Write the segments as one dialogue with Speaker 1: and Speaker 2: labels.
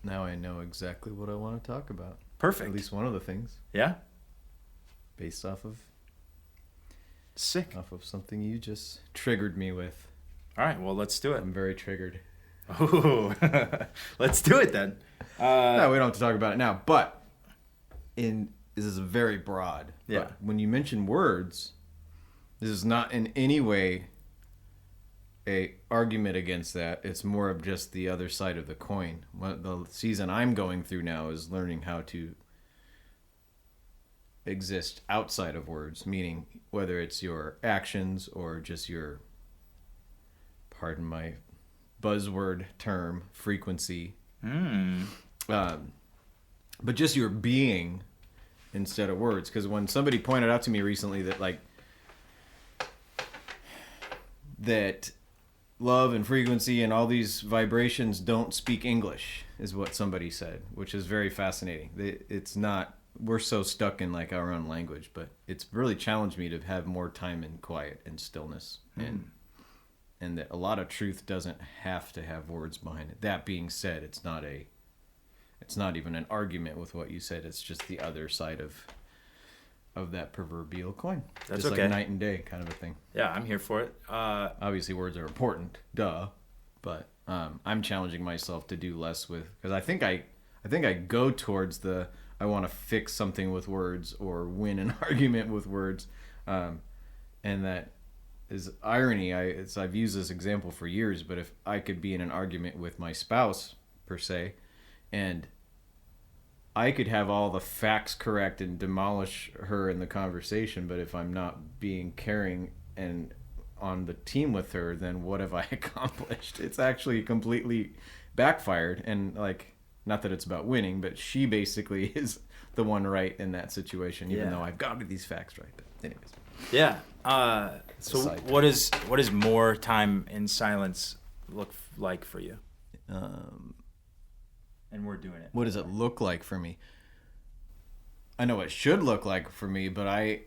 Speaker 1: Now I know exactly what I want to talk about.
Speaker 2: Perfect.
Speaker 1: At least one of the things.
Speaker 2: Yeah.
Speaker 1: Based off of
Speaker 2: Sick.
Speaker 1: something you just triggered me with.
Speaker 2: All right. Well, let's do it.
Speaker 1: I'm very triggered.
Speaker 2: Ooh. Let's do it then.
Speaker 1: No, we don't have to talk about it now. But this is very broad.
Speaker 2: Yeah.
Speaker 1: But when you mention words, this is not in any way a argument against that. It's more of just the other side of the coin. The season I'm going through now is learning how to exist outside of words, meaning whether it's your actions or just your, pardon my buzzword term, frequency, but just your being instead of words. Because when somebody pointed out to me recently that love and frequency and all these vibrations don't speak English, is what somebody said, which is very fascinating. It's not, we're so stuck in like our own language, but it's really challenged me to have more time in quiet and stillness, and that a lot of truth doesn't have to have words behind it. That being said, it's not even an argument with what you said. It's just the other side of that proverbial coin.
Speaker 2: That's
Speaker 1: just
Speaker 2: okay.
Speaker 1: like night and day kind of a thing.
Speaker 2: Yeah, I'm here for it.
Speaker 1: Obviously, words are important, duh. But I'm challenging myself to do less with, because I think I go towards I want to fix something with words or win an argument with words, and that is irony. I've used this example for years, but if I could be in an argument with my spouse per se, and I could have all the facts correct and demolish her in the conversation, but if I'm not being caring and on the team with her, then what have I accomplished? It's actually completely backfired, and like, not that it's about winning, but she basically is the one right in that situation, even though I've got these facts right. But anyways.
Speaker 2: Yeah. So what does more time in silence look like for you? And we're doing it.
Speaker 1: What does it look like for me? I know what it should look like for me, but I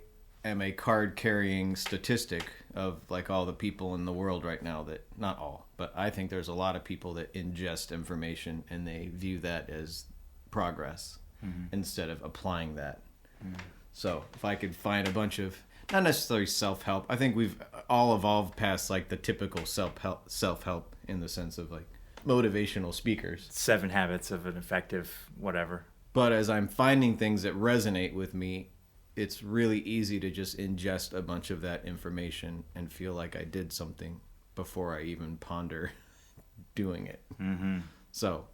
Speaker 1: am a card-carrying statistic of like all the people in the world right now that, not all, but I think there's a lot of people that ingest information and they view that as progress instead of applying that. So if I could find a bunch of, not necessarily self-help, I think we've all evolved past like the typical self-help in the sense of like motivational speakers.
Speaker 2: 7 habits of an effective whatever.
Speaker 1: But as I'm finding things that resonate with me, it's really easy to just ingest a bunch of that information and feel like I did something before I even ponder doing it. So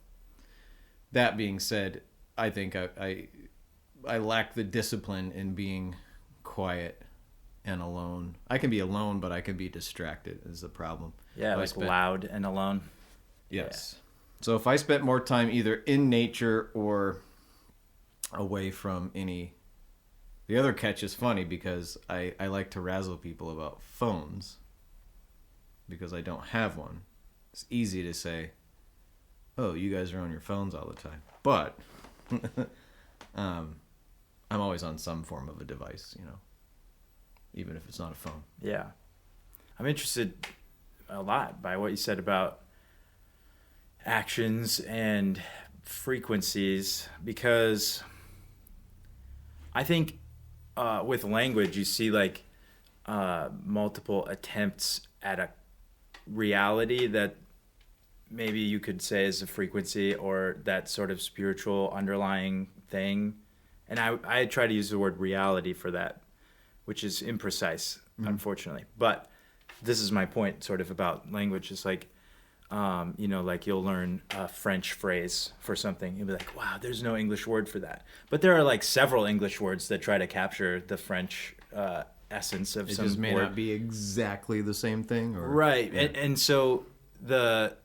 Speaker 1: that being said, I think I lack the discipline in being quiet and alone. I can be alone, but I can be distracted is the problem.
Speaker 2: Yeah, like loud and alone.
Speaker 1: Yes. So if I spent more time either in nature or away from any... The other catch is funny because I like to razzle people about phones because I don't have one. It's easy to say, oh, you guys are on your phones all the time. But I'm always on some form of a device, even if it's not a phone.
Speaker 2: Yeah. I'm interested a lot by what you said about actions and frequencies, because I think with language you see like multiple attempts at a reality that maybe you could say is a frequency or that sort of spiritual underlying thing, and I try to use the word reality for that, which is imprecise, unfortunately. But this is my point sort of about language. It's like like you'll learn a French phrase for something. You'll be like, wow, there's no English word for that. But there are like several English words that try to capture the French essence of some word. It just may
Speaker 1: not be exactly the same thing. Or,
Speaker 2: right. Yeah. And so the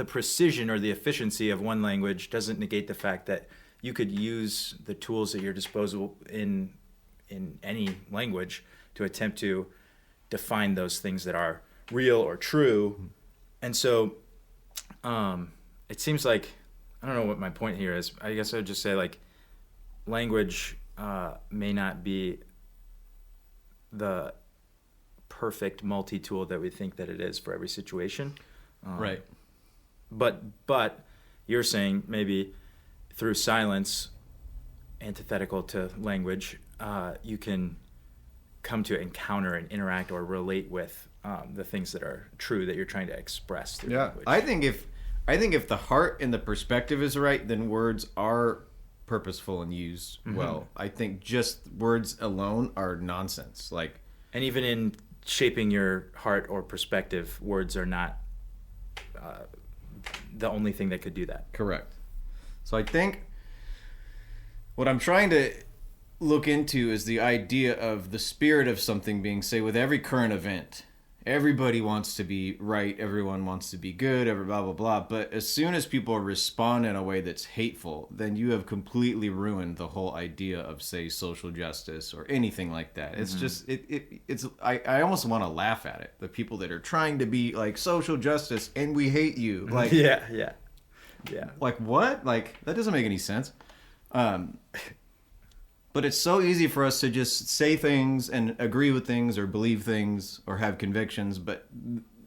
Speaker 2: precision or the efficiency of one language doesn't negate the fact that you could use the tools at your disposal in any language to attempt to define those things that are real or true. And so it seems like, I don't know what my point here is. I guess I would just say like language may not be the perfect multi-tool that we think that it is for every situation.
Speaker 1: Right.
Speaker 2: But you're saying maybe through silence, antithetical to language, you can come to encounter and interact or relate with the things that are true that you're trying to express through language.
Speaker 1: I think if the heart and the perspective is right, then words are purposeful and used well. I think just words alone are nonsense. Like,
Speaker 2: and even in shaping your heart or perspective, words are not the only thing that could do that.
Speaker 1: Correct. So I think what I'm trying to look into is the idea of the spirit of something being, say, with every current event. Everybody wants to be right. Everyone wants to be good. Blah, blah, blah. But as soon as people respond in a way that's hateful, then you have completely ruined the whole idea of, say, social justice or anything like that. It's just, I almost want to laugh at it. The people that are trying to be like social justice and we hate you. Like,
Speaker 2: yeah.
Speaker 1: Like, what? Like, that doesn't make any sense. But it's so easy for us to just say things and agree with things or believe things or have convictions, but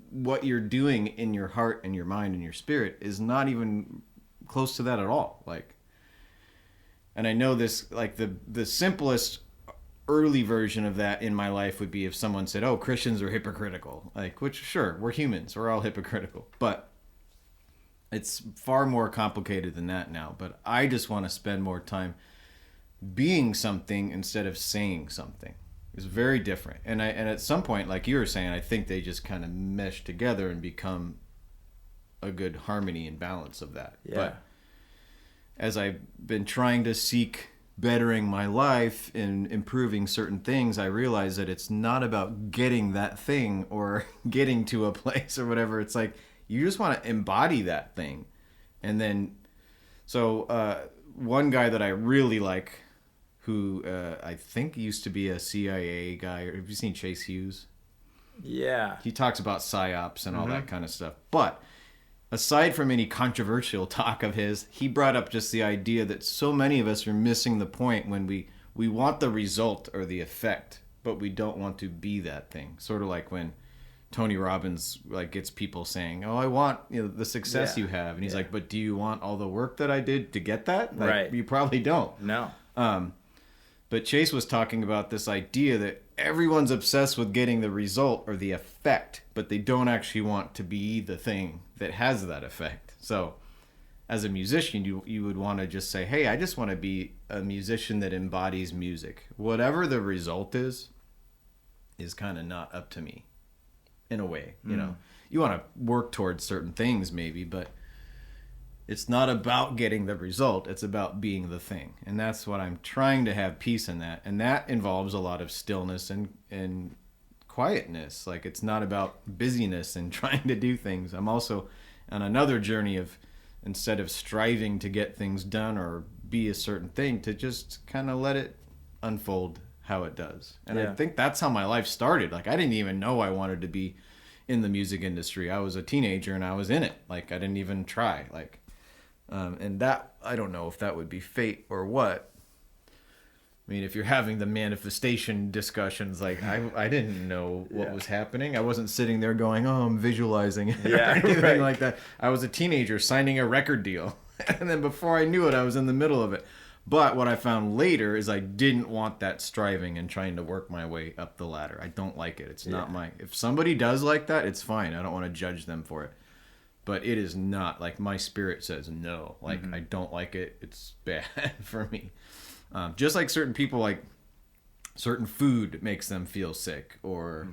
Speaker 1: what you're doing in your heart and your mind and your spirit is not even close to that at all. Like, and I know this, like the simplest early version of that in my life would be if someone said, "Oh, Christians are hypocritical." Like, which, sure, we're humans, we're all hypocritical, but it's far more complicated than that now. But I just want to spend more time being something instead of saying something. It's very different. And at some point, like you were saying, I think they just kind of mesh together and become a good harmony and balance of that. Yeah. But as I've been trying to seek bettering my life and improving certain things, I realize that it's not about getting that thing or getting to a place or whatever. It's like you just want to embody that thing. And then, so one guy that I really like, who I think used to be a CIA guy. Have you seen Chase Hughes?
Speaker 2: Yeah.
Speaker 1: He talks about psyops and all that kind of stuff. But aside from any controversial talk of his, he brought up just the idea that so many of us are missing the point when we want the result or the effect, but we don't want to be that thing. Sort of like when Tony Robbins like gets people saying, "Oh, I want the success you have," and he's like, "But do you want all the work that I did to get that?" Like,
Speaker 2: right.
Speaker 1: You probably don't.
Speaker 2: No.
Speaker 1: But Chase was talking about this idea that everyone's obsessed with getting the result or the effect, but they don't actually want to be the thing that has that effect. So as a musician, you would want to just say, "Hey, I just want to be a musician that embodies music. Whatever the result is kind of not up to me." In a way, you want to work towards certain things maybe, but it's not about getting the result. It's about being the thing. And that's what I'm trying to have peace in that. And that involves a lot of stillness and quietness. Like, it's not about busyness and trying to do things. I'm also on another journey of, instead of striving to get things done or be a certain thing, to just kind of let it unfold how it does. And I think that's how my life started. Like, I didn't even know I wanted to be in the music industry. I was a teenager and I was in it. Like, I didn't even try. Like, and that, I don't know if that would be fate or what. I mean, if you're having the manifestation discussions, like, I didn't know what was happening. I wasn't sitting there going, "Oh, I'm visualizing it," or anything like that. I was a teenager signing a record deal. And then before I knew it, I was in the middle of it. But what I found later is I didn't want that striving and trying to work my way up the ladder. I don't like it. It's not if somebody does like that, it's fine. I don't want to judge them for it. But it is not, like, my spirit says no. Like, I don't like it. It's bad for me. Just like certain people, like, certain food makes them feel sick. Or,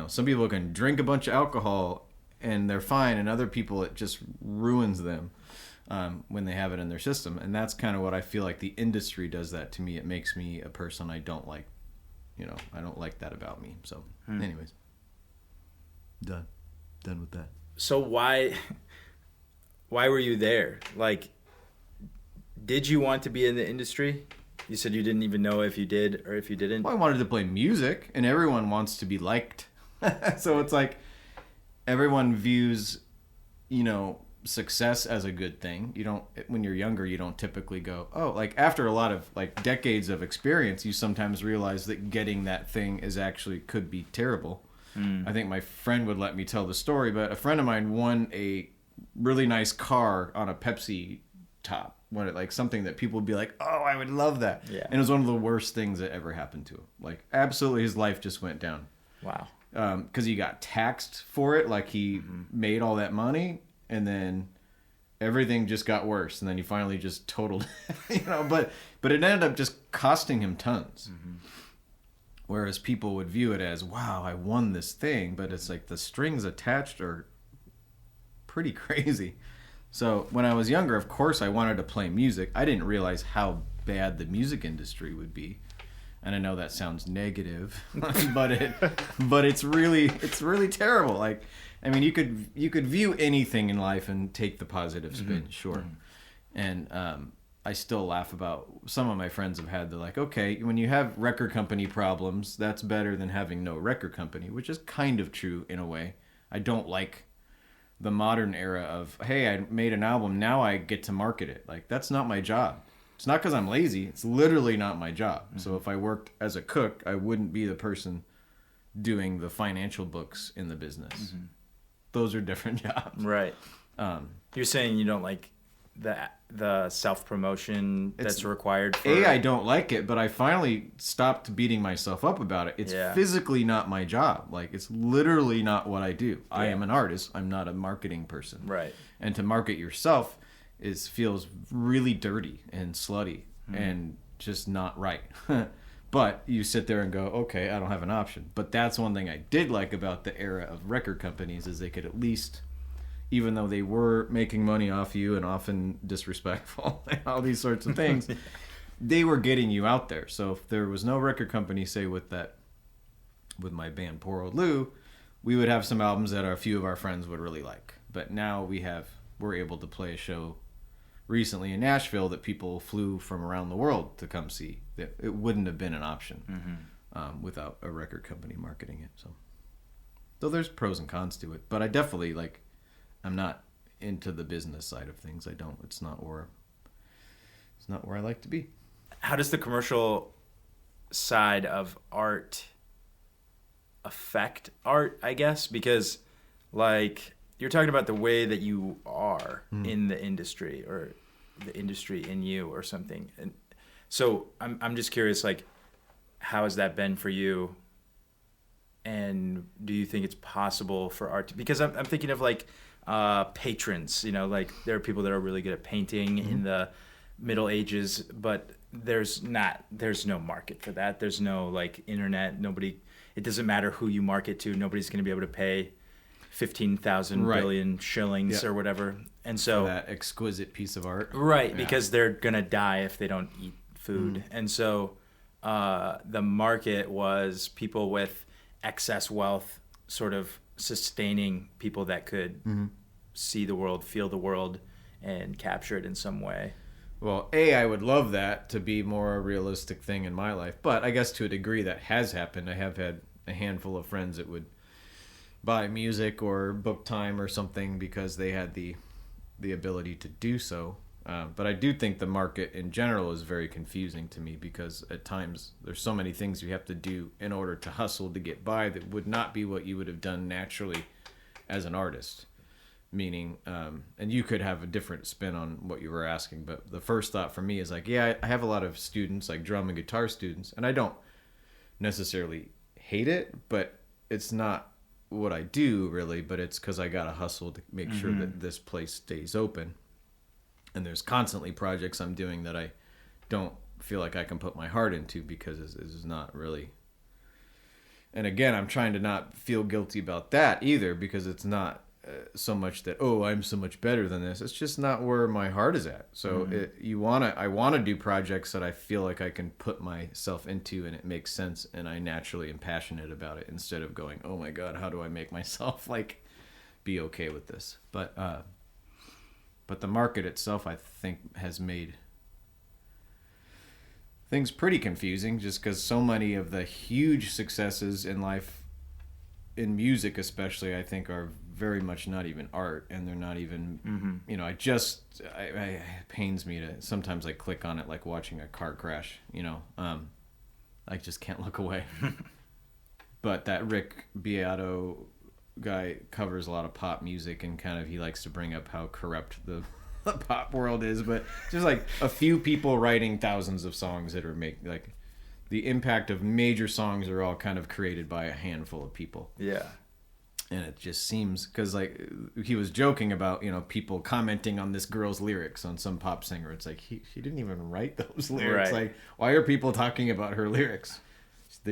Speaker 1: some people can drink a bunch of alcohol and they're fine. And other people, it just ruins them when they have it in their system. And that's kind of what I feel like the industry does that to me. It makes me a person I don't like. I don't like that about me. So, anyways. Done with that.
Speaker 2: So why were you there? Like, did you want to be in the industry? You said you didn't even know if you did or if you didn't.
Speaker 1: Well, I wanted to play music, and everyone wants to be liked. So it's like everyone views, success as a good thing. When you're younger, you don't typically go, oh, like after a lot of like decades of experience, you sometimes realize that getting that thing could be terrible. I think my friend would let me tell the story, but a friend of mine won a really nice car on a Pepsi top, when it, like something that people would be like, oh, I would love that.
Speaker 2: Yeah.
Speaker 1: And it was one of the worst things that ever happened to him. Like absolutely, his life just went down.
Speaker 2: Wow.
Speaker 1: Because he got taxed for it, like he made all that money, and then everything just got worse, and then he finally just totaled, But it ended up just costing him tons. Whereas people would view it as, wow, I won this thing, but it's like the strings attached are pretty crazy. So when I was younger, of course, I wanted to play music. I didn't realize how bad the music industry would be. And I know that sounds negative, but it's really terrible. Like, I mean, you could view anything in life and take the positive spin, sure. And I still laugh about some of my friends have had the like, okay, when you have record company problems, that's better than having no record company, which is kind of true in a way. I don't like the modern era of, hey, I made an album, now I get to market it. Like, that's not my job. It's not because I'm lazy. It's literally not my job. So if I worked as a cook, I wouldn't be the person doing the financial books in the business. Those are different jobs.
Speaker 2: Right. You're saying you don't like the self-promotion that's required for...
Speaker 1: I don't like it, but I finally stopped beating myself up about it. It's physically not my job. Like, it's literally not what I do. I am an artist. I'm not a marketing person.
Speaker 2: Right.
Speaker 1: And to market yourself feels really dirty and slutty and just not right. But you sit there and go, okay, I don't have an option. But that's one thing I did like about the era of record companies is they could at least, even though they were making money off you and often disrespectful and all these sorts of things, they were getting you out there. So if there was no record company, say with my band Poor Old Lou, we would have some albums that a few of our friends would really like. But now we're able to play a show recently in Nashville that people flew from around the world to come see. That it wouldn't have been an option without a record company marketing it. So there's pros and cons to it, but I definitely I'm not into the business side of things. It's not where I like to be.
Speaker 2: How does the commercial side of art affect art, I guess? Because like you're talking about the way that you are in the industry or the industry in you or something. And so I'm just curious, like, how has that been for you? And do you think it's possible for art because I'm thinking of like patrons, like there are people that are really good at painting in the Middle Ages, but there's no market for that. There's no like internet. It doesn't matter who you market to. Nobody's going to be able to pay 15,000 billion shillings or whatever. And so
Speaker 1: for that exquisite piece of art.
Speaker 2: Right. Yeah. Because they're going to die if they don't eat food. And so the market was people with excess wealth sort of sustaining people that could see the world, feel the world, and capture it in some way.
Speaker 1: Well, I would love that to be more a realistic thing in my life. But I guess to a degree that has happened. I have had a handful of friends that would buy music or book time or something because they had the ability to do so. But I do think the market in general is very confusing to me because at times there's so many things you have to do in order to hustle to get by that would not be what you would have done naturally as an artist. Meaning, and you could have a different spin on what you were asking, but the first thought for me is like, I have a lot of students, like drum and guitar students, and I don't necessarily hate it, but it's not what I do really, but it's because I gotta hustle to make sure that this place stays open. And there's constantly projects I'm doing that I don't feel like I can put my heart into because this is not really. And again, I'm trying to not feel guilty about that either because it's not so much that, I'm so much better than this. It's just not where my heart is at. So I want to do projects that I feel like I can put myself into and it makes sense and I naturally am passionate about it instead of going, oh my God, how do I make myself like be okay with this? But the market itself, I think, has made things pretty confusing just because so many of the huge successes in life, in music especially, I think are very much not even art, and they're not even, it pains me to sometimes I click on it like watching a car crash, I just can't look away. But that Rick Beato guy covers a lot of pop music, and kind of he likes to bring up how corrupt the pop world is, but just like a few people writing thousands of songs that are like the impact of major songs are all kind of created by a handful of people.
Speaker 2: Yeah.
Speaker 1: And it just seems, because like he was joking about, people commenting on this girl's lyrics on some pop singer. It's like she didn't even write those lyrics.
Speaker 2: Right.
Speaker 1: Like, why are people talking about her lyrics?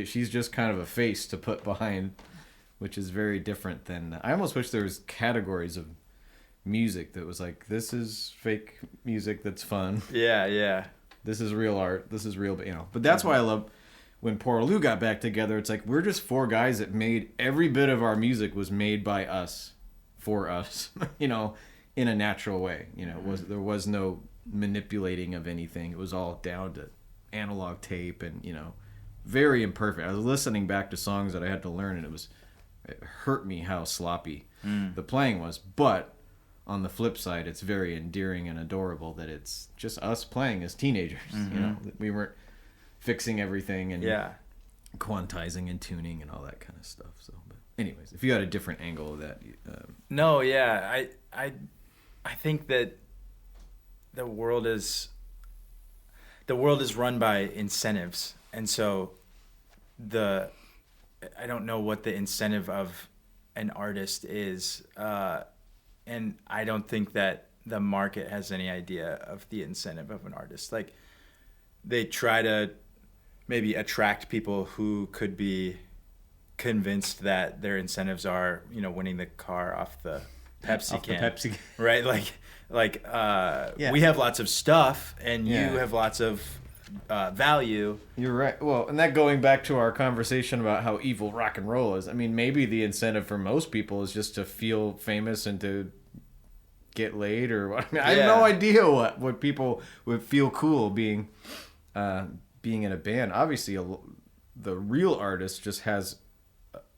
Speaker 1: She's just kind of a face to put behind, which is very different than. I almost wish there was categories of music that was like, this is fake music that's fun.
Speaker 2: Yeah.
Speaker 1: This is real art. This is real, But that's why I love when Poor Lou got back together. It's like we're just four guys that made every bit of our music was made by us, for us, in a natural way. There was no manipulating of anything. It was all down to analog tape and very imperfect. I was listening back to songs that I had to learn, and it hurt me how sloppy the playing was. But on the flip side, it's very endearing and adorable that it's just us playing as teenagers. We weren't fixing everything and quantizing and tuning and all that kind of stuff. So, but anyways, if you had a different angle of that,
Speaker 2: no, yeah, I think that the world is run by incentives, and so I don't know what the incentive of an artist is, and I don't think that the market has any idea of the incentive of an artist. Like, they try to maybe attract people who could be convinced that their incentives are, winning the car off the Pepsi can. Right? We have lots of stuff, and you have lots of value.
Speaker 1: You're right. Well, and that going back to our conversation about how evil rock and roll is, I mean, maybe the incentive for most people is just to feel famous and to get laid or what. I mean, I have no idea what people would feel cool being in a band. Obviously, the real artist just has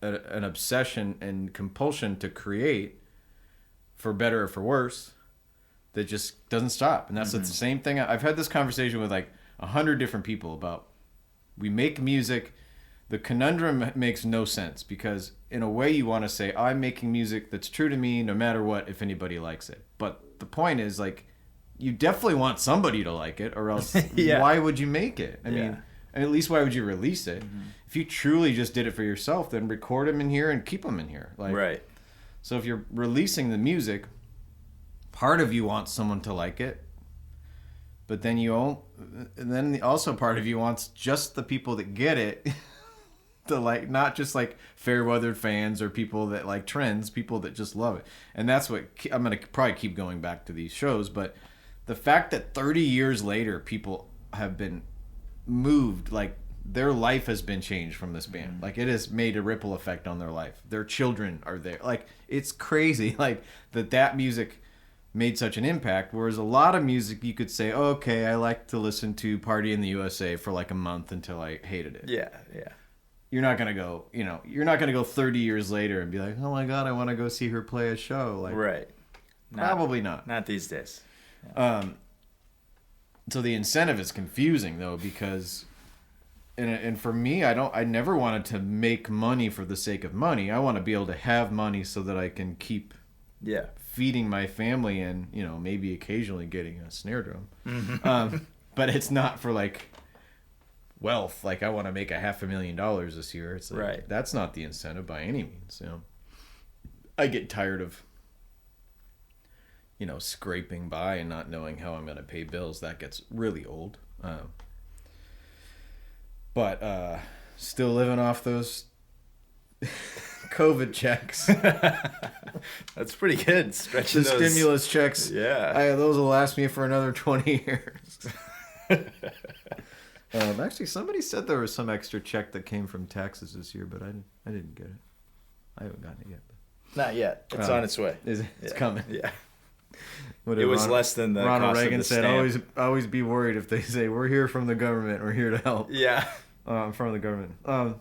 Speaker 1: an obsession and compulsion to create, for better or for worse, that just doesn't stop. And that's the same thing. I've had this conversation with like 100 different people about, we make music. The conundrum makes no sense, because in a way you want to say, I'm making music that's true to me no matter what, if anybody likes it. But the point is, like, you definitely want somebody to like it, or else why would you make it? I mean, at least why would you release it? If you truly just did it for yourself, then record them in here and keep them in here. Like,
Speaker 2: right.
Speaker 1: So if you're releasing the music, part of you wants someone to like it, but then also part of you wants just the people that get it to like, not just like fair weathered fans or people that like trends, people that just love it. And that's what I'm going to probably keep going back to these shows, but the fact that 30 years later people have been moved, like their life has been changed from this band. Like, it has made a ripple effect on their life. Their children are there. Like, it's crazy, like that music made such an impact. Whereas a lot of music, you could say, oh, okay, I like to listen to Party in the USA for like a month until I hated it.
Speaker 2: Yeah.
Speaker 1: You're not going to go 30 years later and be like, oh my God, I want to go see her play a show. Like,
Speaker 2: right.
Speaker 1: Probably not.
Speaker 2: Not these days.
Speaker 1: Yeah. So the incentive is confusing though, because, and for me, I never wanted to make money for the sake of money. I want to be able to have money so that I can keep feeding my family and, maybe occasionally getting a snare drum. But it's not for like wealth. Like, I want to make $500,000 this year. It's like,
Speaker 2: right.
Speaker 1: That's not the incentive by any means. I get tired of, scraping by and not knowing how I'm going to pay bills. That gets really old. But still living off those COVID checks.
Speaker 2: That's pretty good. Stretching
Speaker 1: the stimulus checks.
Speaker 2: Yeah.
Speaker 1: Those will last me for another 20 years. Actually, somebody said there was some extra check that came from taxes this year, but I didn't get it. I haven't gotten it yet.
Speaker 2: Not yet. It's on its way.
Speaker 1: It's coming.
Speaker 2: Yeah. It was less than the
Speaker 1: Ronald
Speaker 2: cost
Speaker 1: Reagan
Speaker 2: of the
Speaker 1: said,
Speaker 2: stamp.
Speaker 1: always be worried if they say, we're here from the government, we're here to help.
Speaker 2: Yeah.
Speaker 1: From the government. But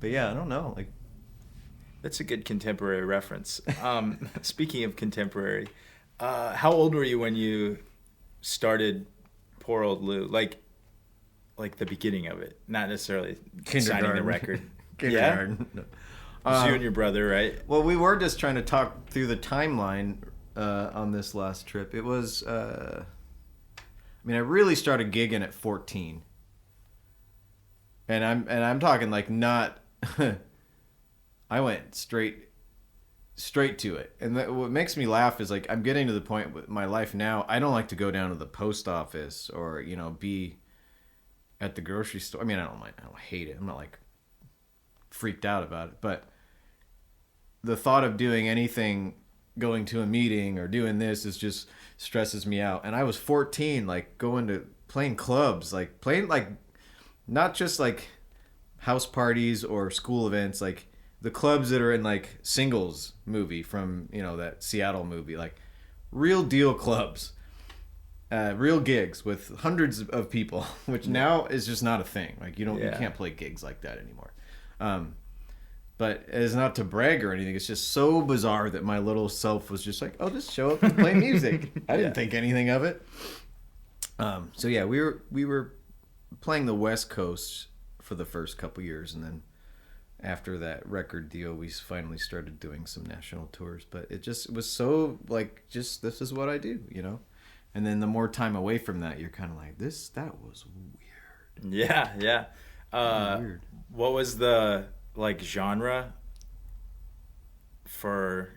Speaker 1: yeah, I don't know. Like,
Speaker 2: that's a good contemporary reference. Speaking of contemporary, how old were you when you started Poor Old Lou? Like the beginning of it, not necessarily signing the record.
Speaker 1: Kindergarten.
Speaker 2: Yeah? It's you and your brother, right?
Speaker 1: Well, we were just trying to talk through the timeline on this last trip. It was, I mean, I really started gigging at 14, and I'm talking like not. I went straight to it, and what makes me laugh is like I'm getting to the point with my life now. I don't like to go down to the post office or be at the grocery store. I mean, I don't mind. I don't hate it. I'm not like freaked out about it, but the thought of doing anything, going to a meeting or doing this is just stresses me out. And I was 14, like going to playing clubs, like playing like not just like house parties or school events, like the clubs that are in like Singles movie from that Seattle movie, like real deal clubs, real gigs with hundreds of people, which now is just not a thing. Like you can't play gigs like that anymore. But it's not to brag or anything. It's just so bizarre that my little self was just like, "Oh, just show up and play music." I didn't think anything of it. So yeah, we were playing the West Coast for the first couple years, and then after that record deal, we finally started doing some national tours. But it was so like, just this is what I do, And then the more time away from that, you're kind of like, that was weird.
Speaker 2: Yeah.
Speaker 1: Weird.
Speaker 2: What was the genre for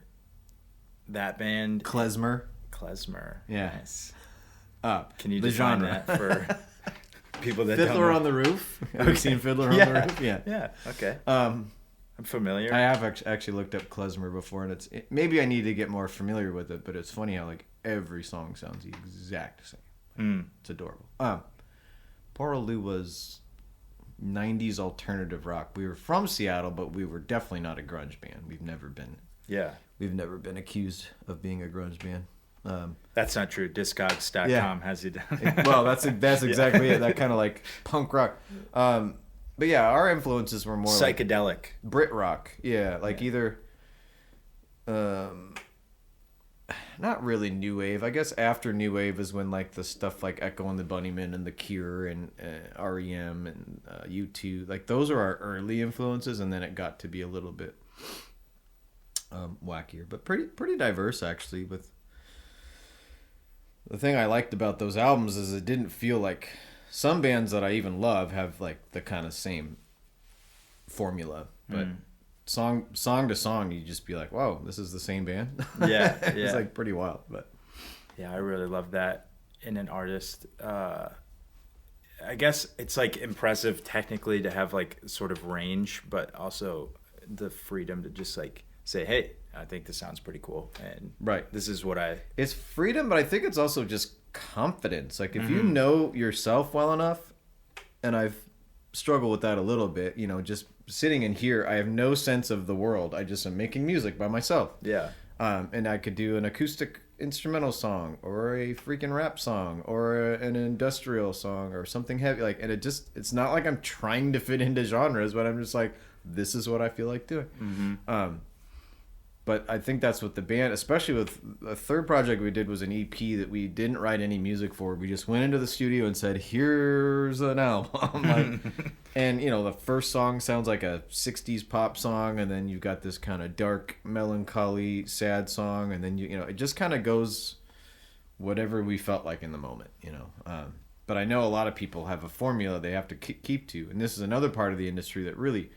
Speaker 2: that band?
Speaker 1: Klezmer. Yeah.
Speaker 2: Nice.
Speaker 1: Can
Speaker 2: you define that for people that
Speaker 1: Fiddler
Speaker 2: don't know?
Speaker 1: on the Roof? Have you seen Fiddler on the Roof?
Speaker 2: Yeah. Okay. I'm familiar.
Speaker 1: I have actually looked up Klezmer before, and maybe I need to get more familiar with it, but it's funny how like every song sounds the exact same. It's adorable. Poraloo was 90s alternative rock. We were from Seattle, but we were definitely not a grunge band. We've never been accused of being a grunge band.
Speaker 2: That's not true. Discogs.com has you down.
Speaker 1: Well, that's exactly it. That kind of like punk rock. But yeah, our influences were more
Speaker 2: psychedelic,
Speaker 1: like Brit rock. Yeah, like either not really new wave. I guess after new wave is when like the stuff like Echo and the Bunnymen and The Cure and REM and U2, like those are our early influences, and then it got to be a little bit wackier, but pretty diverse actually. With the thing I liked about those albums is it didn't feel like some bands that I even love have like the kind of same formula, but song to song, you just be like, "Whoa, this is the same band."
Speaker 2: Yeah,
Speaker 1: It's like pretty wild, but
Speaker 2: yeah, I really love that in an artist. I guess it's like impressive technically to have like sort of range, but also the freedom to just like say, "Hey, I think this sounds pretty cool," and this is what
Speaker 1: It's freedom, but I think it's also just confidence. Like if you know yourself well enough, and I've struggled with that a little bit, just sitting in here, I have no sense of the world. I just am making music by myself.
Speaker 2: Yeah.
Speaker 1: And I could do an acoustic instrumental song or a freaking rap song or an industrial song or something heavy. Like, and it's not like I'm trying to fit into genres, but I'm just like, this is what I feel like doing. But I think that's what the band, especially with the third project we did, was an EP that we didn't write any music for. We just went into the studio and said, "Here's an album." And the first song sounds like a 60s pop song, and then you've got this kind of dark, melancholy, sad song, and then it just kind of goes whatever we felt like in the moment, But I know a lot of people have a formula they have to keep to, and this is another part of the industry that really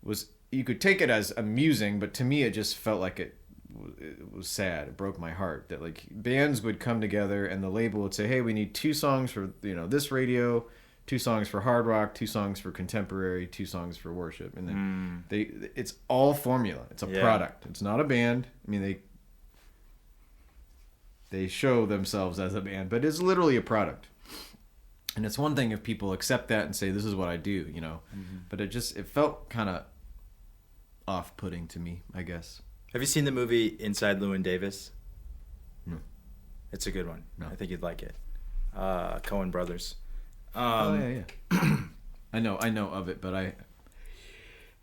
Speaker 1: was. You could take it as amusing, but to me it just felt like it was sad. It broke my heart that like bands would come together and the label would say, "Hey, we need 2 songs for this radio, 2 songs for hard rock, 2 songs for contemporary, 2 songs for worship," and then it's all formula. It's a product. It's not a band. I mean they show themselves as a band, but it's literally a product. And it's one thing if people accept that and say, "This is what I do," but it felt kind of off-putting to me, I guess.
Speaker 2: Have you seen the movie Inside Llewyn Davis?
Speaker 1: No.
Speaker 2: It's a good one.
Speaker 1: No.
Speaker 2: I think you'd like it. Coen Brothers.
Speaker 1: Yeah. I know of it, but I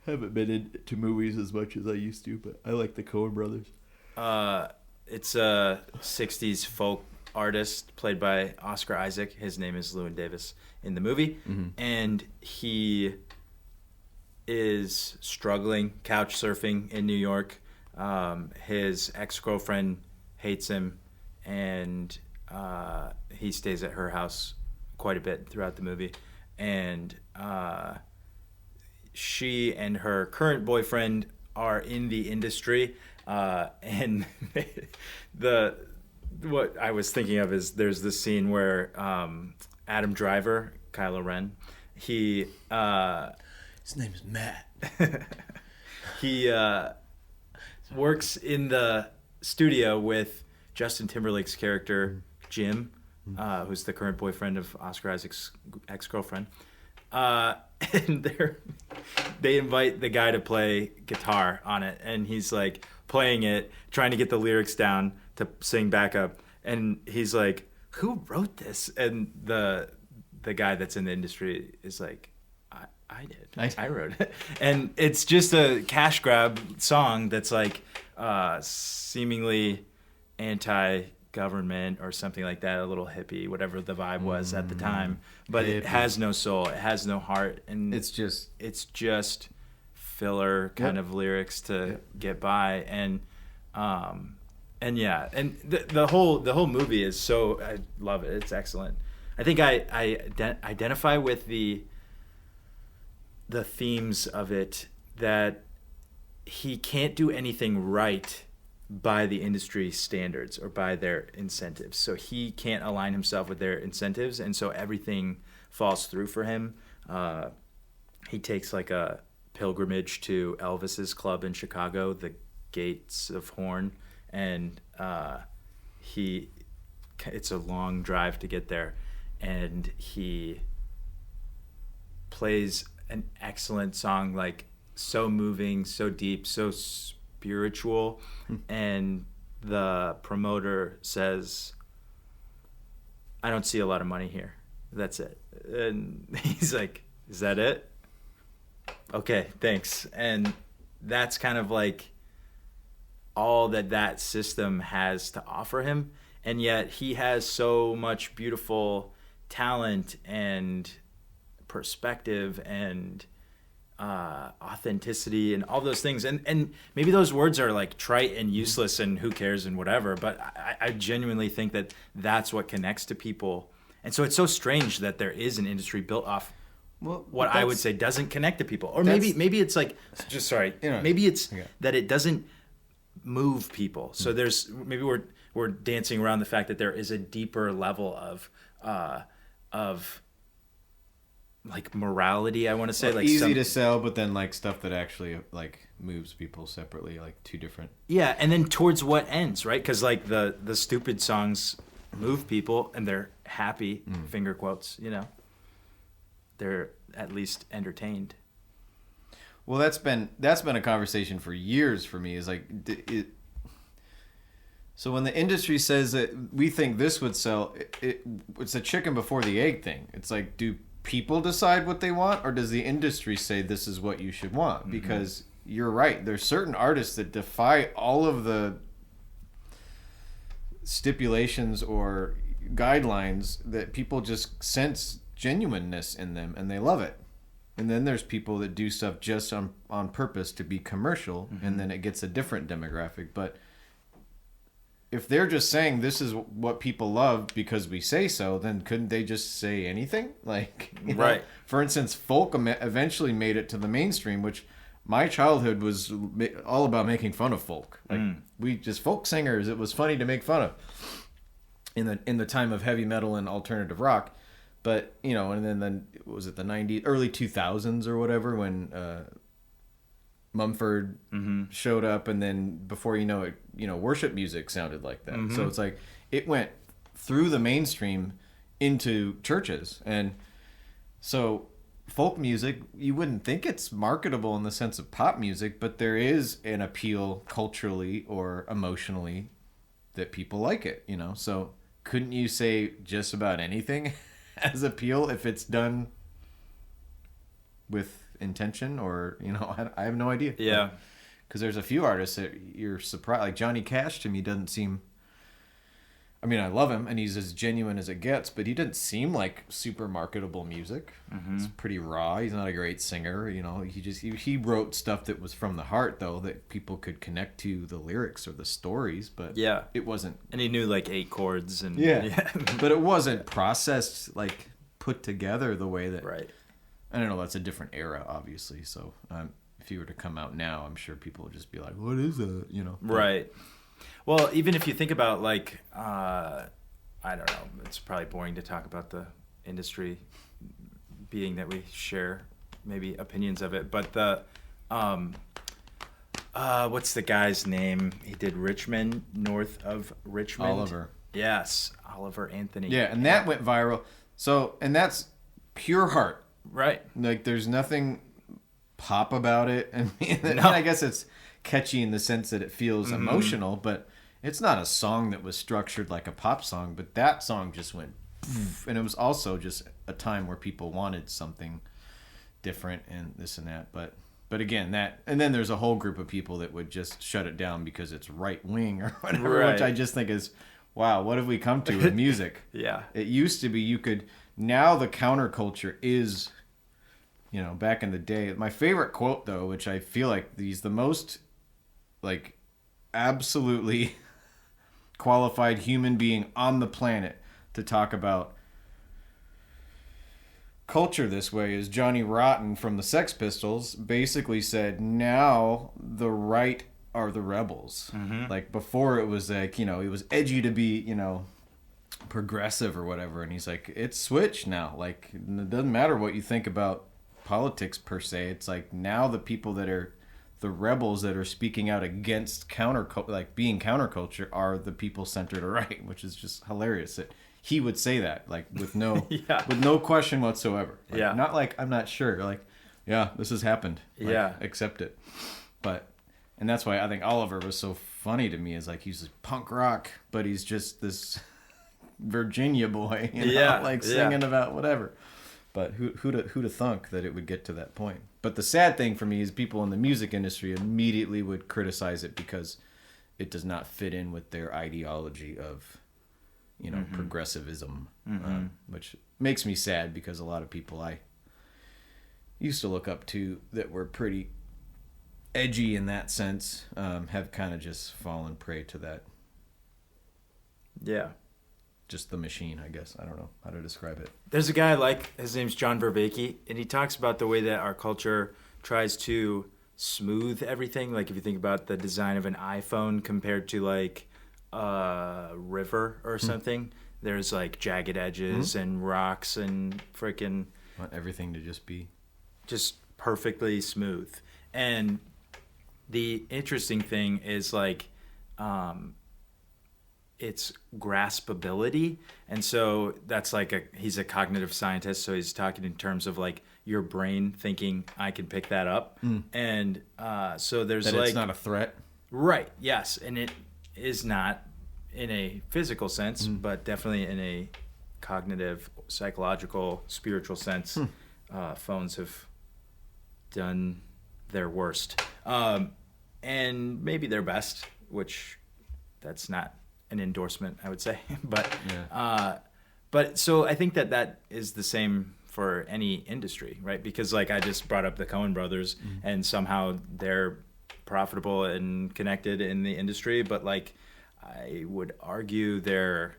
Speaker 1: haven't been into movies as much as I used to, but I like the Coen Brothers.
Speaker 2: It's a 60s folk artist played by Oscar Isaac. His name is Llewyn Davis in the movie. And he is struggling, couch surfing in New York. His ex-girlfriend hates him, and he stays at her house quite a bit throughout the movie. And she and her current boyfriend are in the industry, and the what I was thinking of is there's this scene where Adam Driver, Kylo Ren, he
Speaker 1: his name is Matt.
Speaker 2: he works in the studio with Justin Timberlake's character Jim, who's the current boyfriend of Oscar Isaac's ex-girlfriend. And they invite the guy to play guitar on it, and he's like playing it, trying to get the lyrics down to sing backup, and he's like, "Who wrote this?" And the guy that's in the industry is like, I did. I wrote it. And it's just a cash grab song that's like seemingly anti-government or something like that, a little hippie, whatever the vibe was at the time. But it has no soul. It has no heart. And it's just filler kind of lyrics to get by. And yeah, and the whole movie is so, I love it. It's excellent. I think I identify with the themes of it, that he can't do anything right by the industry standards or by their incentives. So he can't align himself with their incentives, and so everything falls through for him. He takes like a pilgrimage to Elvis's club in Chicago, the Gates of Horn, and it's a long drive to get there, and he plays an excellent song, like so moving, so deep, so spiritual. And the promoter says, "I don't see a lot of money here. That's it." And he's like, "Is that it? Okay, thanks." And that's kind of like all that system has to offer him. And yet he has so much beautiful talent and perspective and authenticity and all those things, and maybe those words are like trite and useless and who cares and whatever, but I genuinely think that that's what connects to people. And so it's so strange that there is an industry built off what I would say doesn't connect to people. Or maybe it's like, just sorry, maybe it's that it doesn't move people. So there's, maybe we're dancing around the fact that there is a deeper level of like morality, I want to say, like
Speaker 1: easy to sell, but then like stuff that actually like moves people separately, like two different.
Speaker 2: Yeah, and then towards what ends, right? Because like the stupid songs move people, and they're happy, finger quotes. They're at least entertained.
Speaker 1: Well, that's been a conversation for years for me. Is like so when the industry says that we think this would sell, it's a chicken before the egg thing. It's like, do people decide what they want, or does the industry say this is what you should want? Because you're right, there's certain artists that defy all of the stipulations or guidelines, that people just sense genuineness in them and they love it. And then there's people that do stuff just on purpose to be commercial, and then it gets a different demographic. But if they're just saying this is what people love because we say so, then couldn't they just say anything? Like,
Speaker 2: right.
Speaker 1: For instance, folk eventually made it to the mainstream, which my childhood was all about making fun of folk. Like we just folk singers, it was funny to make fun of in the time of heavy metal and alternative rock. But, and then was it the 90s, early 2000s or whatever, when Mumford showed up, and then before you know it, worship music sounded like that. So it's like it went through the mainstream into churches. And so folk music, you wouldn't think it's marketable in the sense of pop music, but there is an appeal culturally or emotionally that people like it, So couldn't you say just about anything as appeal if it's done with intention, or I have no idea.
Speaker 2: Yeah,
Speaker 1: because there's a few artists that you're surprised, like Johnny Cash to me doesn't seem, I mean, I love him, and he's as genuine as it gets, but he didn't seem like super marketable music. It's pretty raw. He's not a great singer, you know. He wrote stuff that was from the heart, though, that people could connect to the lyrics or the stories, but
Speaker 2: Yeah.
Speaker 1: it wasn't.
Speaker 2: And he knew like 8 chords and
Speaker 1: Yeah. But it wasn't processed, like put together the way that.
Speaker 2: Right.
Speaker 1: I don't know. That's a different era, obviously. So if he were to come out now, I'm sure people would just be like, "What is that?" You know.
Speaker 2: Right. Well, even if you think about like, I don't know, it's probably boring to talk about the industry, being that we share maybe opinions of it. But the, what's the guy's name? He did Richmond, north of Richmond.
Speaker 1: Oliver.
Speaker 2: Yes, Oliver Anthony.
Speaker 1: Yeah, and that went viral. So, and that's pure heart.
Speaker 2: Right.
Speaker 1: Like, there's nothing pop about it. I mean,
Speaker 2: No.
Speaker 1: I guess it's catchy in the sense that it feels emotional, but it's not a song that was structured like a pop song. But that song just went, poof, and it was also just a time where people wanted something different and this and that. But again, that, and then there's a whole group of people that would just shut it down because it's right wing or whatever,
Speaker 2: Right.
Speaker 1: which I just think is, wow, what have we come to with music?
Speaker 2: Yeah.
Speaker 1: It used to be now the counterculture is, you know, back in the day. My favorite quote, though, which I feel like he's the most, like, absolutely qualified human being on the planet to talk about culture this way, is Johnny Rotten from the Sex Pistols. Basically said, now the right are the rebels. Like, before it was like, you know, it was edgy to be, you know, progressive or whatever, and he's like, it's switched now. Like, it doesn't matter what you think about politics per se. It's like, now the people that are the rebels that are speaking out against being counterculture are the people centered right, which is just hilarious that he would say that, like, with no with no question whatsoever. Like,
Speaker 2: Yeah.
Speaker 1: not like, I'm not sure, like, yeah, this has happened, like,
Speaker 2: Yeah.
Speaker 1: accept it. And that's why I think Oliver was so funny to me, is like, he's punk rock, but he's just this Virginia boy, you know,
Speaker 2: Yeah,
Speaker 1: like
Speaker 2: yeah.
Speaker 1: singing about whatever. But who'd have thunk that it would get to that point? But the sad thing for me is people in the music industry immediately would criticize it because it does not fit in with their ideology of, you know, progressivism, which makes me sad because a lot of people I used to look up to that were pretty edgy in that sense have kind of just fallen prey to that.
Speaker 2: Yeah.
Speaker 1: Just the machine, I guess. I don't know how to describe it.
Speaker 2: There's a guy, like, his name's John Vervaeke, and he talks about the way that our culture tries to smooth everything. Like, if you think about the design of an iPhone compared to, like, a river or something, there's, like, jagged edges and rocks and freaking...
Speaker 1: Want everything to just be...
Speaker 2: just perfectly smooth. And the interesting thing is, like, it's graspability. And so that's like he's a cognitive scientist, so he's talking in terms of like your brain thinking, I can pick that up. And so there's
Speaker 1: that
Speaker 2: like,
Speaker 1: it's not a threat.
Speaker 2: right, yes, and it is not in a physical sense, but definitely in a cognitive, psychological, spiritual sense. Phones have done their worst, and maybe their best, which that's not an endorsement, I would say. But so I think that is the same for any industry, right? Because like I just brought up the Coen brothers, and somehow they're profitable and connected in the industry, but like I would argue their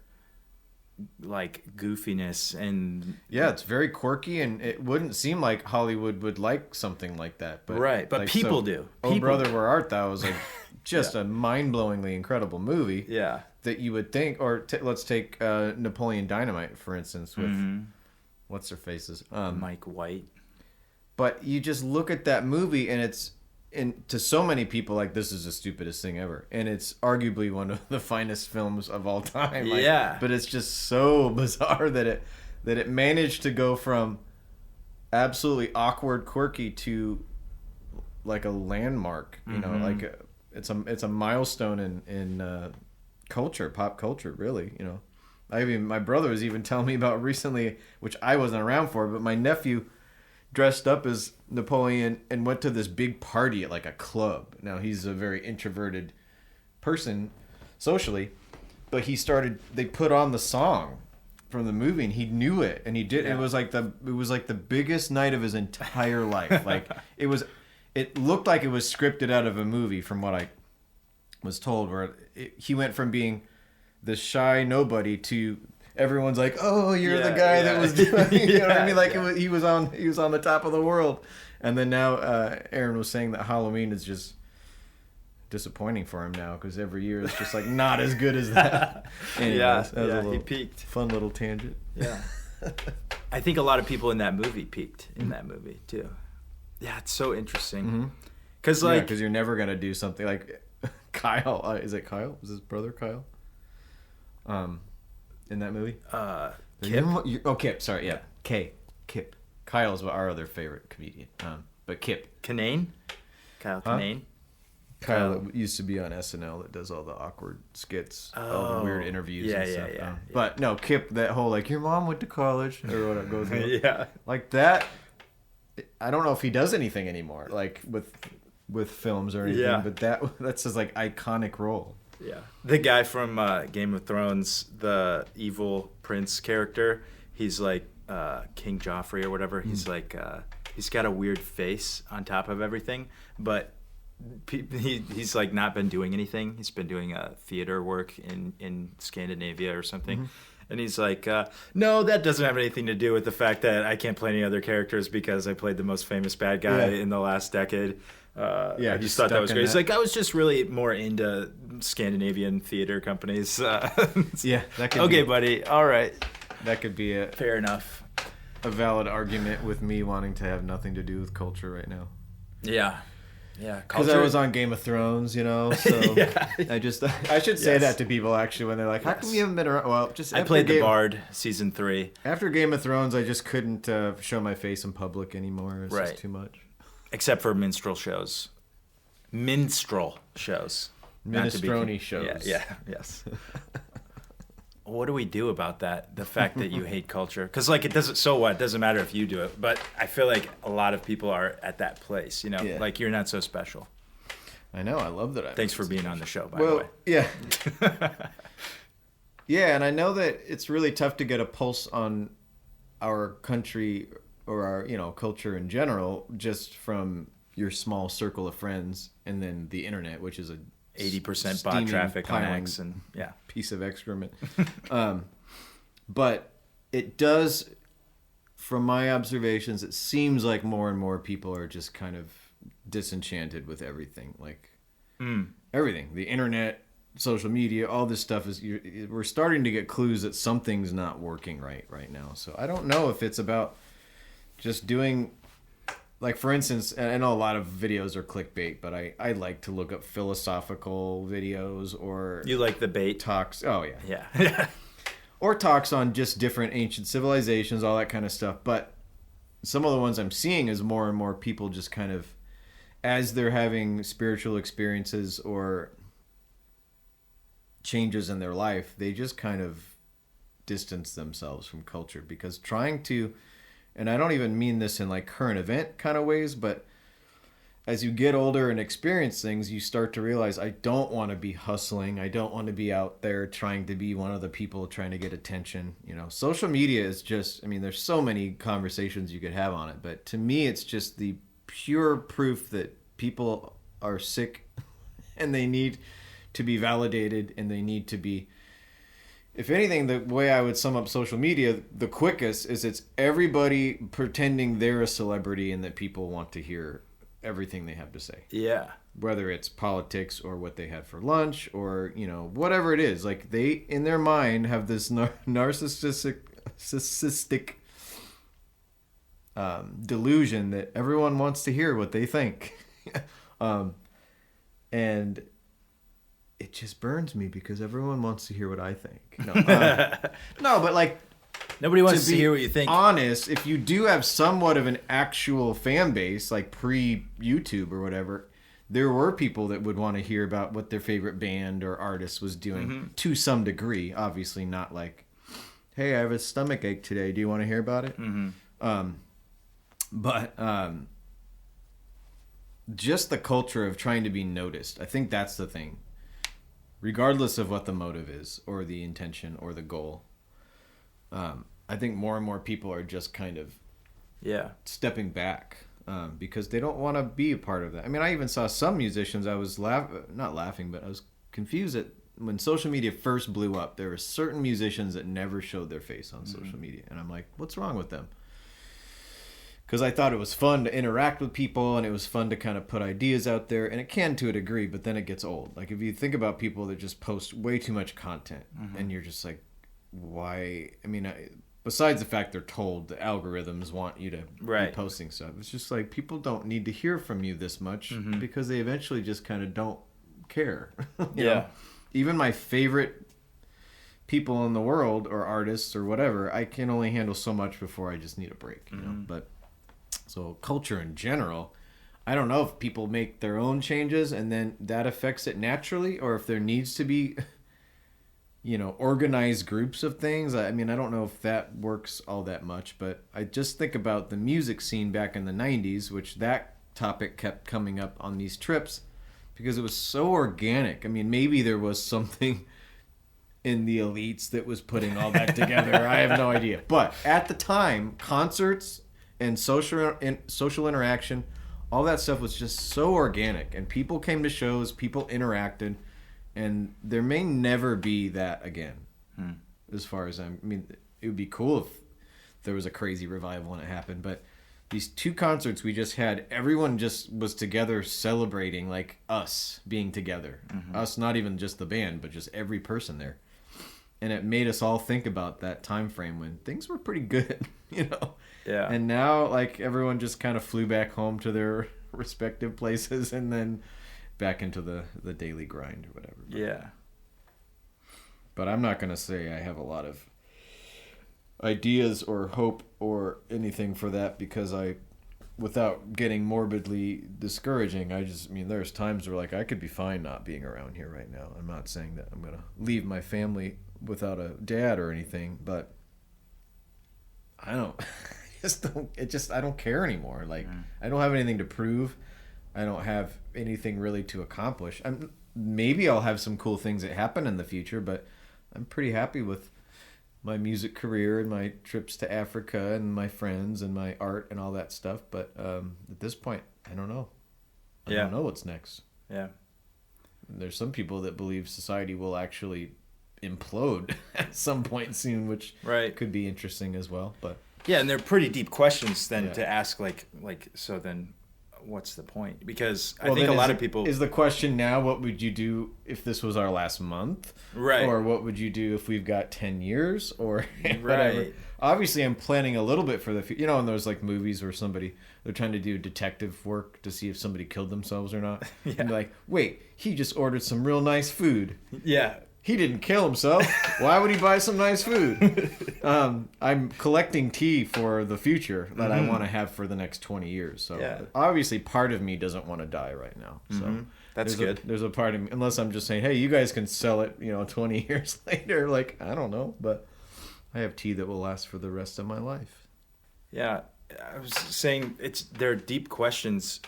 Speaker 2: like goofiness and
Speaker 1: Yeah, it's very quirky, and it wouldn't seem like Hollywood would like something like that. But
Speaker 2: right, but
Speaker 1: like,
Speaker 2: people do.
Speaker 1: Oh
Speaker 2: People
Speaker 1: Brother,
Speaker 2: do.
Speaker 1: Where Art Thou was like just a mind-blowingly incredible movie.
Speaker 2: Yeah.
Speaker 1: That you would think, or let's take Napoleon Dynamite for instance, with what's their faces,
Speaker 2: Mike White.
Speaker 1: But you just look at that movie, and it's, and to so many people, like, this is the stupidest thing ever, and it's arguably one of the finest films of all time. Like,
Speaker 2: Yeah.
Speaker 1: But it's just so bizarre that it managed to go from absolutely awkward, quirky to like a landmark. You know, like it's a milestone in culture, pop culture, really. You know, my brother was even telling me about recently, which I wasn't around for, but my nephew dressed up as Napoleon and went to this big party at like a club. Now he's a very introverted person socially, They put on the song from the movie, and he knew it, and he did.
Speaker 2: Yeah.
Speaker 1: It was like the biggest night of his entire life. Like it looked like it was scripted out of a movie, from what I was told. Where he went from being the shy nobody to everyone's like, oh, you're the guy that was doing. You know what I mean? Like he was on the top of the world, and then now Aaron was saying that Halloween is just disappointing for him now, because every year it's just like not as good as that. Anyways,
Speaker 2: He peaked.
Speaker 1: Fun little tangent.
Speaker 2: Yeah. I think a lot of people in that movie peaked in that movie too. Yeah, it's so interesting. Because
Speaker 1: because you're never gonna do something like Kyle. Is it Kyle? Was his brother Kyle? In that movie.
Speaker 2: Kip.
Speaker 1: Kip. Sorry, yeah. Kip. Kyle's our other favorite comedian. But Kip.
Speaker 2: Kinane. Kyle Kinane.
Speaker 1: Kyle that used to be on SNL, that does all the awkward skits, all the weird interviews and stuff.
Speaker 2: Yeah.
Speaker 1: But no, Kip, that whole like your mom went to college or what it goes on.
Speaker 2: Yeah.
Speaker 1: Like that. I don't know if he does anything anymore, like with films or anything.
Speaker 2: Yeah.
Speaker 1: But that's his like iconic role.
Speaker 2: Yeah. The guy from Game of Thrones, the evil prince character, he's like King Joffrey or whatever. He's like he's got a weird face on top of everything, but he's like not been doing anything. He's been doing theater work in Scandinavia or something. And he's like, no, that doesn't have anything to do with the fact that I can't play any other characters because I played the most famous bad guy in the last decade. I just thought that was great. He's like, I was just really more into Scandinavian theater companies.
Speaker 1: Yeah. That could
Speaker 2: okay, buddy. All right.
Speaker 1: That could be
Speaker 2: fair enough.
Speaker 1: A valid argument with me wanting to have nothing to do with culture right now.
Speaker 2: Yeah. Yeah,
Speaker 1: because I was on Game of Thrones, so I should say that to people actually when they're like, "How come you haven't been around?" Well,
Speaker 2: I played the Bard season 3.
Speaker 1: After Game of Thrones, I just couldn't show my face in public anymore. It's just too much.
Speaker 2: Except for minstrel shows. Minestrone shows.
Speaker 1: shows.
Speaker 2: Yeah. Yes. What do we do about that? The fact that you hate culture, because like it doesn't. So what? It doesn't matter if you do it. But I feel like a lot of people are at that place. Like you're not so special.
Speaker 1: I know. I love that.
Speaker 2: Thanks for being on the show, by the way.
Speaker 1: Yeah. Yeah, and I know that it's really tough to get a pulse on our country or our culture in general just from your small circle of friends, and then the internet, which is a
Speaker 2: 80% bot traffic on X, and
Speaker 1: piece of excrement. But it does, from my observations, it seems like more and more people are just kind of disenchanted with everything. Like everything, the internet, social media, all this stuff we're starting to get clues that something's not working right now. So I don't know if it's about just doing. Like, for instance, and I know a lot of videos are clickbait, but I like to look up philosophical videos or...
Speaker 2: You like the bait?
Speaker 1: Talks. Oh, yeah.
Speaker 2: Yeah.
Speaker 1: Or talks on just different ancient civilizations, all that kind of stuff. But some of the ones I'm seeing is more and more people just kind of, as they're having spiritual experiences or changes in their life, they just kind of distance themselves from culture, because trying to... And I don't even mean this in like current event kind of ways, but as you get older and experience things, you start to realize, I don't want to be hustling. I don't want to be out there trying to be one of the people trying to get attention. Social media is just, there's so many conversations you could have on it, but to me, it's just the pure proof that people are sick and they need to be validated, and they need to be... If anything, the way I would sum up social media the quickest is it's everybody pretending they're a celebrity and that people want to hear everything they have to say.
Speaker 2: Yeah.
Speaker 1: Whether it's politics or what they had for lunch or, whatever it is. Like, they, in their mind, have this narcissistic delusion that everyone wants to hear what they think. And... it just burns me because everyone wants to hear what I think. No, but like...
Speaker 2: Nobody wants to hear what you think.
Speaker 1: Honest, if you do have somewhat of an actual fan base, like pre-YouTube or whatever, there were people that would want to hear about what their favorite band or artist was doing to some degree. Obviously not like, hey, I have a stomach ache today. Do you want to hear about it? But just the culture of trying to be noticed. I think that's the thing. regardless of what the motive is or the intention or the goal. I think more and more people are just kind of stepping back because they don't want to be a part of that. I mean, I even saw some musicians. I was not laughing, but I was confused at when social media first blew up. There were certain musicians that never showed their face on social media, and I'm like, what's wrong with them? Because I thought it was fun to interact with people and it was fun to kind of put ideas out there, and it can to a degree, but then it gets old. Like if you think about people that just post way too much content and you're just like, why? I mean, besides the fact they're told the algorithms want you to be posting stuff, it's just like people don't need to hear from you this much because they eventually just kind of don't care. you know? Even my favorite people in the world or artists or whatever, I can only handle so much before I just need a break, you know? But so culture in general, I don't know if people make their own changes and then that affects it naturally, or if there needs to be, you know, organized groups of things. I mean, I don't know if that works all that much, but I just think about the music scene back in the 90s, which that topic kept coming up on these trips because it was so organic. I mean, maybe there was something in the elites that was putting all that together. I have no idea. But at the time, concerts and social interaction, all that stuff was just so organic, and people came to shows, people interacted, and there may never be that again. As far as I mean, it would be cool if there was a crazy revival and it happened, but these two concerts we just had, everyone just was together celebrating, like us being together. Us, not even just the band, but just every person there. And it made us all think about that time frame when things were pretty good, you know?
Speaker 2: Yeah.
Speaker 1: And now, like, everyone just kind of flew back home to their respective places and then back into the daily grind or whatever.
Speaker 2: Yeah.
Speaker 1: But I'm not going to say I have a lot of ideas or hope or anything for that because without getting morbidly discouraging, I mean, there's times where, like, I could be fine not being around here right now. I'm not saying that I'm going to leave my family without a dad or anything, but I don't I don't care anymore. Like, I don't have anything to prove. I don't have anything really to accomplish. Maybe I'll have some cool things that happen in the future, but I'm pretty happy with my music career and my trips to Africa and my friends and my art and all that stuff. But at this point, I don't know. I don't know what's next.
Speaker 2: Yeah.
Speaker 1: There's some people that believe society will actually implode at some point soon, which could be interesting as well. But
Speaker 2: yeah, and they're pretty deep questions then to ask, like so then what's the point? Because I think a lot of people...
Speaker 1: Is the question now, what would you do if this was our last month?
Speaker 2: Right.
Speaker 1: Or what would you do if we've got 10 years? Or whatever. Obviously, I'm planning a little bit for the future. You know, in those, like, movies where they're trying to do detective work to see if somebody killed themselves or not. And they're like, wait, he just ordered some real nice food.
Speaker 2: Yeah.
Speaker 1: He didn't kill himself. Why would he buy some nice food? I'm collecting tea for the future that I want to have for the next 20 years. So obviously part of me doesn't want to die right now. So
Speaker 2: that's good.
Speaker 1: There's a part of me, unless I'm just saying, hey, you guys can sell it, 20 years later. Like, I don't know, but I have tea that will last for the rest of my life.
Speaker 2: Yeah. I was saying they're deep questions,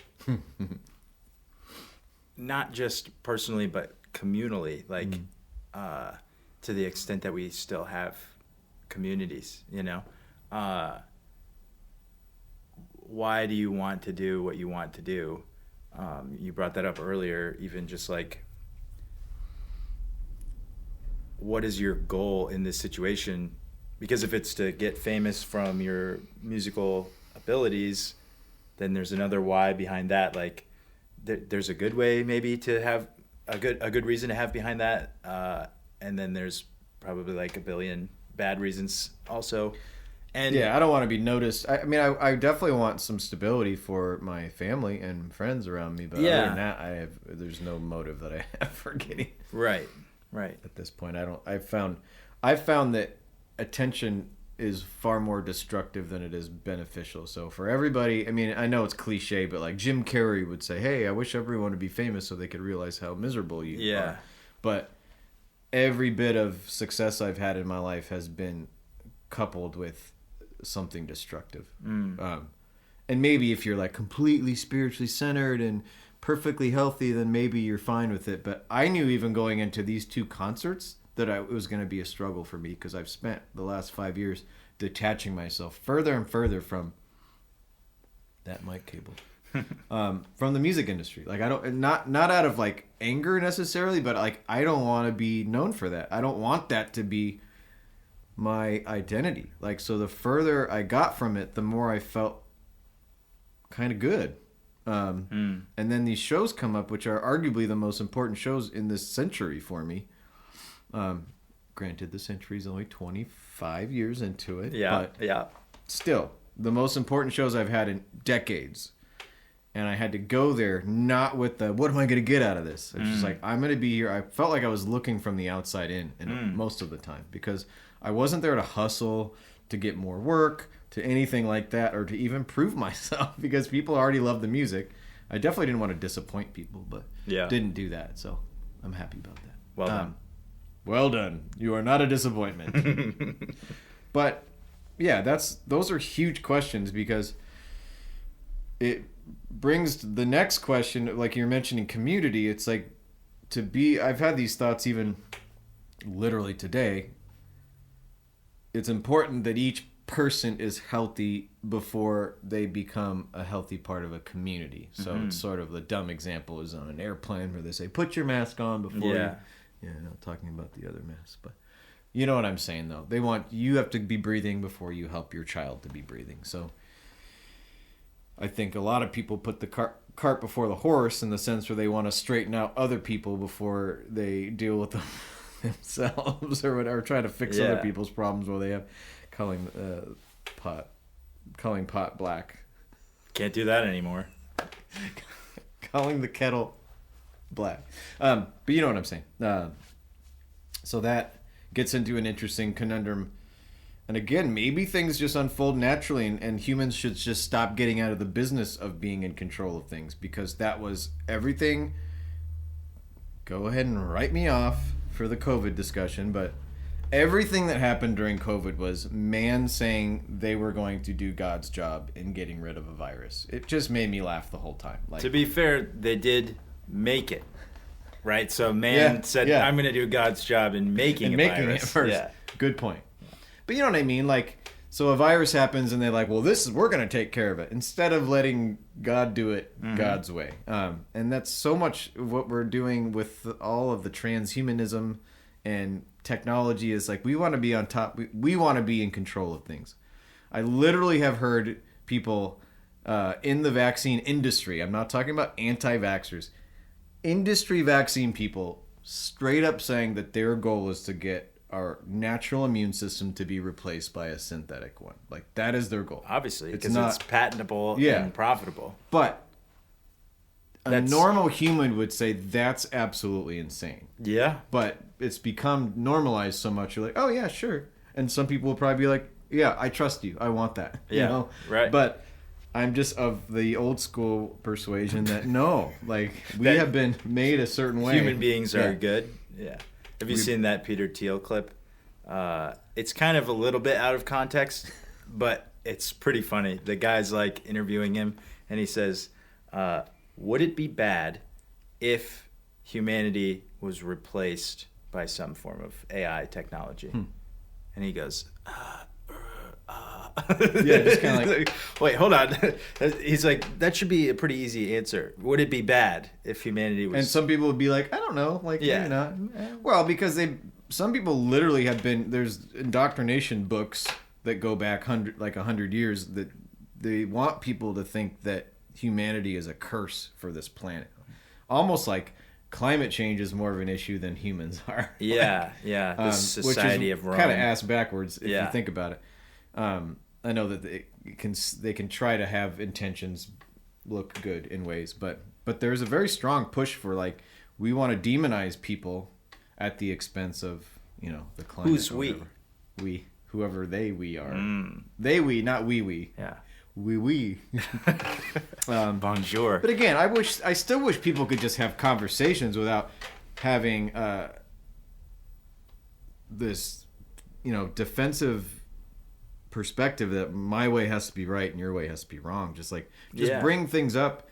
Speaker 2: not just personally, but communally. Like, to the extent that we still have communities, why do you want to do what you want to do? You brought that up earlier, even just like, what is your goal in this situation? Because if it's to get famous from your musical abilities, then there's another why behind that. Like, there's a good way maybe to have a good reason to have behind that, and then there's probably like a billion bad reasons also. And
Speaker 1: I don't want to be noticed. I mean, I definitely want some stability for my family and friends around me, but other than that, there's no motive that I have for getting
Speaker 2: right
Speaker 1: at this point. I've found that attention is far more destructive than it is beneficial. So for everybody, I mean, I know it's cliche, but like Jim Carrey would say, hey, I wish everyone would be famous so they could realize how miserable you are. But every bit of success I've had in my life has been coupled with something destructive. And maybe if you're like completely spiritually centered and perfectly healthy, then maybe you're fine with it. But I knew even going into these 2 concerts that it was going to be a struggle for me because I've spent the last 5 years detaching myself further and further from that mic cable, from the music industry. Like I don't, not out of like anger necessarily, but like I don't want to be known for that. I don't want that to be my identity. Like, so the further I got from it, the more I felt kind of good. And then these shows come up, which are arguably the most important shows in this century for me. Granted, the century is only 25 years into it.
Speaker 2: Yeah,
Speaker 1: but still, the most important shows I've had in decades. And I had to go there not with the, what am I going to get out of this? It's just like, I'm going to be here. I felt like I was looking from the outside in most of the time because I wasn't there to hustle, to get more work, to anything like that, or to even prove myself because people already love the music. I definitely didn't want to disappoint people, but didn't do that. So I'm happy about that.
Speaker 2: Well done.
Speaker 1: Well done. You are not a disappointment. But yeah, those are huge questions because it brings the next question, like you're mentioning community. It's like I've had these thoughts even literally today. It's important that each person is healthy before they become a healthy part of a community. So it's sort of the dumb example is on an airplane where they say, put your mask on before not talking about the other mask, but you know what I'm saying though. You have to be breathing before you help your child to be breathing. So I think a lot of people put the cart before the horse in the sense where they want to straighten out other people before they deal with them themselves or whatever, try to fix other people's problems while they have calling pot black.
Speaker 2: Can't do that anymore.
Speaker 1: Calling the kettle black. But you know what I'm saying. So that gets into an interesting conundrum. And again, maybe things just unfold naturally and humans should just stop getting out of the business of being in control of things because that was everything. Go ahead and write me off for the COVID discussion, but everything that happened during COVID was man saying they were going to do God's job in getting rid of a virus. It just made me laugh the whole time. Like,
Speaker 2: to be fair, they did make it, right? So man said, I'm going to do God's job in making a virus.
Speaker 1: It first. Yeah. Good point. But you know what I mean? Like, so a virus happens and they're like, well, we're going to take care of it instead of letting God do it God's way. And that's so much of what we're doing with all of the transhumanism and technology is like, we want to be on top. We want to be in control of things. I literally have heard people in the vaccine industry, I'm not talking about anti-vaxxers, industry vaccine people straight up saying that their goal is to get our natural immune system to be replaced by a synthetic one. Like, that is their goal.
Speaker 2: Obviously, because it's patentable and profitable.
Speaker 1: But a normal human would say that's absolutely insane. Yeah. But it's become normalized so much. You're like, oh, yeah, sure. And some people will probably be like, yeah, I trust you. I want that.
Speaker 2: Yeah,
Speaker 1: you know? Right. But I'm just of the old school persuasion that no, like, we have been made a certain way.
Speaker 2: Human beings are good. Yeah. Have you seen that Peter Thiel clip? It's kind of a little bit out of context, but it's pretty funny. The guy's like interviewing him, and he says, would it be bad if humanity was replaced by some form of AI technology? And he goes, yeah, just kind of like, wait, hold on. He's like, that should be a pretty easy answer. Would it be bad if humanity was...
Speaker 1: And some people would be like, I don't know, like, maybe not. Well, because some people literally have been, there's indoctrination books that go back 100 years that they want people to think that humanity is a curse for this planet. Almost like climate change is more of an issue than humans are.
Speaker 2: Yeah, the society of Rome.
Speaker 1: Kind of ass backwards if you think about it. I know that they can try to have intentions look good in ways, but there's a very strong push for, like, we want to demonize people at the expense of, you know, the climate.
Speaker 2: Who's we?
Speaker 1: We, whoever we are. They, we, not we. Yeah. We.
Speaker 2: Bonjour.
Speaker 1: But again, I still wish people could just have conversations without having this, you know, defensive perspective that my way has to be right and your way has to be wrong. Just bring things up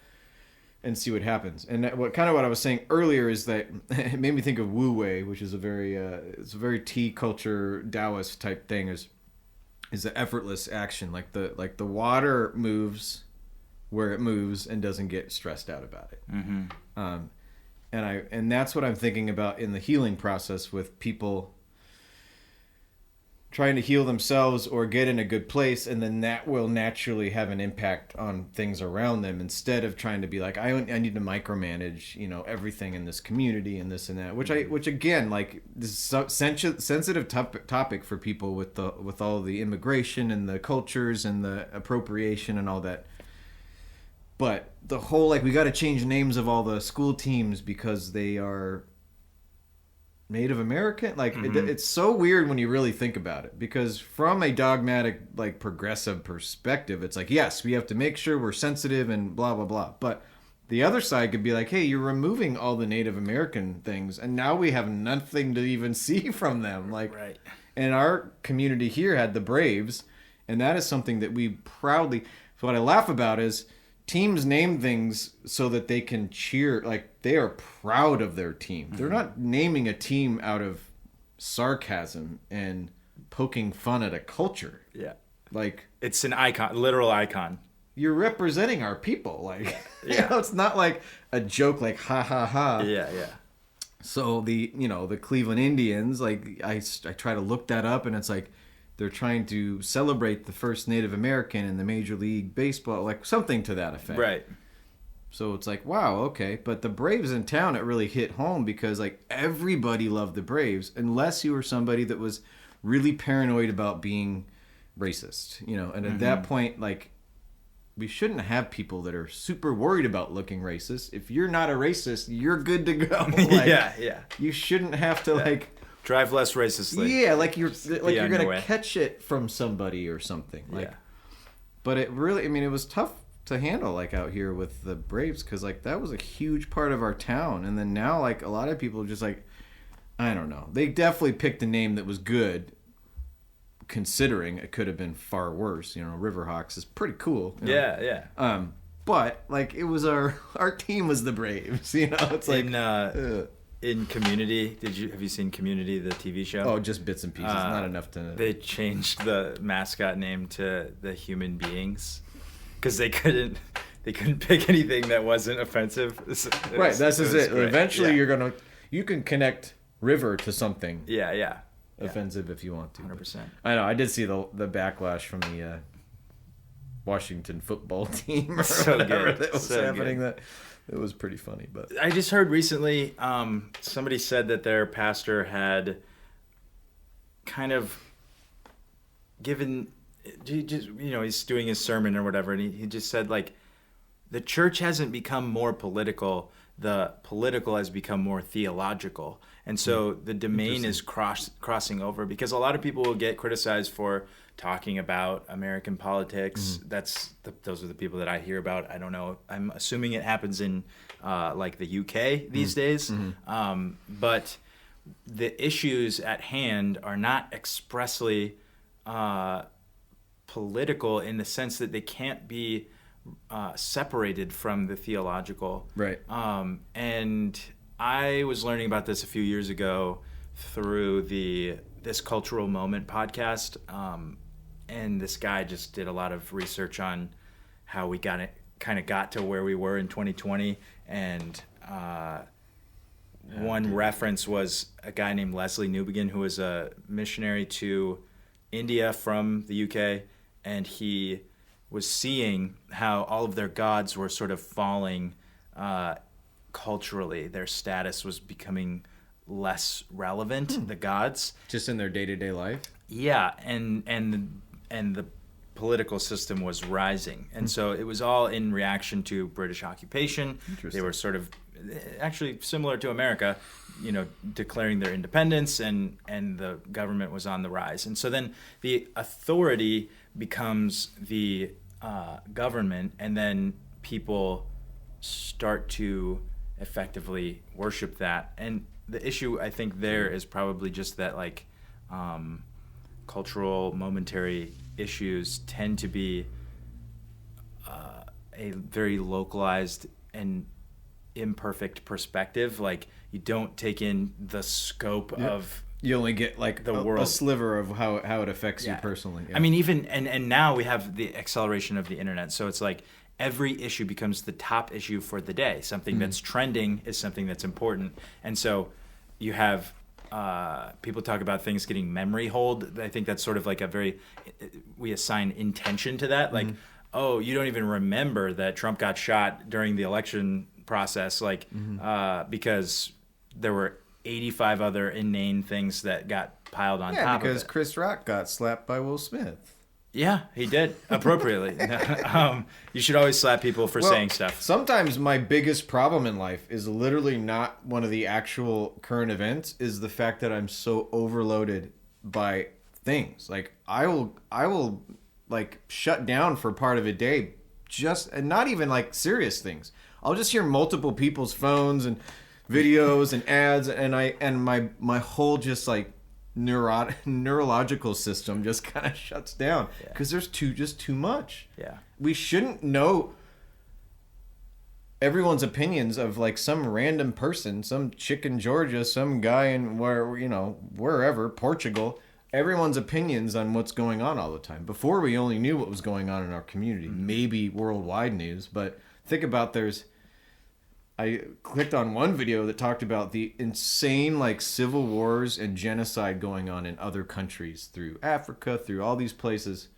Speaker 1: and see what happens. And what I was saying earlier is that it made me think of Wu Wei, which is it's a very tea culture Taoist type thing. Is the effortless action, like the water moves where it moves and doesn't get stressed out about it. Mm-hmm. And that's what I'm thinking about in the healing process with people trying to heal themselves or get in a good place, and then that will naturally have an impact on things around them, instead of trying to be like, I need to micromanage, everything in this community and this and that, which again, like, this is a sensitive topic for people with all the immigration and the cultures and the appropriation and all that. But the whole, like, we got to change names of all the school teams because they are Native American, like, it's so weird when you really think about it, because from a dogmatic, like, progressive perspective, it's like, yes, we have to make sure we're sensitive and blah blah blah, but the other side could be like, hey, you're removing all the Native American things and now we have nothing to even see from them, like,
Speaker 2: right.
Speaker 1: And our community here had the Braves, and that is something that we proudly, so what I laugh about is teams name things so that they can cheer, like, they are proud of their team. They're not naming a team out of sarcasm and poking fun at a culture.
Speaker 2: Yeah.
Speaker 1: Like,
Speaker 2: it's an icon, literal icon.
Speaker 1: You're representing our people. Like,
Speaker 2: yeah.
Speaker 1: It's not like a joke, like, ha ha ha.
Speaker 2: Yeah.
Speaker 1: So the Cleveland Indians, like, I try to look that up, and it's like, they're trying to celebrate the first Native American in the Major League Baseball, like something to that effect.
Speaker 2: Right.
Speaker 1: So it's like, wow, okay. But the Braves in town, it really hit home because, like, everybody loved the Braves, unless you were somebody that was really paranoid about being racist, And at that point, like, we shouldn't have people that are super worried about looking racist. If you're not a racist, you're good to go. Like,
Speaker 2: yeah.
Speaker 1: You shouldn't have to, like,
Speaker 2: drive less racistly.
Speaker 1: Yeah, like you're gonna
Speaker 2: way.
Speaker 1: catch it from somebody or something. Like,
Speaker 2: yeah.
Speaker 1: But it really, it was tough to handle, like, out here with the Braves, because, like, that was a huge part of our town. And then now, like, a lot of people are just like, I don't know. They definitely picked a name that was good, considering it could have been far worse. Riverhawks is pretty cool.
Speaker 2: Yeah.
Speaker 1: But, like, it was our team was the Braves. It's like
Speaker 2: in Community, have you seen Community, the TV show?
Speaker 1: Oh, just bits and pieces, not enough to.
Speaker 2: They changed the mascot name to the Human Beings because they couldn't pick anything that wasn't offensive.
Speaker 1: Right, that's just it.
Speaker 2: Great.
Speaker 1: Eventually, you can connect River to something.
Speaker 2: Yeah.
Speaker 1: Offensive if you want to.
Speaker 2: 100%.
Speaker 1: I know. I did see the backlash from the Washington football team or whatever that was happening. Good. It was pretty funny, but
Speaker 2: I just heard recently somebody said that their pastor had kind of given, he's doing his sermon or whatever, and he just said, like, the church hasn't become more political, the political has become more theological. And so the domain is crossing over, because a lot of people will get criticized for talking about American politics. Those are the people that I hear about. I don't know. I'm assuming it happens in like the UK these days. But the issues at hand are not expressly political in the sense that they can't be separated from the theological.
Speaker 1: Right.
Speaker 2: And I was learning about this a few years ago through this Cultural Moment podcast. And this guy just did a lot of research on how we got to where we were in 2020. And one reference was a guy named Leslie Newbegin, who was a missionary to India from the UK. And he was seeing how all of their gods were sort of falling culturally. Their status was becoming less relevant, the gods.
Speaker 1: Just in their day-to-day life?
Speaker 2: Yeah, and the political system was rising. And so it was all in reaction to British occupation. They were sort of actually similar to America, declaring their independence, and the government was on the rise. And so then the authority becomes the government, and then people start to effectively worship that. And the issue, I think, there is probably just that, like, cultural, momentary issues tend to be a very localized and imperfect perspective. Like you don't take in the scope of
Speaker 1: You only get like
Speaker 2: the
Speaker 1: a
Speaker 2: world.
Speaker 1: sliver of how it affects you
Speaker 2: Yeah.
Speaker 1: personally. Yeah.
Speaker 2: I mean, even and now we have the acceleration of the internet, so it's like every issue becomes the top issue for the day. Something that's trending is something that's important, and so you have people talk about things getting memory hold. I think that's sort of like we assign intention to that, like. Oh, you don't even remember that Trump got shot during the election process, like because there were 85 other inane things that got piled on top of it.
Speaker 1: Yeah, because Chris Rock got slapped by Will Smith.
Speaker 2: Yeah, he did appropriately. You should always slap people for saying stuff.
Speaker 1: Sometimes my biggest problem in life is literally not one of the actual current events, is the fact that I'm so overloaded by things. Like I will like shut down for part of a day, and not even like serious things. I'll just hear multiple people's phones and videos and ads, and my whole just like neurological system just kind of shuts down because there's too much.
Speaker 2: Yeah, we
Speaker 1: we shouldn't know everyone's opinions of like some random person, some chick in Georgia, some guy in wherever, Portugal. Everyone's opinions on what's going on all the time. Before, we only knew what was going on in our community, maybe worldwide news. But think about I clicked on one video that talked about the insane like civil wars and genocide going on in other countries, through Africa, through all these places,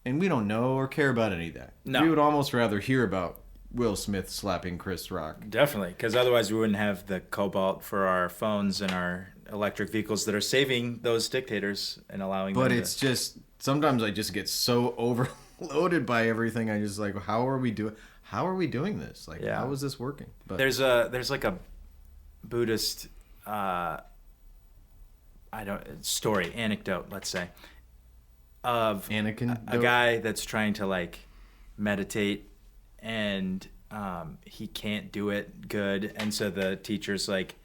Speaker 1: and we don't know or care about any of that.
Speaker 2: No.
Speaker 1: We would almost rather hear about Will Smith slapping Chris Rock.
Speaker 2: definitely, because otherwise we wouldn't have the cobalt for our phones and our electric vehicles that are saving those dictators and allowing them
Speaker 1: But
Speaker 2: to...
Speaker 1: it's just, sometimes I just get so overloaded by everything. I just like, how are we doing this? Like, how is this working? But
Speaker 2: there's like a Buddhist anecdote, let's say, of
Speaker 1: Anakin,
Speaker 2: a guy that's trying to like meditate, and he can't do it good, and so the teacher's like,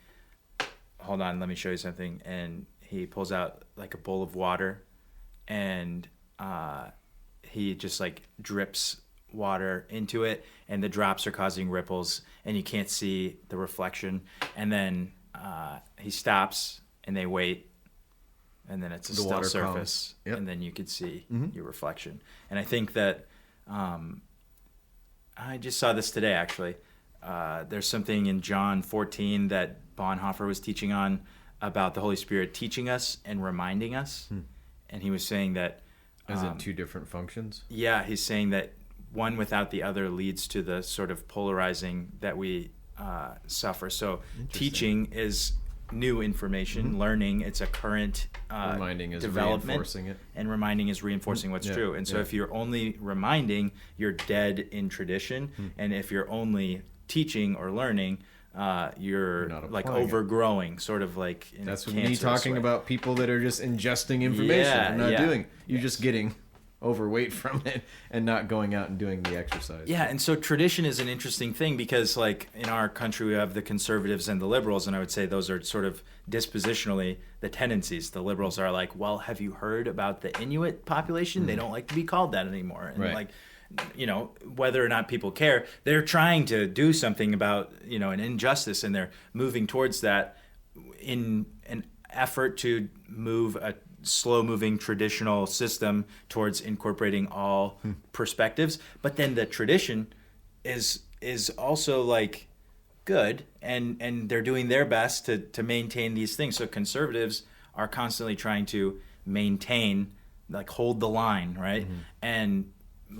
Speaker 2: hold on, let me show you something, and he pulls out like a bowl of water, and he just like drips water into it, and the drops are causing ripples, and you can't see the reflection, and then he stops, and they wait, and then it's a still surface, and then you could see your reflection. And I think that I just saw this today, actually. There's something in John 14 that Bonhoeffer was teaching on about the Holy Spirit teaching us and reminding us. And he was saying that...
Speaker 1: Is it two different functions?
Speaker 2: Yeah, he's saying that one without the other leads to the sort of polarizing that we suffer. So teaching is new information, learning, it's a current
Speaker 1: reminding is
Speaker 2: development,
Speaker 1: reinforcing it.
Speaker 2: and reminding is reinforcing what's true. And so if you're only reminding, you're dead in tradition. And if you're only teaching or learning, you're like overgrowing, sort of like in
Speaker 1: that's
Speaker 2: a
Speaker 1: me talking about people that are just ingesting information and not doing it. You're just getting overweight from it and not going out and doing the exercise.
Speaker 2: Yeah, and so tradition is an interesting thing because, like, in our country we have the conservatives and the liberals, and I would say those are sort of dispositionally the tendencies. The liberals are like, well, have you heard about the Inuit population? They don't like to be called that anymore. And like, you know, whether or not people care, they're trying to do something about, you know, an injustice, and they're moving towards that in an effort to move a slow-moving traditional system towards incorporating all perspectives. But then the tradition is also like good, and they're doing their best to maintain these things. So conservatives are constantly trying to maintain, like, hold the line, right? And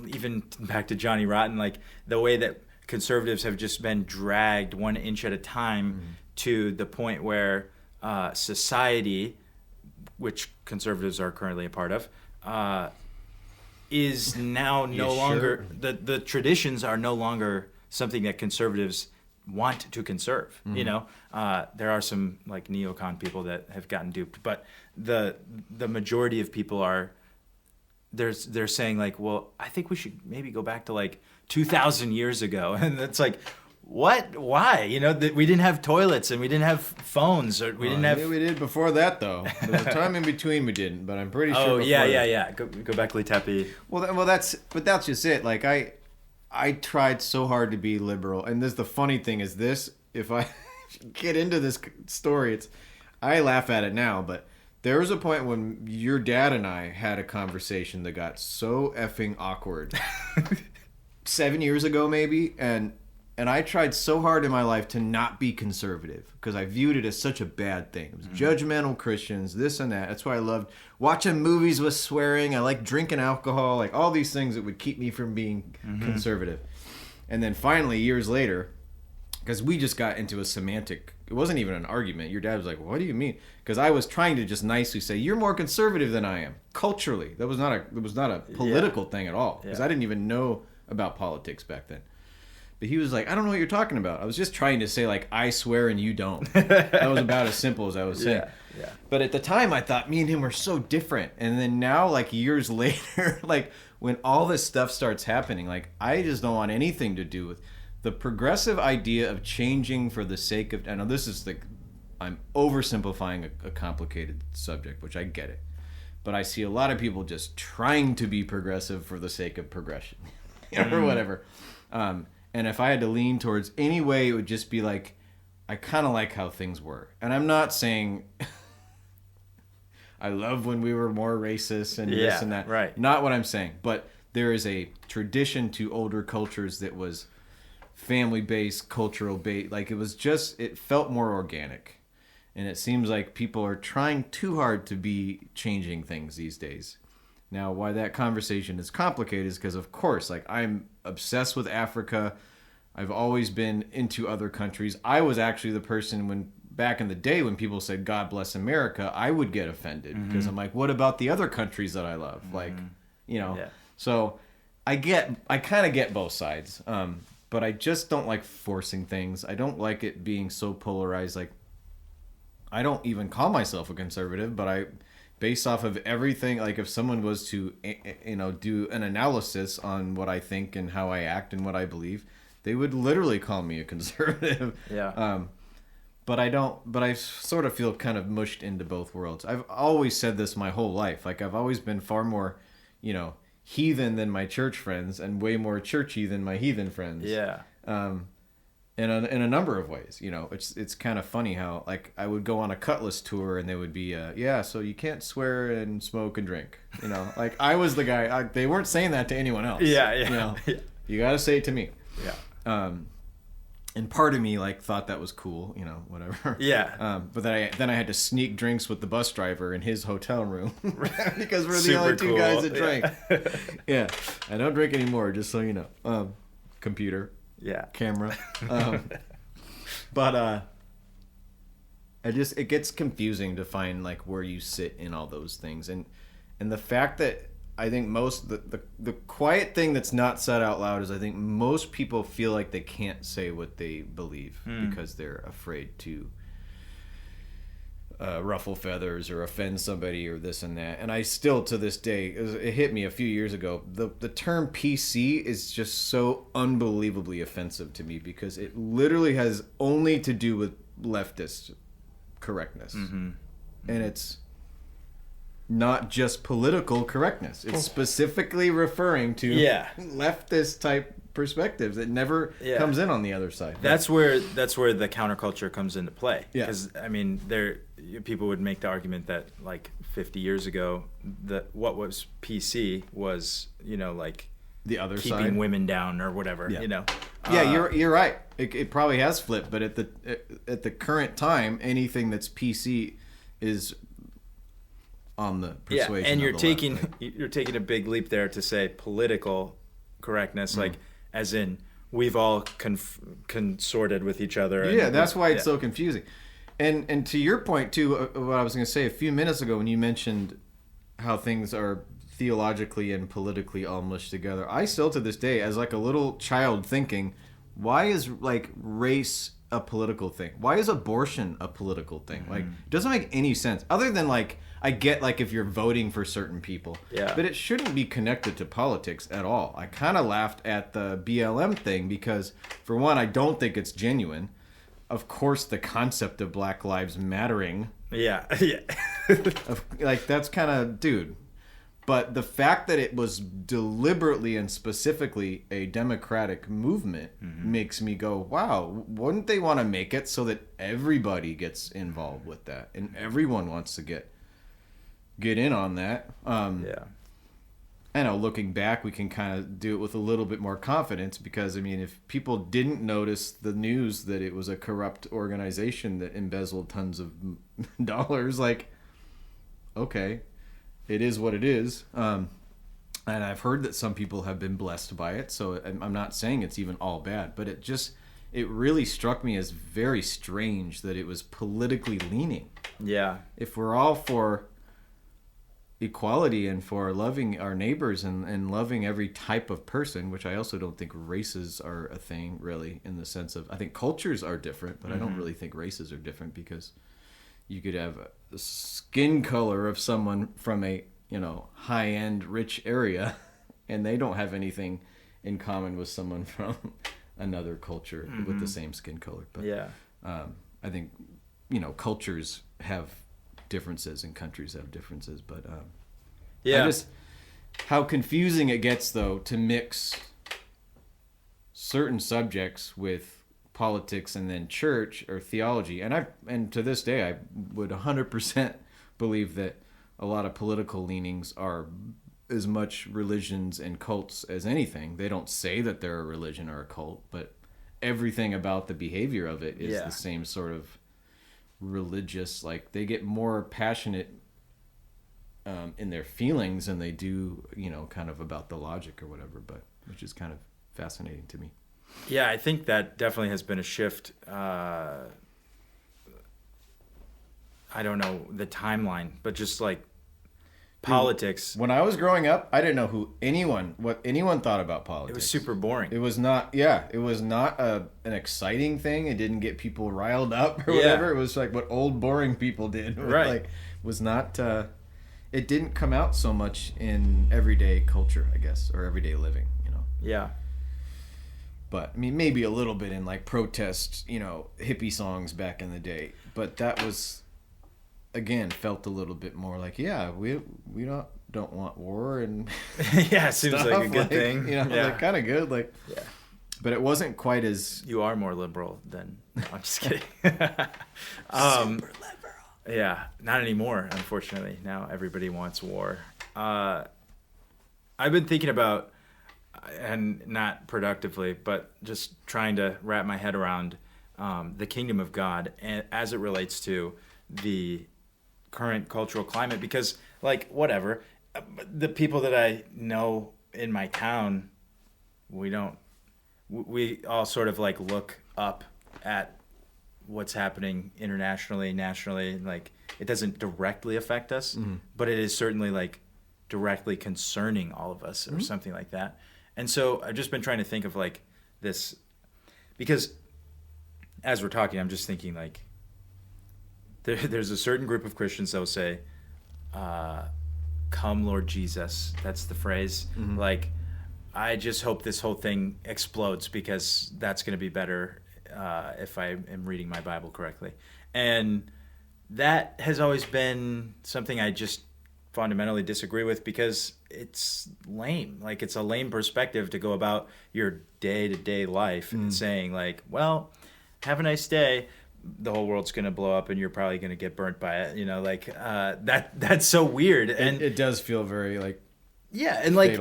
Speaker 2: even back to Johnny Rotten, like the way that conservatives have just been dragged 1 inch at a time to the point where society, which conservatives are currently a part of, is now no longer... The traditions are no longer something that conservatives want to conserve. You know, there are some like neocon people that have gotten duped, but the majority of people are... They're saying like, well, I think we should maybe go back to like 2,000 years ago, and it's like, what? Why? You know, that we didn't have toilets and we didn't have phones, or we didn't have.
Speaker 1: Maybe we did before that though. There's a time in between we didn't, but I'm pretty sure.
Speaker 2: Oh yeah. Go back to Tepe.
Speaker 1: Well, that's just it. Like I I tried so hard to be liberal, and the funny thing is this: if I get into this story, I laugh at it now, but there was a point when your dad and I had a conversation that got so effing awkward. 7 years ago, maybe, and I tried so hard in my life to not be conservative because I viewed it as such a bad thing. It was judgmental Christians, this and that. That's why I loved watching movies with swearing. I like drinking alcohol, like all these things that would keep me from being conservative. And then finally, years later, because we just got into a semantic, it wasn't even an argument. Your dad was like, "What do you mean?" Because I was trying to just nicely say, "You're more conservative than I am culturally." It was not a political thing at all because I didn't even know about politics back then. But he was like, "I don't know what you're talking about." I was just trying to say, like, I swear and you don't. That was about as simple as I was saying.
Speaker 2: Yeah.
Speaker 1: But at the time, I thought me and him were so different. And then now, like, years later, like, when all this stuff starts happening, like, I just don't want anything to do with the progressive idea of changing for the sake of... I know this is I'm oversimplifying a complicated subject, which I get it. But I see a lot of people just trying to be progressive for the sake of progression. Or whatever. And if I had to lean towards any way, it would just be like, I kind of like how things were. And I'm not saying I love when we were more racist and this and that.
Speaker 2: Right.
Speaker 1: Not what I'm saying. But there is a tradition to older cultures that was family-based, cultural-based. Like, it felt more organic. And it seems like people are trying too hard to be changing things these days. Now, why that conversation is complicated is because, of course, like, I'm obsessed with Africa. I've always been into other countries. I was actually the person back in the day when people said, "God bless America," I would get offended because I'm like, what about the other countries that I love? Like, so I kind of get both sides. But I just don't like forcing things. I don't like it being so polarized. Like, I don't even call myself a conservative, but based off of everything, like if someone was to, do an analysis on what I think and how I act and what I believe, they would literally call me a conservative.
Speaker 2: Yeah.
Speaker 1: But I sort of feel kind of mushed into both worlds. I've always said this my whole life. Like, I've always been far more, heathen than my church friends and way more churchy than my heathen friends.
Speaker 2: Yeah.
Speaker 1: In a number of ways, it's kind of funny how, like, I would go on a Cutlass tour and they would be, so you can't swear and smoke and drink, like I was the guy. They weren't saying that to anyone else.
Speaker 2: Yeah.
Speaker 1: You got to say it to me.
Speaker 2: Yeah.
Speaker 1: And part of me like thought that was cool, whatever.
Speaker 2: Yeah.
Speaker 1: But then I had to sneak drinks with the bus driver in his hotel room because we're the
Speaker 2: Super
Speaker 1: only two
Speaker 2: cool.
Speaker 1: guys that drank. Yeah. I don't drink anymore, just so you know. Computer.
Speaker 2: Yeah.
Speaker 1: Camera. But it gets confusing to find like where you sit in all those things. And the fact that I think the quiet thing that's not said out loud is I think most people feel like they can't say what they believe because they're afraid to ruffle feathers or offend somebody or this and that. And I still, to this day, it hit me a few years ago, the term PC is just so unbelievably offensive to me because it literally has only to do with leftist correctness. And it's not just political correctness. It's specifically referring to leftist type perspectives. It never comes in on the other side.
Speaker 2: That's where the counterculture comes into play.
Speaker 1: Yeah.
Speaker 2: Because I mean, people would make the argument that like 50 years ago, what was PC was like
Speaker 1: the other
Speaker 2: keeping
Speaker 1: side,
Speaker 2: women down or whatever.
Speaker 1: Yeah, you're right. It probably has flipped, but at the current time, anything that's PC is on the persuasion.
Speaker 2: And you're
Speaker 1: of the
Speaker 2: taking
Speaker 1: left, right?
Speaker 2: you're taking a big leap there to say political correctness, like as in we've all consorted with each other.
Speaker 1: Yeah, that's why it's so confusing. And to your point too, what I was going to say a few minutes ago when you mentioned how things are theologically and politically all mushed together, I still to this day, as like a little child, thinking, why is like race a political thing? Why is abortion a political thing? Like, it doesn't make any sense. Other than like, I get like if you're voting for certain people, but it shouldn't be connected to politics at all. I kind of laughed at the BLM thing because, for one, I don't think it's genuine. Of course, the concept of Black Lives Mattering,
Speaker 2: yeah,
Speaker 1: like that's kind of, dude. But the fact that it was deliberately and specifically a democratic movement makes me go, wow, wouldn't they want to make it so that everybody gets involved with that and everyone wants to get in on that?
Speaker 2: Yeah.
Speaker 1: I know, looking back, we can kind of do it with a little bit more confidence because, I mean, if people didn't notice the news that it was a corrupt organization that embezzled tons of dollars, like, okay, it is what it is. And I've heard that some people have been blessed by it, so I'm not saying it's even all bad, but it really struck me as very strange that it was politically leaning.
Speaker 2: Yeah.
Speaker 1: If we're all for equality and for loving our neighbors and loving every type of person, which I also don't think races are a thing really, in the sense of, I think cultures are different, but I don't really think races are different, because you could have the skin color of someone from a, high-end rich area and they don't have anything in common with someone from another culture with the same skin color. But
Speaker 2: Yeah.
Speaker 1: I think, cultures have differences and countries have differences, but
Speaker 2: Yeah.
Speaker 1: how confusing it gets though to mix certain subjects with politics and then church or theology, and to this day I would 100% believe that a lot of political leanings are as much religions and cults as anything. They don't say that they're a religion or a cult, but everything about the behavior of it is the same sort of religious. Like, they get more passionate in their feelings than they do, kind of about the logic or whatever, but which is kind of fascinating to me.
Speaker 2: Yeah, I think that definitely has been a shift. I don't know the timeline, but just like politics.
Speaker 1: When I was growing up, I didn't know what anyone thought about politics.
Speaker 2: It was super boring.
Speaker 1: It was not an exciting thing. It didn't get people riled up or whatever. It was like what old boring people did.
Speaker 2: Right.
Speaker 1: Like, was not, it didn't come out so much in everyday culture, I guess, or everyday living,
Speaker 2: Yeah.
Speaker 1: But I mean, maybe a little bit in like protest, hippie songs back in the day. But that was, again, felt a little bit more like, we don't want war and
Speaker 2: Yeah, it seems
Speaker 1: stuff.
Speaker 2: like a good thing.
Speaker 1: Like kind of good. Like,
Speaker 2: Yeah.
Speaker 1: But it wasn't quite as.
Speaker 2: You are more liberal than. No, I'm just kidding.
Speaker 1: Super liberal.
Speaker 2: Yeah, not anymore, unfortunately. Now everybody wants war. I've been thinking about, and not productively, but just trying to wrap my head around the kingdom of God and as it relates to the current cultural climate. Because, like, whatever, the people that I know in my town, we all sort of like look up at what's happening internationally, nationally. Like, it doesn't directly affect us, but it is certainly like directly concerning all of us or something like that. And so I've just been trying to think of like this, because as we're talking, I'm just thinking like there's a certain group of Christians that will say, come Lord Jesus. That's the phrase. Like, I just hope this whole thing explodes because that's going to be better if I am reading my Bible correctly. And that has always been something I just fundamentally disagree with, because it's lame. Like, it's a lame perspective to go about your day-to-day life and saying like, well, have a nice day. The whole world's going to blow up and you're probably going to get burnt by it. That's so weird. And
Speaker 1: it does feel very like,
Speaker 2: and like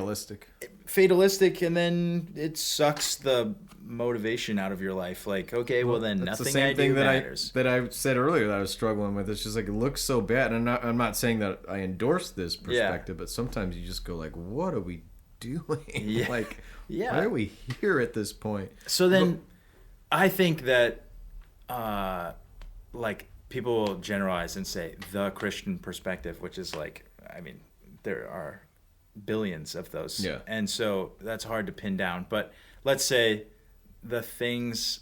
Speaker 1: fatalistic,
Speaker 2: and then it sucks the motivation out of your life. Like, okay, well then
Speaker 1: that's
Speaker 2: nothing
Speaker 1: the same
Speaker 2: I do
Speaker 1: thing
Speaker 2: matters.
Speaker 1: that I said earlier that I was struggling with. It's just like, it looks so bad, and I'm not saying that I endorse this perspective, but sometimes you just go like, what are we doing? Like, why are we here at this point?
Speaker 2: So then I think that like, people will generalize and say the Christian perspective, which is like, I mean, there are billions of those.
Speaker 1: Yeah.
Speaker 2: And so that's hard to pin down. But let's say the things,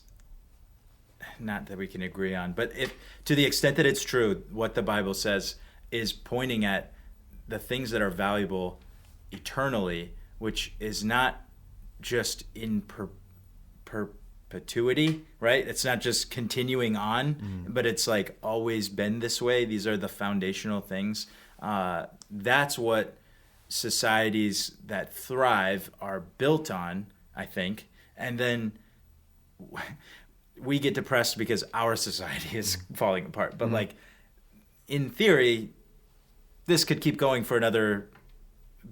Speaker 2: not that we can agree on, but if to the extent that it's true, what the Bible says is pointing at the things that are valuable eternally, which is not just in perpetuity, right? It's not just continuing on, but it's like always been this way. These are the foundational things. That's what societies that thrive are built on, I think, and then we get depressed because our society is falling apart. But like, in theory, this could keep going for another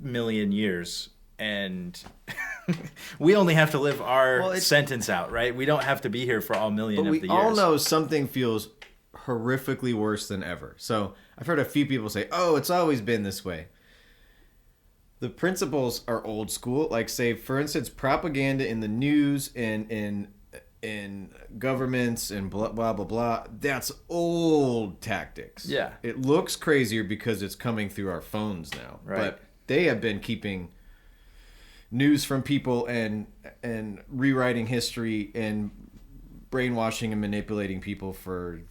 Speaker 2: million years, and we only have to live our sentence out, right? We don't have to be here for all million of the years.
Speaker 1: But we all know something feels horrifically worse than ever. So I've heard a few people say, "Oh, it's always been this way." The principles are old school. Like, say, for instance, propaganda in the news and in governments and blah, blah, blah, blah. That's old tactics.
Speaker 2: Yeah.
Speaker 1: It looks crazier because it's coming through our phones now.
Speaker 2: Right.
Speaker 1: But they have been keeping news from people and rewriting history and brainwashing and manipulating people for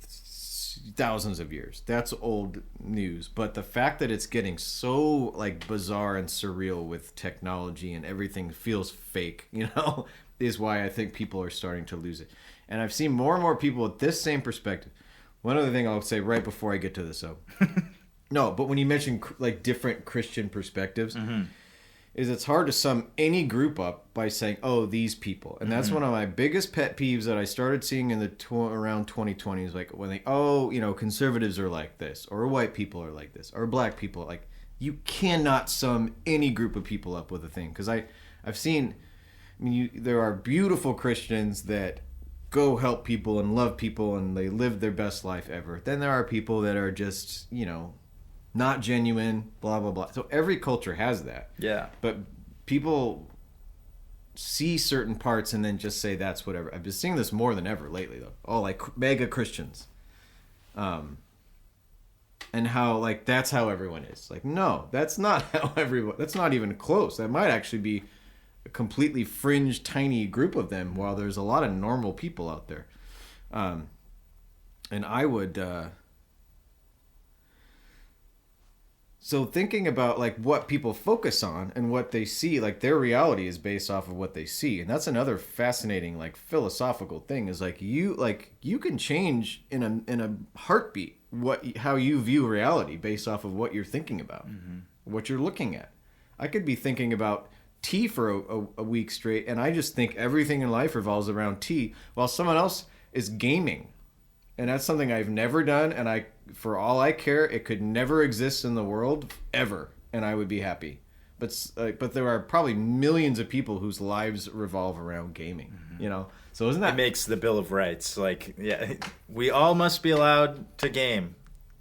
Speaker 1: thousands of years. That's old news. But the fact that it's getting so like bizarre and surreal with technology and everything feels fake, is why I think people are starting to lose it. And I've seen more and more people with this same perspective. One other thing I'll say right before I get to this, no, but when you mention like different Christian perspectives, is it's hard to sum any group up by saying, "Oh, these people," and that's one of my biggest pet peeves that I started seeing in the around 2020 is like when conservatives are like this, or white people are like this, or black people like. You cannot sum any group of people up with a thing, because I've seen. There are beautiful Christians that go help people and love people and they live their best life ever. Then there are people that are just, not genuine, blah, blah, blah. So every culture has that.
Speaker 2: Yeah.
Speaker 1: But people see certain parts and then just say that's whatever. I've been seeing this more than ever lately, though. Oh, like mega Christians. And how, like, that's how everyone is. Like, no, that's not how everyone... That's not even close. That might actually be a completely fringe, tiny group of them, while there's a lot of normal people out there. And I would... So thinking about, like, what people focus on and what they see, like, their reality is based off of what they see. And that's another fascinating, like, philosophical thing is, like, you can change in a heartbeat how you view reality based off of what you're thinking about, what you're looking at. I could be thinking about tea for a week straight, and I just think everything in life revolves around tea, while someone else is gaming. And that's something I've never done, and for all I care, it could never exist in the world ever, and I would be happy. But there are probably millions of people whose lives revolve around gaming, So isn't that...
Speaker 2: It makes the Bill of Rights. Like, yeah, we all must be allowed to game.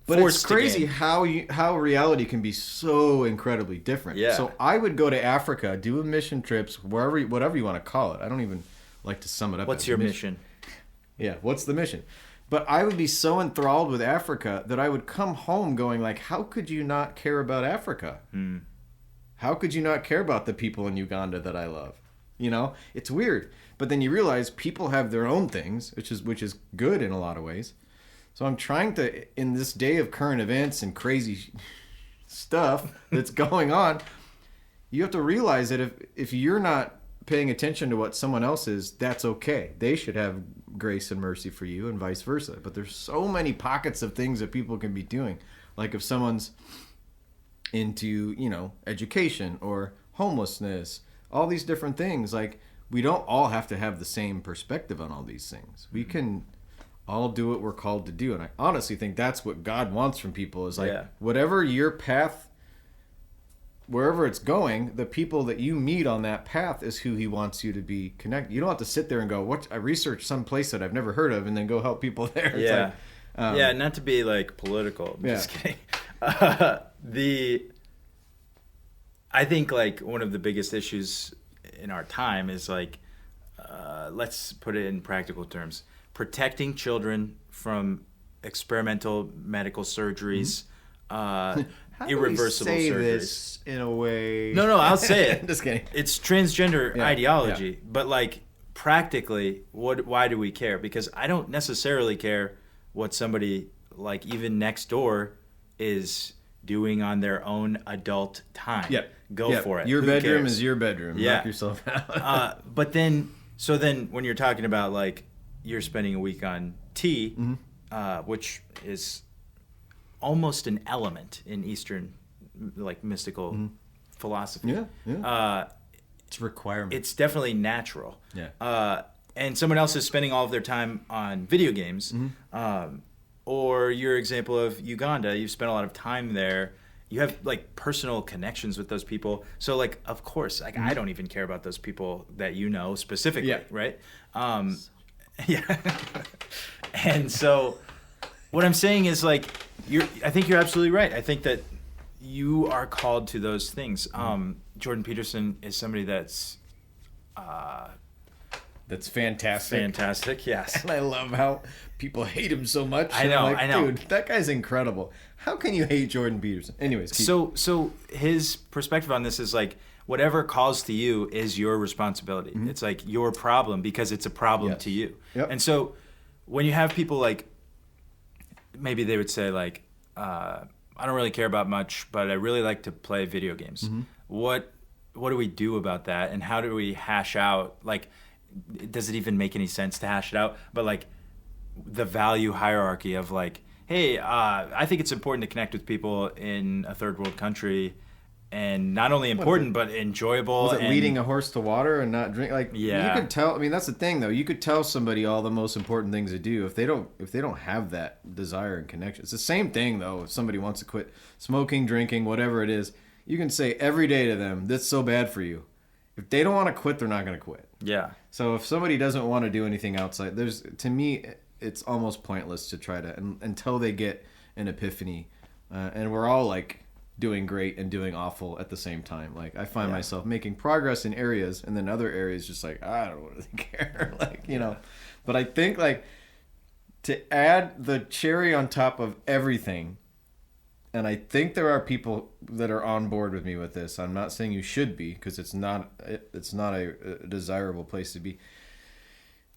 Speaker 1: But it's crazy how reality can be so incredibly different.
Speaker 2: Yeah.
Speaker 1: So I would go to Africa, do mission trips, whatever you want to call it. I don't even like to sum it up.
Speaker 2: What's your mission?
Speaker 1: Yeah, what's the mission? But I would be so enthralled with Africa that I would come home going like, how could you not care about Africa? How could you not care about the people in Uganda that I love? It's weird. But then you realize people have their own things, which is good in a lot of ways. So I'm trying to, in this day of current events and crazy stuff that's going on, you have to realize that if you're not paying attention to what someone else is, that's okay. They should have grace and mercy for you and vice versa. But there's so many pockets of things that people can be doing. Like if someone's into, education or homelessness, all these different things. Like we don't all have to have the same perspective on all these things. We can all do what we're called to do. And I honestly think that's what God wants from people is like, whatever your path, wherever it's going, the people that you meet on that path is who he wants you to be connected. You don't have to sit there and go, I researched some place that I've never heard of and then go help people there.
Speaker 2: Yeah. It's not to be like political. I'm just kidding. I think like one of the biggest issues in our time is like, let's put it in practical terms, protecting children from experimental medical surgeries, irreversible surgeries.
Speaker 1: This in a way?
Speaker 2: No, I'll say it.
Speaker 1: Just kidding.
Speaker 2: It's transgender ideology, but like practically, why do we care? Because I don't necessarily care what somebody like even next door is doing on their own adult time.
Speaker 1: Yeah.
Speaker 2: Go for it.
Speaker 1: Your
Speaker 2: Who
Speaker 1: bedroom
Speaker 2: cares?
Speaker 1: is your bedroom.
Speaker 2: Yeah.
Speaker 1: Knock yourself out.
Speaker 2: But then when you're talking about like you're spending a week on tea, which is almost an element in Eastern like mystical philosophy.
Speaker 1: Yeah. It's a requirement.
Speaker 2: It's definitely natural.
Speaker 1: Yeah.
Speaker 2: And someone else is spending all of their time on video games. Or your example of Uganda, you've spent a lot of time there. You have like personal connections with those people. So like, of course, like I don't even care about those people that you know specifically, right? Yeah. And so what I'm saying is like, I think you're absolutely right. I think that you are called to those things. Jordan Peterson is somebody that's
Speaker 1: fantastic.
Speaker 2: Fantastic, yes.
Speaker 1: And I love how people hate him so much.
Speaker 2: I know.
Speaker 1: Dude, that guy's incredible. How can you hate Jordan Peterson? Anyways,
Speaker 2: so his perspective on this is like, whatever calls to you is your responsibility. It's like your problem because it's a problem to you.
Speaker 1: Yep.
Speaker 2: And so when you have people like, maybe they would say like, I don't really care about much, but I really like to play video games. What do we do about that? And how do we hash out, like, does it even make any sense to hash it out? But like the value hierarchy of like, hey, I think it's important to connect with people in a third world country, and not only important but enjoyable.
Speaker 1: Was it leading a horse to water and not drink? Like, you could tell. I mean, that's the thing though. You could tell somebody all the most important things to do if they don't have that desire and connection. It's the same thing though. If somebody wants to quit smoking, drinking, whatever it is, you can say every day to them, "That's so bad for you." If they don't want to quit, they're not going to quit.
Speaker 2: Yeah.
Speaker 1: So if somebody doesn't want to do anything outside, to me, it's almost pointless to try to until they get an epiphany, and we're all like doing great and doing awful at the same time. Like I find myself making progress in areas, and then other areas just like I don't really care, like you know. But I think like to add the cherry on top of everything. And I think there are people that are on board with me with this. I'm not saying you should be, because it's not a desirable place to be.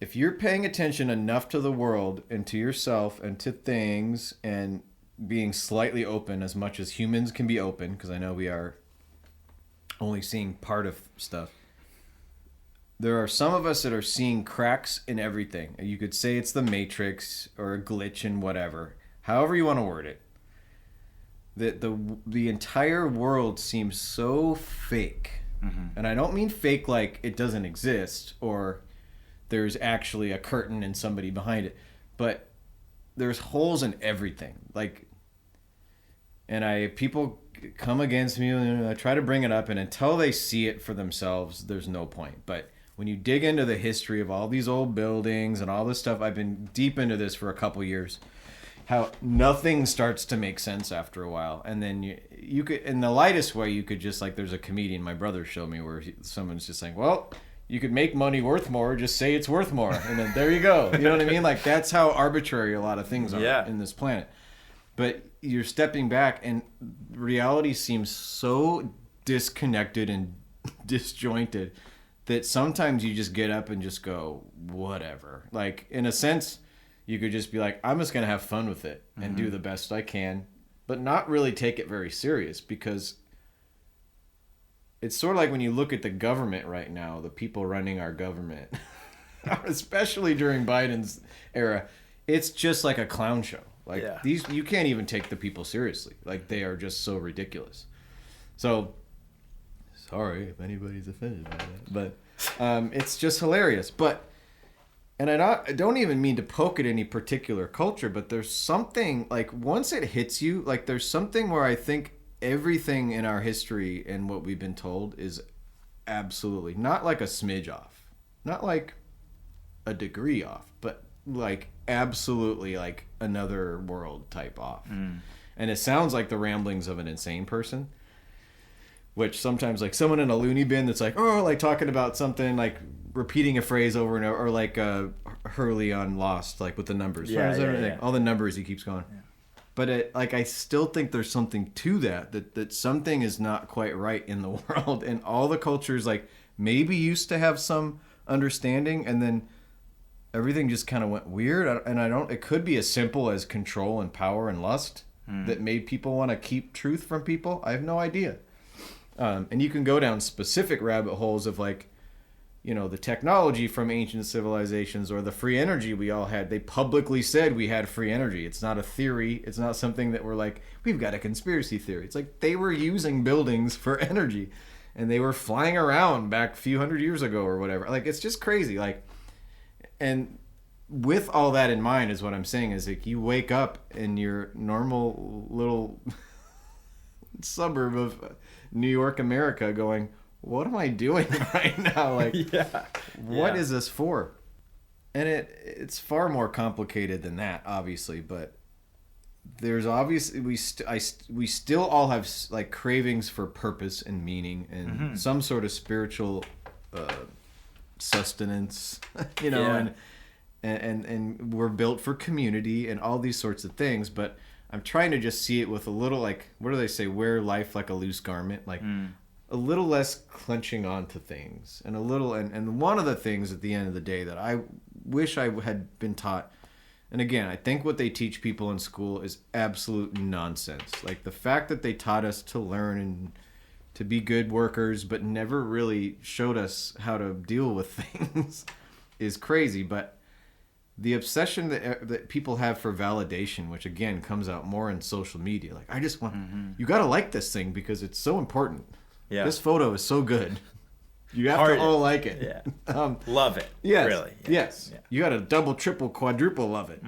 Speaker 1: If you're paying attention enough to the world and to yourself and to things and being slightly open as much as humans can be open, because I know we are only seeing part of stuff. There are some of us that are seeing cracks in everything. You could say it's the Matrix or a glitch in whatever. However you want to word it. The entire world seems so fake. And I don't mean fake like it doesn't exist or there's actually a curtain and somebody behind it, but there's holes in everything. Like, and people come against me and I try to bring it up, and until they see it for themselves, there's no point. But when you dig into the history of all these old buildings and all this stuff, I've been deep into this for a couple years. How nothing starts to make sense after a while, and then you could, in the lightest way, you could just like, there's a comedian my brother showed me where someone's just saying, well, you could make money worth more, just say it's worth more, and then there you go. You know what I mean? Like that's how arbitrary a lot of things are in this planet. But you're stepping back, and reality seems so disconnected and disjointed that sometimes you just get up and just go, whatever. Like in a sense. You could just be like, I'm just going to have fun with it and do the best I can, but not really take it very serious, because it's sort of like when you look at the government right now, the people running our government, especially during Biden's era, it's just like a clown show. Like these, you can't even take the people seriously. Like they are just so ridiculous. So sorry if anybody's offended by that, but it's just hilarious. And I don't even mean to poke at any particular culture, but there's something, like, once it hits you, like, there's something where I think everything in our history and what we've been told is absolutely, not like a smidge off, not like a degree off, but, like, absolutely, like, another world type off. And it sounds like the ramblings of an insane person, which sometimes, like, someone in a loony bin that's like, oh, like, talking about something, like, repeating a phrase over and over, or like Hurley on Lost, like with the numbers. All the numbers he keeps going. But I still think there's something to that something is not quite right in the world, and all the cultures like maybe used to have some understanding, and then everything just kind of went weird. It could be as simple as control and power and lust that made people want to keep truth from people. I have no idea. And you can go down specific rabbit holes of like, the technology from ancient civilizations or the free energy we all had. They publicly said we had free energy. It's not a theory. It's not something that we're like, we've got a conspiracy theory. It's like they were using buildings for energy, and they were flying around back a few hundred years ago or whatever. Like, it's just crazy. Like, and with all that in mind is what I'm saying is, like, you wake up in your normal little suburb of New York, America, going, what am I doing right now? Like, what is this for? And it's far more complicated than that, obviously. But there's obviously we still all have like cravings for purpose and meaning and some sort of spiritual sustenance, and we're built for community and all these sorts of things. But I'm trying to just see it with a little, like, what do they say? Wear life like a loose garment, like. A little less clenching on to things, and a little, and one of the things at the end of the day that I wish I had been taught, and again, I think what they teach people in school is absolute nonsense. Like, the fact that they taught us to learn and to be good workers, but never really showed us how to deal with things is crazy. But the obsession that people have for validation, which again comes out more in social media, like, I just want, you got to like this thing because it's so important. Yeah. This photo is so good. You have to all like it.
Speaker 2: Yeah. Love it.
Speaker 1: Yes.
Speaker 2: Really. Yeah.
Speaker 1: Yes. Yeah. You got to double, triple, quadruple love it.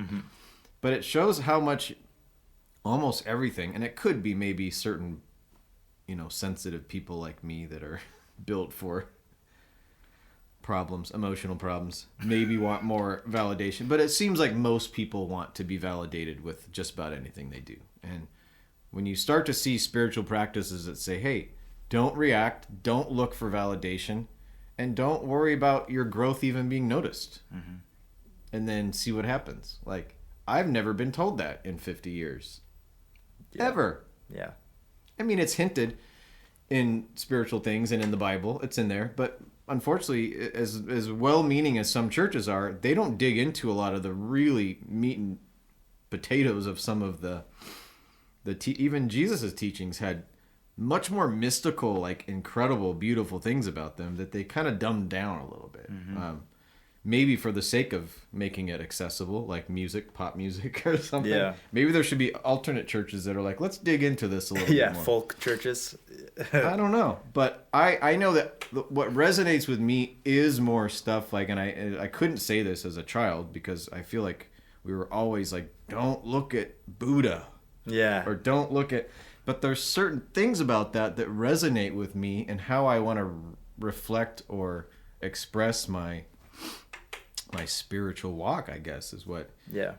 Speaker 1: But it shows how much almost everything, and it could be maybe certain, sensitive people like me that are built for problems, emotional problems, maybe want more validation. But it seems like most people want to be validated with just about anything they do. And when you start to see spiritual practices that say, hey, don't react, don't look for validation, and don't worry about your growth even being noticed. And then see what happens. Like, I've never been told that in 50 years. Ever.
Speaker 2: Yeah.
Speaker 1: I mean, it's hinted in spiritual things and in the Bible. It's in there. But unfortunately, as well-meaning as some churches are, they don't dig into a lot of the really meat and potatoes of some of the even Jesus' teachings had much more mystical, like, incredible, beautiful things about them that they kind of dumbed down a little bit. Maybe for the sake of making it accessible, like music, pop music or something. Yeah. Maybe there should be alternate churches that are like, let's dig into this a little bit more.
Speaker 2: Yeah, folk churches.
Speaker 1: I don't know. But I know that what resonates with me is more stuff like, and I couldn't say this as a child because I feel like we were always like, don't look at Buddha.
Speaker 2: Yeah.
Speaker 1: Or don't look at... But there's certain things about that resonate with me and how I want to reflect or express my spiritual walk, I guess, is what.
Speaker 2: Yeah.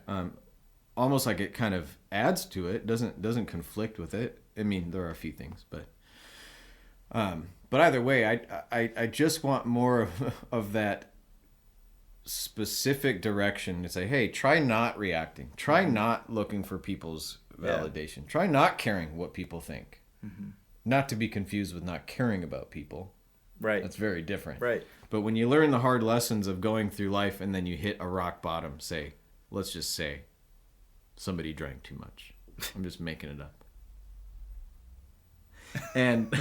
Speaker 1: Almost like it kind of adds to it, doesn't conflict with it. I mean, there are a few things, but either way, I just want more of that specific direction to say, hey, try not reacting, try not looking for people's validation, try not caring what people think, not to be confused with not caring about people.
Speaker 2: Right.
Speaker 1: That's very different.
Speaker 2: Right.
Speaker 1: But when you learn the hard lessons of going through life and then you hit a rock bottom, say, let's just say somebody drank too much. I'm just making it up. And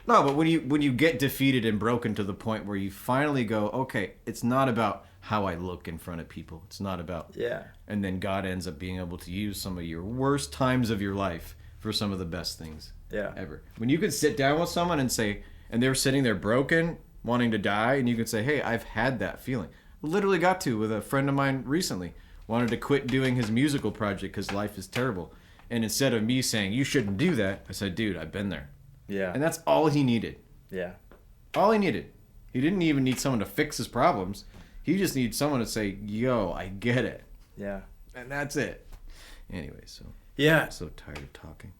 Speaker 1: no, but when you get defeated and broken to the point where you finally go, okay, it's not about how I look in front of people. It's not about...
Speaker 2: Yeah.
Speaker 1: And then God ends up being able to use some of your worst times of your life for some of the best things ever. When you could sit down with someone and say, and they're sitting there broken, wanting to die, and you could say, hey, I've had that feeling. Literally got to with a friend of mine recently. Wanted to quit doing his musical project because life is terrible. And instead of me saying, you shouldn't do that, I said, dude, I've been there.
Speaker 2: Yeah.
Speaker 1: And that's all he needed.
Speaker 2: Yeah.
Speaker 1: All he needed. He didn't even need someone to fix his problems. He just needs someone to say, yo, I get it.
Speaker 2: Yeah.
Speaker 1: And that's it. Anyway, so.
Speaker 2: Yeah.
Speaker 1: I'm so tired of talking.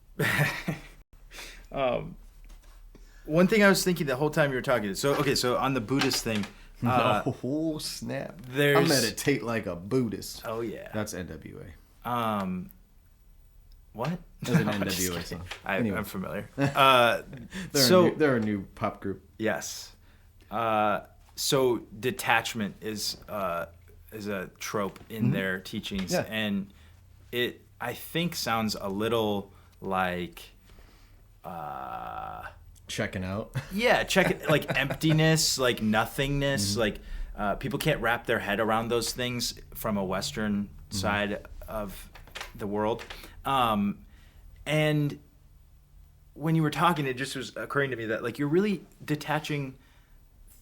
Speaker 2: One thing I was thinking the whole time you were talking. So on the Buddhist thing.
Speaker 1: Oh, snap. I meditate like a Buddhist.
Speaker 2: Oh, yeah.
Speaker 1: That's NWA.
Speaker 2: What?
Speaker 1: That's an NWA song.
Speaker 2: I'm familiar.
Speaker 1: They're a new pop group.
Speaker 2: Yes. So detachment is a trope in their teachings, and it, I think, sounds a little like
Speaker 1: checking out.
Speaker 2: Yeah, check it, like emptiness, like nothingness, like people can't wrap their head around those things from a Western side of the world. And when you were talking, it just was occurring to me that like you're really detaching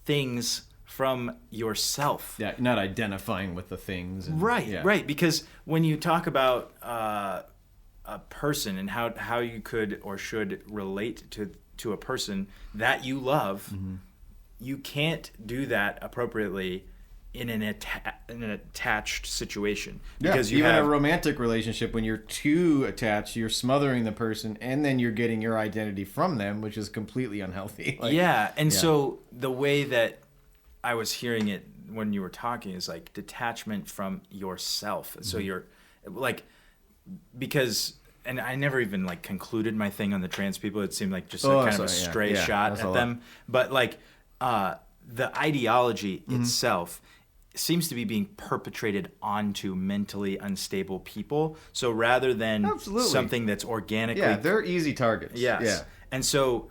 Speaker 2: things from yourself.
Speaker 1: Yeah, not identifying with the things. And,
Speaker 2: Right,
Speaker 1: yeah.
Speaker 2: right. Because when you talk about a person and how you could or should relate to a person that you love, you can't do that appropriately in an attached situation. Because
Speaker 1: yeah,
Speaker 2: you
Speaker 1: even
Speaker 2: have
Speaker 1: a romantic relationship, when you're too attached, you're smothering the person, and then you're getting your identity from them, which is completely unhealthy. Like,
Speaker 2: yeah, and so the way that I was hearing it when you were talking is like detachment from yourself. So you're like, because, and I never even like concluded my thing on the trans people. It seemed like just kind of a stray shot at them. But like the ideology itself seems to be being perpetrated onto mentally unstable people. So rather than something that's organically,
Speaker 1: they're easy targets.
Speaker 2: Yes.
Speaker 1: Yeah.
Speaker 2: And so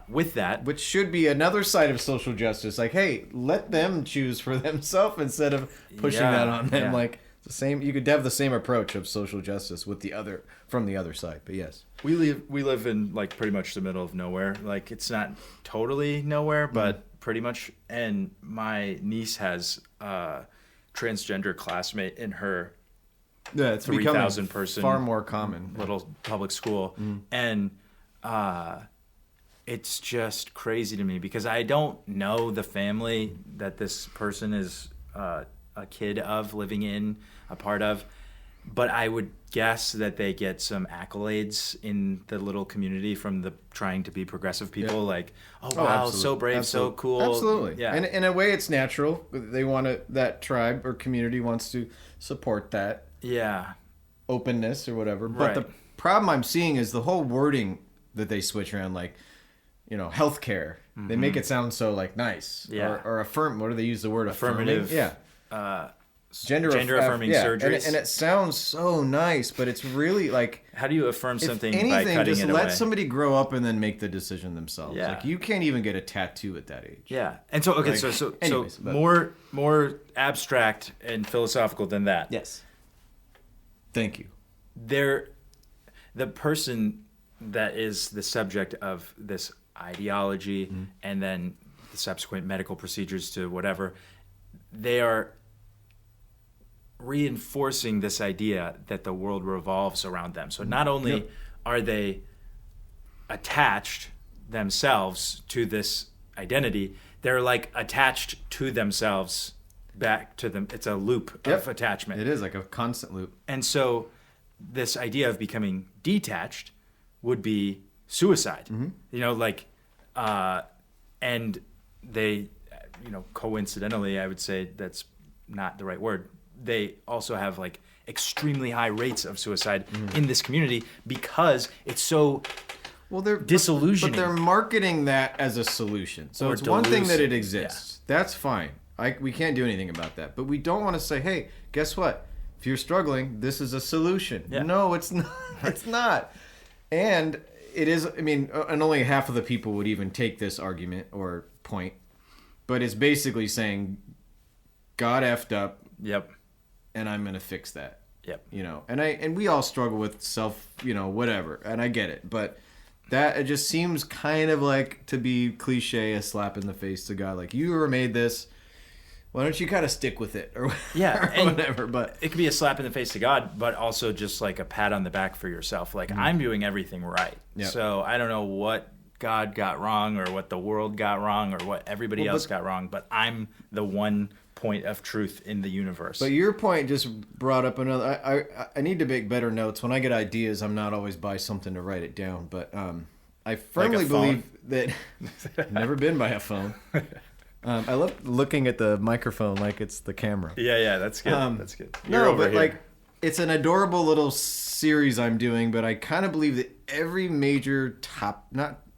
Speaker 2: with that,
Speaker 1: which should be another side of social justice. Like, hey, let them choose for themselves instead of pushing that on them.
Speaker 2: Yeah.
Speaker 1: Like the same, you could have the same approach of social justice with the other from the other side. But yes,
Speaker 2: we live in like pretty much the middle of nowhere. Like it's not totally nowhere, but pretty much. And my niece has a transgender classmate in her
Speaker 1: it's
Speaker 2: 3,000 person
Speaker 1: far more common
Speaker 2: little public school, and it's just crazy to me because I don't know the family that this person is a kid of, living in, a part of, but I would guess that they get some accolades in the little community from the trying to be progressive people. Like, oh wow, so brave, so cool.
Speaker 1: Absolutely.
Speaker 2: Yeah.
Speaker 1: And in a way, it's natural. They want to, that tribe or community wants to support that.
Speaker 2: Yeah.
Speaker 1: Openness or whatever. But the problem I'm seeing is the whole wording that they switch around, like, healthcare. They make it sound so like nice.
Speaker 2: Yeah.
Speaker 1: Or affirm. What do they use the word?
Speaker 2: Affirmative.
Speaker 1: Yeah. Gender
Speaker 2: affirming surgeries.
Speaker 1: And it sounds so nice, but it's really like,
Speaker 2: how do you affirm something
Speaker 1: if anything,
Speaker 2: by cutting
Speaker 1: just
Speaker 2: it
Speaker 1: let
Speaker 2: away?
Speaker 1: somebody grow up and then make the decision themselves.
Speaker 2: Yeah.
Speaker 1: Like, you can't even get a tattoo at that age.
Speaker 2: Yeah. And so okay,
Speaker 1: Like,
Speaker 2: so
Speaker 1: anyways, but-
Speaker 2: more abstract and philosophical than that.
Speaker 1: Yes. Thank you.
Speaker 2: The person that is the subject of this ideology and then the subsequent medical procedures to whatever, they are reinforcing this idea that the world revolves around them. So not only are they attached themselves to this identity, they're like attached to themselves back to them. It's a loop of attachment.
Speaker 1: It is like a constant loop.
Speaker 2: And so this idea of becoming detached would be suicide. And they, coincidentally, I would say that's not the right word. They also have like extremely high rates of suicide in this community because it's so disillusioning.
Speaker 1: But they're marketing that as a solution. So it's one thing that it exists. Yeah. That's fine. We can't do anything about that. But we don't want to say, hey, guess what? If you're struggling, this is a solution. Yeah. No, it's not. It's not. And it is, and only half of the people would even take this argument or point. But it's basically saying, God effed up.
Speaker 2: Yep.
Speaker 1: And I'm going to fix that.
Speaker 2: Yep.
Speaker 1: And we all struggle with self, whatever. And I get it. But that, it just seems kind of like, to be cliche, a slap in the face to God. Like, you were made this. Why don't you kind of stick with it or whatever? But
Speaker 2: it could be a slap in the face to God, but also just like a pat on the back for yourself. Like, I'm doing everything right. Yep. So I don't know what God got wrong or what the world got wrong or what everybody else got wrong, but I'm the one point of truth in the universe.
Speaker 1: But your point just brought up another. I need to make better notes. When I get ideas, I'm not always by something to write it down. But I firmly believe that I've never been by a phone. I love looking at the microphone like it's the camera.
Speaker 2: Yeah, that's good. That's good.
Speaker 1: It's an adorable little series I'm doing, but I kind of believe that every major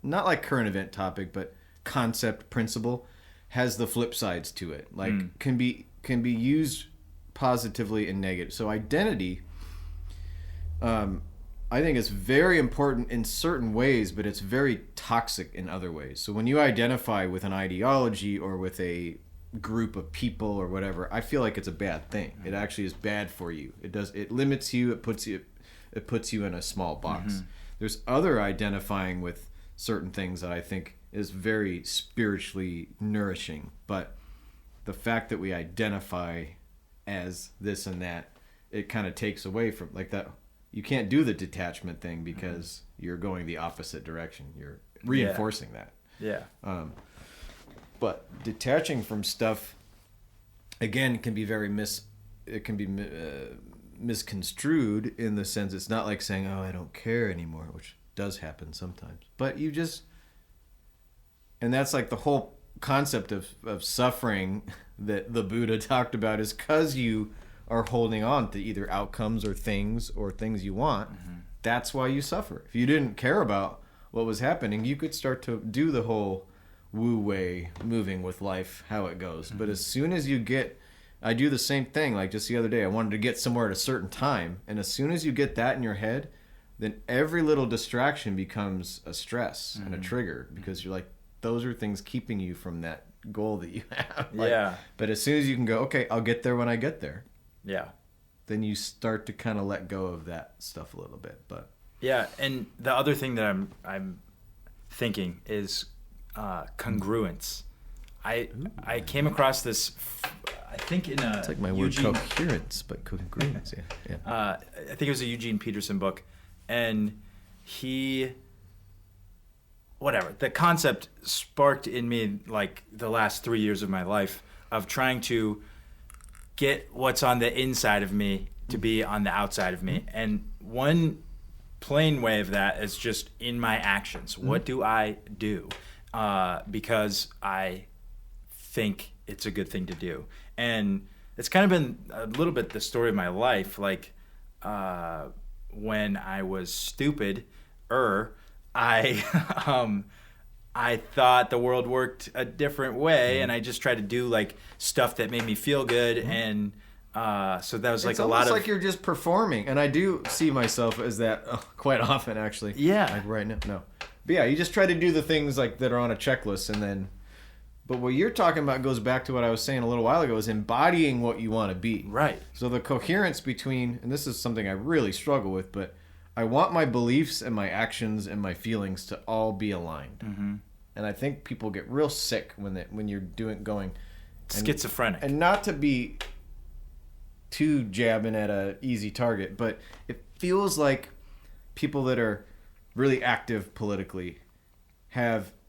Speaker 1: not like current event topic, but concept, principle, has the flip sides to it. Like can be used positively and negative. So identity I think it's very important in certain ways, but it's very toxic in other ways. So when you identify with an ideology or with a group of people or whatever, I feel like it's a bad thing. It actually is bad for you. It limits you, it puts you in a small box. Mm-hmm. There's other identifying with certain things that I think is very spiritually nourishing, but the fact that we identify as this and that, it kind of takes away from like that. You can't do the detachment thing because you're going the opposite direction. You're reinforcing that.
Speaker 2: Yeah.
Speaker 1: But detaching from stuff, again, can be very misconstrued in the sense it's not like saying, "Oh, I don't care anymore," which does happen sometimes. But you just, and that's like the whole concept of suffering that the Buddha talked about is because you are holding on to either outcomes or things you want. Mm-hmm. That's why you suffer. If you didn't care about what was happening, you could start to do the whole woo way, moving with life, how it goes. Mm-hmm. But as soon as you get, I do the same thing. Like just the other day, I wanted to get somewhere at a certain time. And as soon as you get that in your head, then every little distraction becomes a stress and a trigger because you're like, those are things keeping you from that goal that you have. Like,
Speaker 2: yeah.
Speaker 1: But as soon as you can go, okay, I'll get there when I get there.
Speaker 2: Yeah.
Speaker 1: Then you start to kind of let go of that stuff a little bit. But
Speaker 2: yeah, and the other thing that I'm thinking is congruence. I came across this. I think in a
Speaker 1: it's like my word coherence, but congruence. Yeah.
Speaker 2: I think it was a Eugene Peterson book, and the concept sparked in me like the last 3 years of my life of trying to get what's on the inside of me to be on the outside of me. And one plain way of that is just in my actions. What do I do? Because I think it's a good thing to do. And it's kind of been a little bit the story of my life. Like when I was stupid, I thought the world worked a different way, and I just tried to do like stuff that made me feel good, and so that was like
Speaker 1: it's
Speaker 2: a lot of
Speaker 1: like you're just performing, and I do see myself as that quite often, actually.
Speaker 2: Yeah,
Speaker 1: like right now, no, but yeah, you just try to do the things like that are on a checklist, and then, but what you're talking about goes back to what I was saying a little while ago: is embodying what you want to be.
Speaker 2: Right.
Speaker 1: So the coherence between, and this is something I really struggle with, but I want my beliefs and my actions and my feelings to all be aligned. Mm-hmm. And I think people get real sick when you're going
Speaker 2: schizophrenic.
Speaker 1: And not to be too jabbing at a easy target, but it feels like people that are really active politically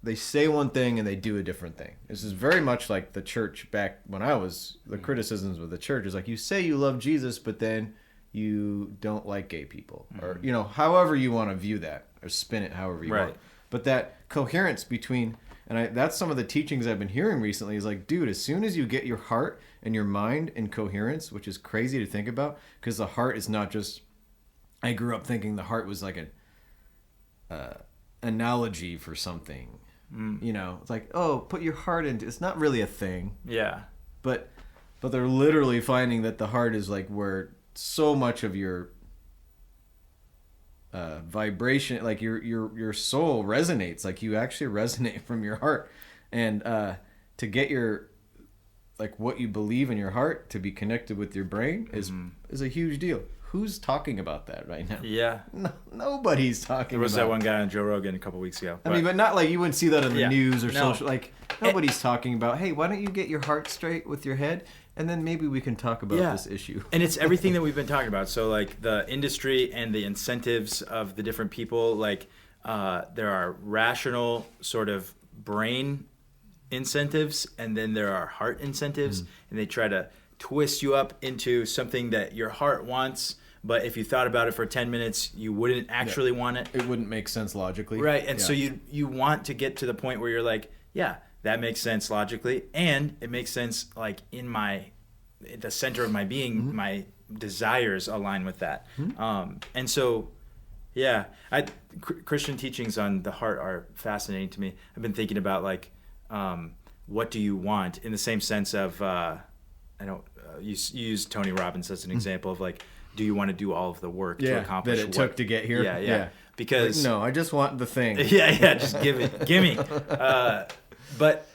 Speaker 1: they say one thing and they do a different thing. This is very much like the church back when I was, the criticisms of the church is like, you say you love Jesus, but then you don't like gay people, or however you want to view that or spin it however you want. But that coherence between, and that's some of the teachings I've been hearing recently is like, dude, as soon as you get your heart and your mind in coherence, which is crazy to think about, because the heart is not just, I grew up thinking the heart was like an analogy for something. It's like, oh, put your heart into, it's not really a thing.
Speaker 2: Yeah.
Speaker 1: But they're literally finding that the heart is like where so much of your vibration, like your soul resonates, like you actually resonate from your heart, and to get your, like what you believe in your heart to be connected with your brain is a huge deal. Who's talking about that right now?
Speaker 2: Yeah.
Speaker 1: No, nobody's talking about it.
Speaker 2: There was that one guy on Joe Rogan a couple weeks ago.
Speaker 1: I mean, but not like you wouldn't see that in the news or social. Like nobody's talking about, hey, why don't you get your heart straight with your head? And then maybe we can talk about this issue.
Speaker 2: And it's everything that we've been talking about. So like the industry and the incentives of the different people, like there are rational sort of brain incentives, and then there are heart incentives, and they try to twist you up into something that your heart wants, but if you thought about it for 10 minutes, you wouldn't actually want it.
Speaker 1: It wouldn't make sense logically.
Speaker 2: Right, and so you want to get to the point where you're like, yeah, that makes sense logically, and it makes sense like in the center of my being, my desires align with that. And so, yeah, Christian teachings on the heart are fascinating to me. I've been thinking about like, what do you want in the same sense of, you use Tony Robbins as an example of like, do you want to do all of the work to accomplish
Speaker 1: that it took to get here?
Speaker 2: Yeah. Because
Speaker 1: no, I just want the thing.
Speaker 2: just give me. But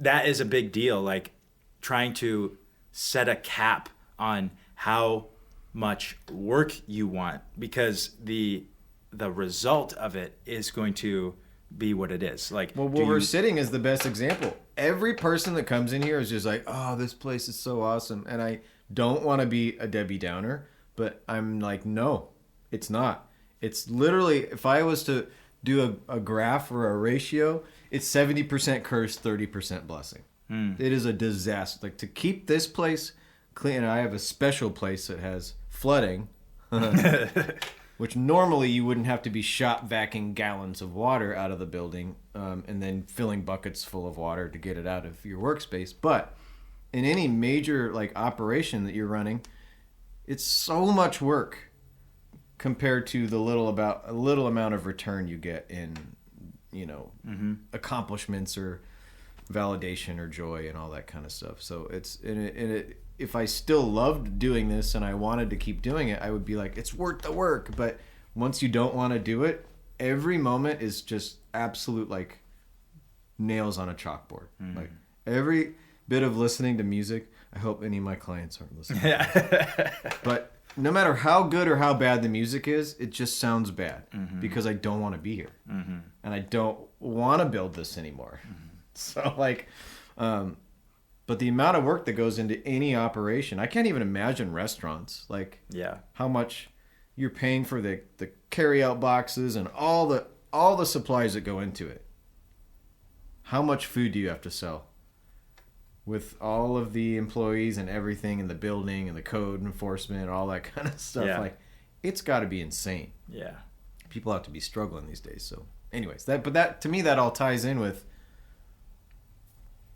Speaker 2: that is a big deal. Like trying to set a cap on how much work you want, because the result of it is going to be what it is. Like,
Speaker 1: well, where we're sitting is the best example. Every person that comes in here is just like, oh, this place is so awesome. And I don't want to be a Debbie Downer, but I'm like, no, it's not. It's literally, if I was to do a graph or a ratio, it's 70% curse, 30% blessing. It is a disaster. Like, to keep this place clean, and I have a special place that has flooding, which normally you wouldn't have to be shop vacuuming gallons of water out of the building and then filling buckets full of water to get it out of your workspace. But in any major like operation that you're running, it's so much work compared to the little amount of return you get in, accomplishments or validation or joy and all that kind of stuff. So if I still loved doing this and I wanted to keep doing it, I would be like, it's worth the work. But once you don't want to do it, every moment is just absolute like nails on a chalkboard. Like every bit of listening to music, I hope any of my clients aren't listening. But no matter how good or how bad the music is, it just sounds bad because I don't want to be here. And I don't want to build this anymore. So like, but the amount of work that goes into any operation, I can't even imagine restaurants. Like, how much you're paying for the carry-out boxes and all the supplies that go into it. How much food do you have to sell? With all of the employees and everything in the building and the code enforcement and all that kind of stuff.
Speaker 2: Yeah.
Speaker 1: Like, it's got to be insane.
Speaker 2: Yeah.
Speaker 1: People have to be struggling these days. So anyways, that to me, that all ties in with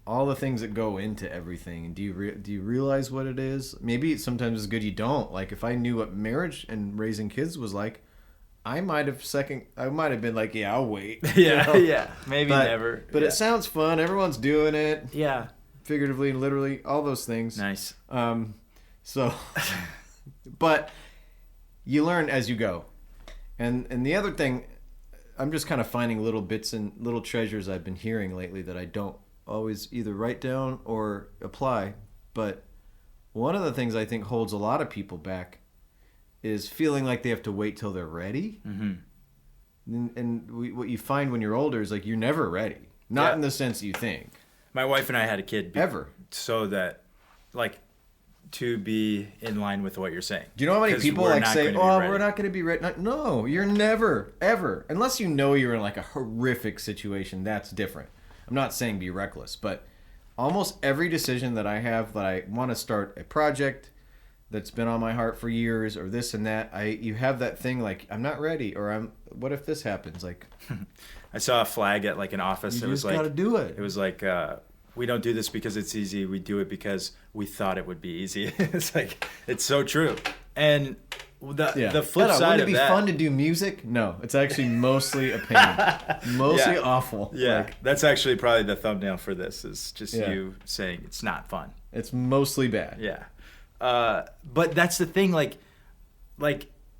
Speaker 1: all the things that go into everything. And do you realize what it is? Maybe sometimes it's good you don't. Like, if I knew what marriage and raising kids was like, I might have been like, yeah, I'll wait.
Speaker 2: Yeah. Maybe never.
Speaker 1: But it sounds fun. Everyone's doing it.
Speaker 2: Yeah.
Speaker 1: Figuratively and literally, all those things.
Speaker 2: Nice.
Speaker 1: So, but you learn as you go. And the other thing, I'm just kind of finding little bits and little treasures I've been hearing lately that I don't always either write down or apply. But one of the things I think holds a lot of people back is feeling like they have to wait till they're ready. What you find when you're older is like you're never ready. Not in the sense you think.
Speaker 2: My wife and I had a kid
Speaker 1: ever,
Speaker 2: so that, like, to be in line with what you're saying.
Speaker 1: Do you know how many people like say, "Oh, we're not going to be ready"? No, you're never, ever, unless you know you're in like a horrific situation. That's different. I'm not saying be reckless, but almost every decision that I have that I want to start a project that's been on my heart for years, or this and that, you have that thing like, I'm not ready, or what if this happens? Like,
Speaker 2: I saw a flag at like an office.
Speaker 1: You just got to do it.
Speaker 2: It was like, we don't do this because it's easy. We do it because we thought it would be easy. It's like, it's so true. And the flip side of that.
Speaker 1: Would it be fun to do music? No, it's actually mostly a pain. Mostly awful.
Speaker 2: Yeah,
Speaker 1: like,
Speaker 2: that's actually probably the thumbnail for this, is just you saying it's not fun.
Speaker 1: It's mostly bad.
Speaker 2: Yeah. But that's the thing, like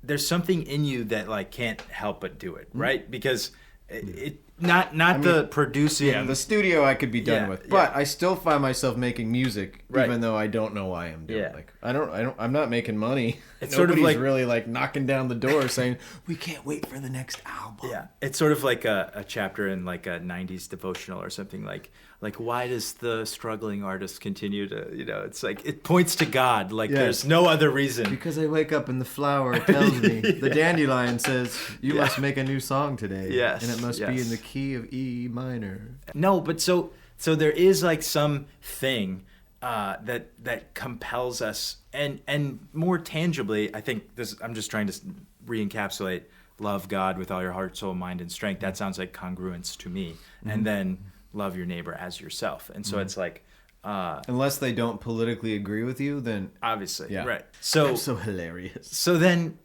Speaker 2: there's something in you that like can't help but do it, right? Because the producing.
Speaker 1: Yeah, the studio I could be done with, but I still find myself making music, even though I don't know why I'm doing it. Like, I'm not making money.
Speaker 2: It's
Speaker 1: Nobody's
Speaker 2: sort of like
Speaker 1: really like knocking down the door saying, we can't wait for the next album.
Speaker 2: Yeah, it's sort of like a chapter in like a 90s devotional or something, like why does the struggling artist continue to, it's like it points to God, like there's no other reason.
Speaker 1: Because I wake up and the flower tells me, the dandelion says, you must make a new song today.
Speaker 2: Yes.
Speaker 1: And it must be in the key of E minor.
Speaker 2: No, but so there is like some thing that compels us, and more tangibly, I think this. I'm just trying to re-encapsulate: love God with all your heart, soul, mind, and strength. That sounds like congruence to me. And then love your neighbor as yourself. And so it's like,
Speaker 1: unless they don't politically agree with you, then
Speaker 2: obviously, right? So
Speaker 1: I'm so hilarious.
Speaker 2: So then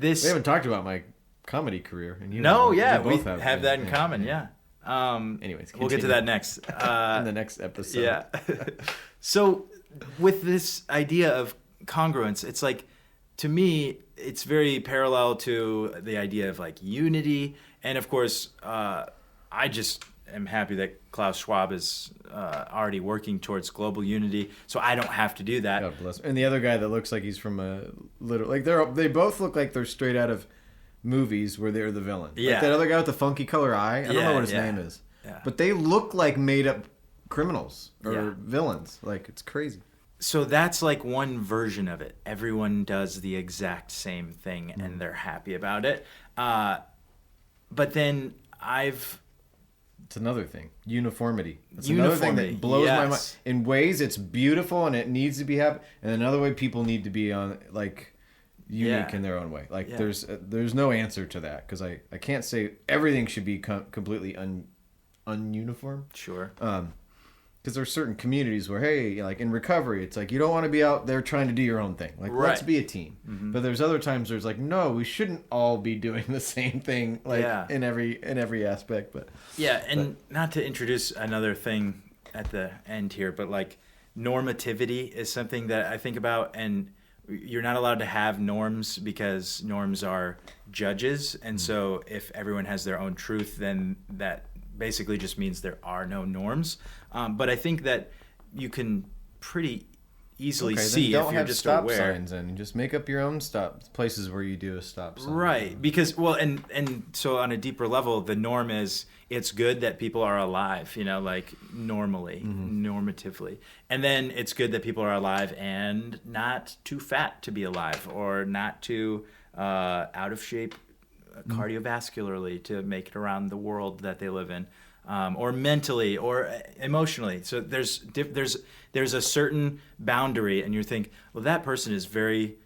Speaker 2: we
Speaker 1: haven't talked about my comedy career, and
Speaker 2: we both have that in common. Yeah.
Speaker 1: Anyways,
Speaker 2: we'll get to that next
Speaker 1: in the next episode.
Speaker 2: Yeah. So with this idea of congruence, it's like to me, it's very parallel to the idea of like unity. And of course, I just am happy that Klaus Schwab is already working towards global unity, so I don't have to do that.
Speaker 1: God bless him. And the other guy that looks like he's from a little, like they both look like they're straight out of movies where they're the villain.
Speaker 2: Yeah.
Speaker 1: Like that other guy with the funky color eye. I don't know what his name is.
Speaker 2: Yeah.
Speaker 1: But they look like made up criminals or
Speaker 2: Yeah.
Speaker 1: villains. Like it's crazy.
Speaker 2: So that's like one version of it. Everyone does the exact same thing and they're happy about it. But then
Speaker 1: It's another thing. Uniformity. That's
Speaker 2: Uniformity,
Speaker 1: another thing that blows my mind.
Speaker 2: yes.
Speaker 1: In ways, it's beautiful and it needs to be happy. And another way, people need to be on like unique
Speaker 2: Yeah.
Speaker 1: in their own way. Like
Speaker 2: Yeah.
Speaker 1: there's no answer to that because I can't say everything should be completely ununiform.
Speaker 2: Sure.
Speaker 1: Because there's certain communities where, hey, like in recovery, it's like you don't want to be out there trying to do your own thing. Like, let's
Speaker 2: Right.
Speaker 1: be a team. But there's other times there's like, no, we shouldn't all be doing the same thing, like
Speaker 2: Yeah.
Speaker 1: in every aspect. But
Speaker 2: Yeah, and not to introduce another thing at the end here, but like normativity is something that I think about, and you're not allowed to have norms because norms are judges, and so if everyone has their own truth, then that basically just means there are no norms. But I think that you can pretty easily
Speaker 1: okay,
Speaker 2: see
Speaker 1: then don't
Speaker 2: if you're
Speaker 1: have
Speaker 2: just
Speaker 1: stop
Speaker 2: aware.
Speaker 1: signs and just make up your own places where you do a stop sign.
Speaker 2: Right, because well, and so on a deeper level, the norm is it's good that people are alive, like normally, normatively, and then it's good that people are alive and not too fat to be alive, or not too out of shape cardiovascularly to make it around the world that they live in, or mentally or emotionally. So there's a certain boundary, and you think, well, that person is very.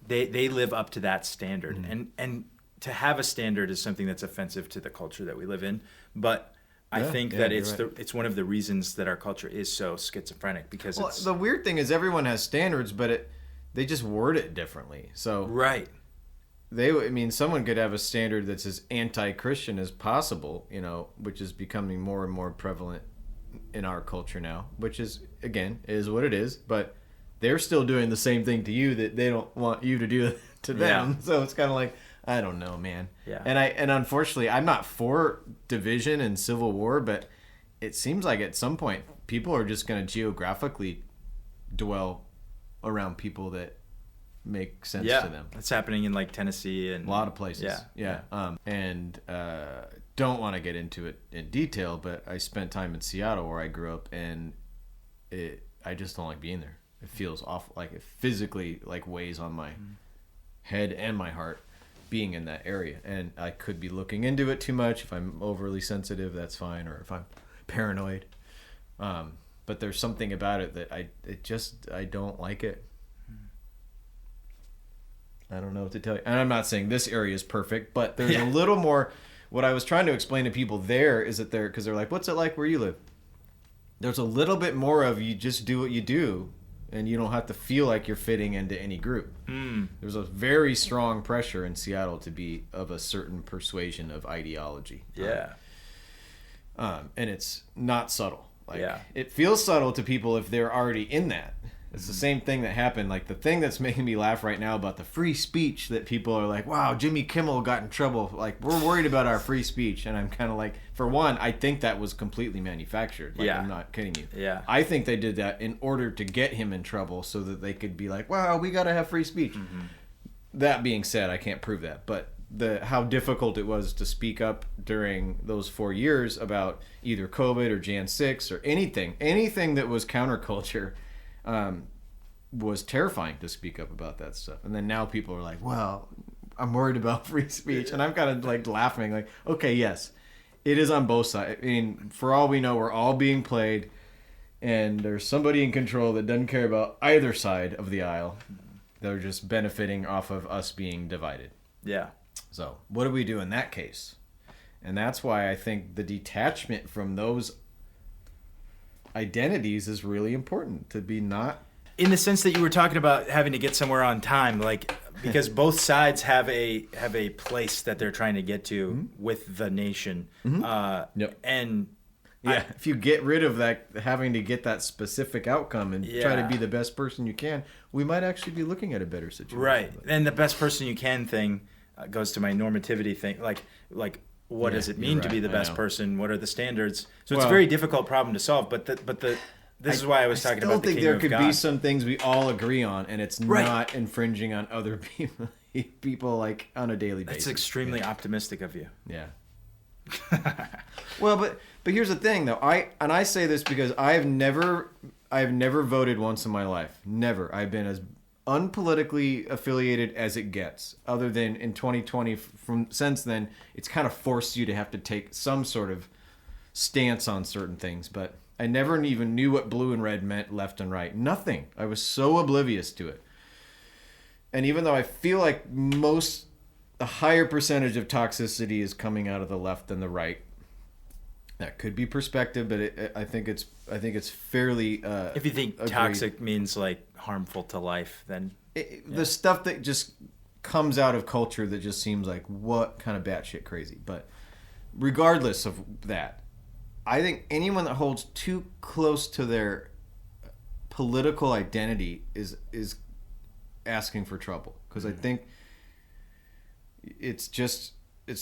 Speaker 2: They live up to that standard, and to have a standard is something that's offensive to the culture that we live in. But I think that it's one of the reasons that our culture is so schizophrenic, because
Speaker 1: the weird thing is everyone has standards, but they just word it differently. So
Speaker 2: right.
Speaker 1: Someone could have a standard that's as anti-Christian as possible, which is becoming more and more prevalent in our culture now, which is, again, is what it is, but they're still doing the same thing to you that they don't want you to do to them. Yeah. So it's kind of like, I don't know, man.
Speaker 2: Yeah.
Speaker 1: And unfortunately, I'm not for division and civil war, but it seems like at some point people are just going to geographically dwell around people that make sense to them.
Speaker 2: It's happening in like Tennessee and
Speaker 1: a lot of places. Yeah. Don't want to get into it in detail, but I spent time in Seattle where I grew up, and I just don't like being there. It feels awful, like it physically like weighs on my head and my heart being in that area. And I could be looking into it too much. If I'm overly sensitive, that's fine, or if I'm paranoid. But there's something about it that I don't like it. I don't know what to tell you. And I'm not saying this area is perfect, but there's a little more. What I was trying to explain to people there is that because they're like, what's it like where you live? There's a little bit more of you just do what you do, and you don't have to feel like you're fitting into any group. There's a very strong pressure in Seattle to be of a certain persuasion of ideology.
Speaker 2: Yeah.
Speaker 1: And it's not subtle. It feels subtle to people if they're already in that. It's the same thing that happened. Like the thing that's making me laugh right now about the free speech, that people are like, wow, Jimmy Kimmel got in trouble. Like, we're worried about our free speech. And I'm kind of like, for one, I think that was completely manufactured. Like, I'm not kidding you.
Speaker 2: Yeah.
Speaker 1: I think they did that in order to get him in trouble so that they could be like, wow, we got to have free speech. That being said, I can't prove that. But how difficult it was to speak up during those 4 years about either COVID or Jan 6 or anything that was counterculture, was terrifying to speak up about that stuff. And then now people are like, well, I'm worried about free speech. And I'm kind of like laughing like, okay, yes, it is on both sides. I mean, for all we know, we're all being played, and there's somebody in control that doesn't care about either side of the aisle. They're just benefiting off of us being divided.
Speaker 2: Yeah.
Speaker 1: So what do we do in that case? And that's why I think the detachment from those identities is really important, to be not
Speaker 2: in the sense that you were talking about having to get somewhere on time, like because both sides have a place that they're trying to get to with the nation, and
Speaker 1: Yeah, if you get rid of that having to get that specific outcome and try to be the best person you can, we might actually be looking at a better situation.
Speaker 2: Right. And the best person you can thing goes to my normativity thing. Like what does it mean to be the best person? What are the standards? So it's a very difficult problem to solve. But this is why I was talking about the kingdom of God.
Speaker 1: I still think there could be some things we all agree on, and it's not infringing on other people like on a daily basis.
Speaker 2: That's extremely optimistic of you.
Speaker 1: Yeah. Well, but here's the thing though. I say this because I've never voted once in my life. Never. I've been as unpolitically affiliated as it gets. Other than in 2020, since then, it's kind of forced you to have to take some sort of stance on certain things. But I never even knew what blue and red meant left and right. Nothing. I was so oblivious to it. And even though I feel like a higher percentage of toxicity is coming out of the left than the right. That could be perspective, but I think it's fairly.
Speaker 2: If you think agreed. Toxic means like harmful to life, then
Speaker 1: the stuff that just comes out of culture that just seems like what kind of batshit crazy. But regardless of that, I think anyone that holds too close to their political identity is asking for trouble, because I think it's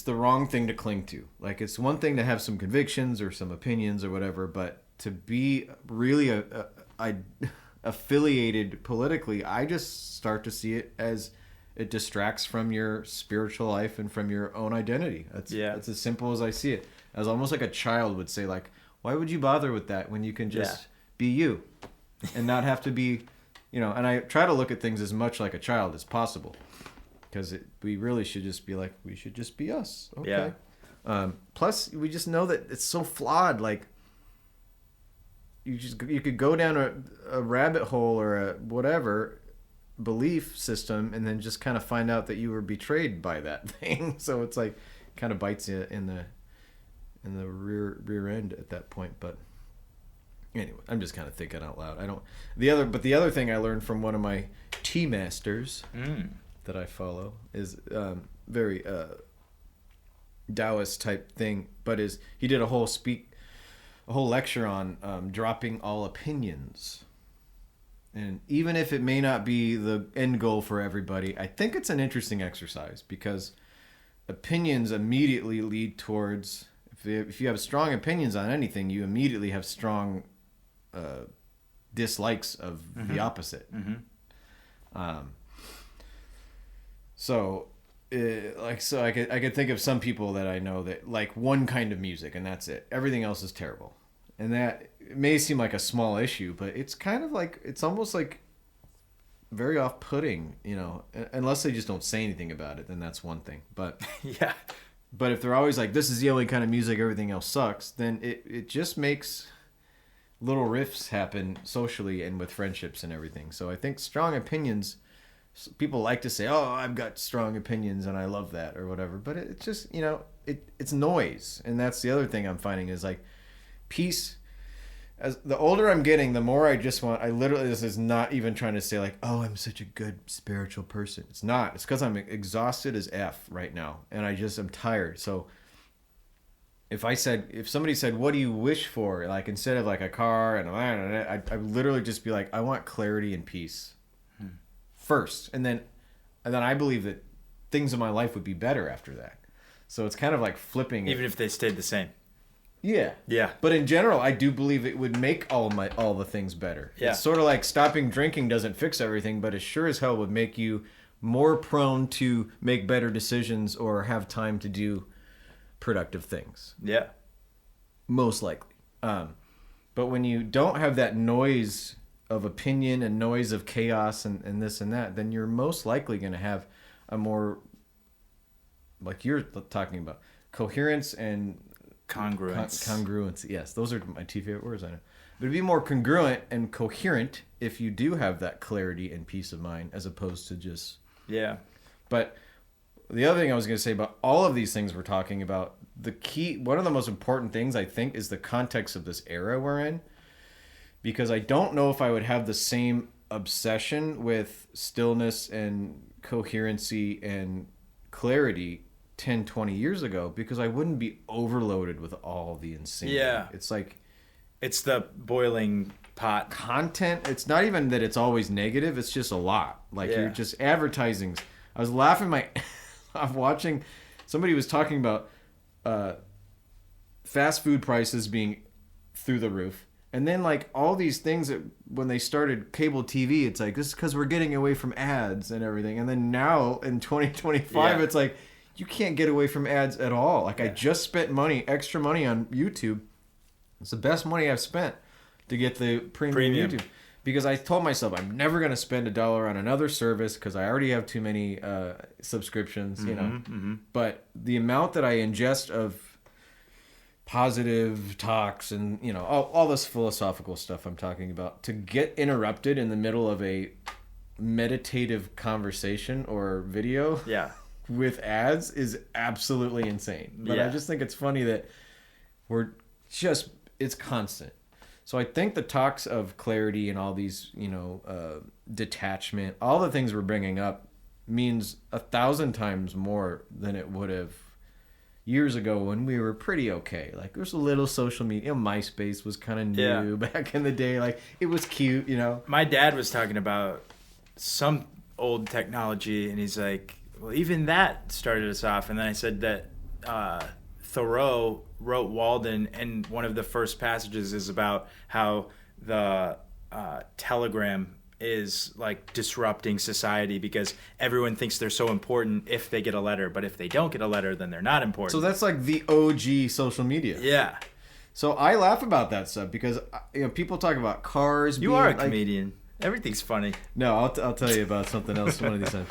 Speaker 1: the wrong thing to cling to. Like, it's one thing to have some convictions or some opinions or whatever, but to be really affiliated politically, I just start to see it as it distracts from your spiritual life and from your own identity. That's as simple as I see it. As almost like a child would say, like, why would you bother with that when you can just be you and not have to be, and I try to look at things as much like a child as possible. Because we really should just be like, we should just be us. Okay. Yeah. Plus, we just know that it's so flawed. Like, you could go down a rabbit hole or a whatever belief system, and then just kind of find out that you were betrayed by that thing. So it's like, kind of bites you in the rear end at that point. But anyway, I'm just kind of thinking out loud. The other thing I learned from one of my tea masters. That I follow is very Taoist type thing, but he did a whole lecture on dropping all opinions, and even if it may not be the end goal for everybody, I think it's an interesting exercise, because opinions immediately lead towards, if you have strong opinions on anything, you immediately have strong dislikes of the opposite. So I could think of some people that I know that like one kind of music and that's it. Everything else is terrible. And that may seem like a small issue, but it's kind of like, it's almost like very off-putting, unless they just don't say anything about it, then that's one thing. But
Speaker 2: yeah.
Speaker 1: But if they're always like, this is the only kind of music, everything else sucks, then it just makes little rifts happen socially and with friendships and everything. So I think strong opinions, people like to say, oh, I've got strong opinions and I love that or whatever. But it's just, it's noise. And that's the other thing I'm finding is like peace. As the older I'm getting, the more this is not even trying to say like, oh, I'm such a good spiritual person. It's not. It's because I'm exhausted as F right now. And I'm tired. So if somebody said, what do you wish for? Like, instead of like a car and I'd literally just be like, I want clarity and peace first. And then I believe that things in my life would be better after that. So it's kind of like flipping.
Speaker 2: Even if they stayed the same.
Speaker 1: Yeah.
Speaker 2: Yeah.
Speaker 1: But in general, I do believe it would make all the things better. Yeah. It's sort of like stopping drinking doesn't fix everything, but it sure as hell would make you more prone to make better decisions or have time to do productive things.
Speaker 2: Yeah.
Speaker 1: Most likely. But when you don't have that noise of opinion and noise of chaos and this and that, then you're most likely going to have a more, like you're talking about, coherence and
Speaker 2: congruence.
Speaker 1: Congruence, yes. Those are my two favorite words, I know. But it'd be more congruent and coherent if you do have that clarity and peace of mind, as opposed to just...
Speaker 2: Yeah.
Speaker 1: But the other thing I was going to say about all of these things we're talking about, one of the most important things, I think, is the context of this era we're in. Because I don't know if I would have the same obsession with stillness and coherency and clarity 10, 20 years ago because I wouldn't be overloaded with all the insanity.
Speaker 2: Yeah.
Speaker 1: It's like
Speaker 2: It's the boiling pot.
Speaker 1: content. It's not even that it's always negative. It's just a lot. Like
Speaker 2: Yeah.
Speaker 1: you're just advertising. I was laughing I'm watching, somebody was talking about fast food prices being through the roof. And then like all these things that when they started cable TV, it's like, this is because we're getting away from ads and everything. And then now in 2025, it's like, you can't get away from ads at all. Like I just spent extra money on YouTube. It's the best money I've spent to get the premium YouTube. Because I told myself I'm never going to spend $1 on another service because I already have too many subscriptions, you know. But the amount that I ingest of positive talks and, you know, all this philosophical stuff I'm talking about, to get interrupted in the middle of a meditative conversation or video with ads is absolutely insane. But I just think it's funny that it's constant. So I think the talks of clarity and all these, you know, detachment, all the things we're bringing up means 1,000 times more than it would have years ago when we were pretty okay. Like there's a little social media. You know, MySpace was kind of new back in the day. Like it was cute, you know.
Speaker 2: My dad was talking about some old technology, and he's like, well, even that started us off. And then I said that Thoreau wrote Walden, and one of the first passages is about how the telegram is like disrupting society because everyone thinks they're so important if they get a letter, but if they don't get a letter, then they're not important.
Speaker 1: So that's like the OG social media.
Speaker 2: Yeah.
Speaker 1: So I laugh about that stuff because, you know, people talk about cars.
Speaker 2: You are a comedian. Everything's funny.
Speaker 1: No, I'll tell you about something else one of these times.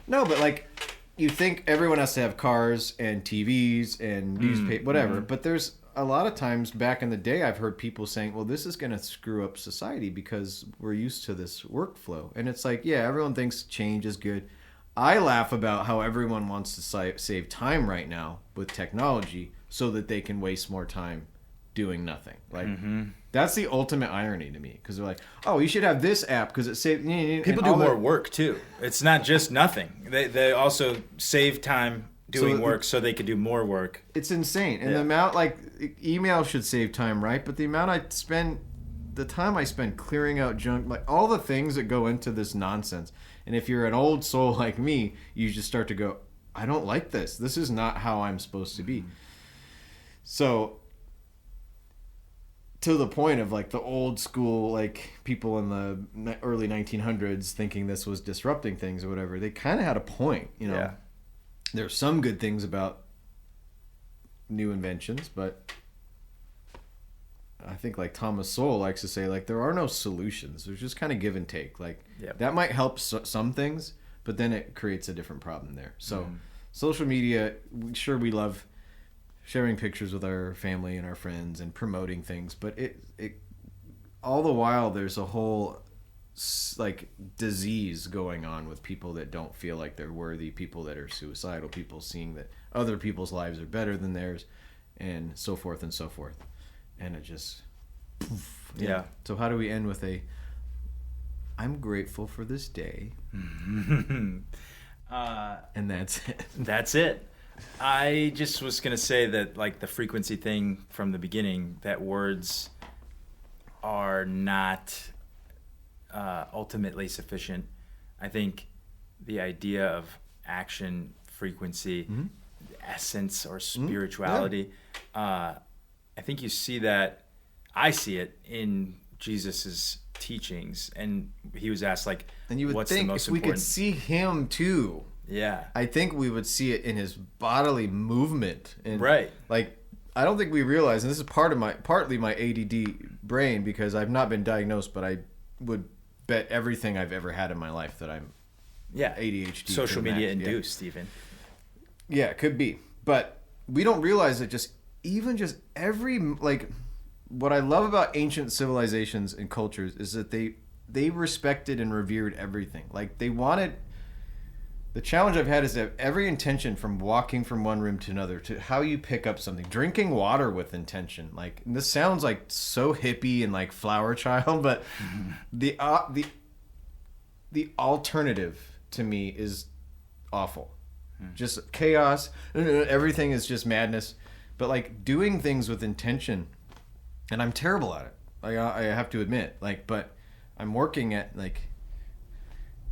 Speaker 1: No, but like, you think everyone has to have cars and TVs and newspaper, whatever. But there's a lot of times back in the day, I've heard people saying, well, this is going to screw up society because we're used to this workflow. And it's like, yeah, everyone thinks change is good. I laugh about how everyone wants to save time right now with technology so that they can waste more time doing nothing. Like, that's the ultimate irony to me because they're like, oh, you should have this app because it saves.
Speaker 2: People do more work too. It's not just nothing. They also save time doing work so they could do more work.
Speaker 1: It's insane. And the amount, like, email should save time, right? But the time I spend clearing out junk, like all the things that go into this nonsense. And if you're an old soul like me, you just start to go, I don't like this. This is not how I'm supposed to be. So to the point of like the old school, like people in the early 1900s thinking this was disrupting things or whatever, they kind of had a point, you know.
Speaker 2: Yeah.
Speaker 1: There's some good things about new inventions, but I think like Thomas Sowell likes to say, like, there are no solutions. There's just kind of give and take. Like that might help some things, but then it creates a different problem there. So social media, sure, we love sharing pictures with our family and our friends and promoting things, but it all the while there's a whole like disease going on with people that don't feel like they're worthy, people that are suicidal, people seeing that other people's lives are better than theirs, and so forth and so forth. And it just So how do we end with I'm grateful for this day? And that's it.
Speaker 2: That's it. I just was going to say that, like, the frequency thing from the beginning, that words are not ultimately sufficient. I think the idea of action, frequency, essence, or spirituality, I think you see that, I see it in Jesus's teachings. And he was asked, like,
Speaker 1: and you would
Speaker 2: what's
Speaker 1: think
Speaker 2: the most
Speaker 1: if we
Speaker 2: important?
Speaker 1: could see him too.
Speaker 2: Yeah.
Speaker 1: I think we would see it in his bodily movement. And
Speaker 2: right.
Speaker 1: Like, I don't think we realize, and this is partly my ADD brain, because I've not been diagnosed, but I would bet everything I've ever had in my life that I'm ADHD.
Speaker 2: Social media induced, even.
Speaker 1: Yeah, it could be. But we don't realize that every, like, what I love about ancient civilizations and cultures is that they respected and revered everything. Like, they wanted... The challenge I've had is that every intention, from walking from one room to another to how you pick up something, drinking water with intention. Like, and this sounds like so hippie and like flower child, but the alternative to me is awful. just chaos. Everything is just madness. But like doing things with intention, and I'm terrible at it. I have to admit, like, but I'm working at, like,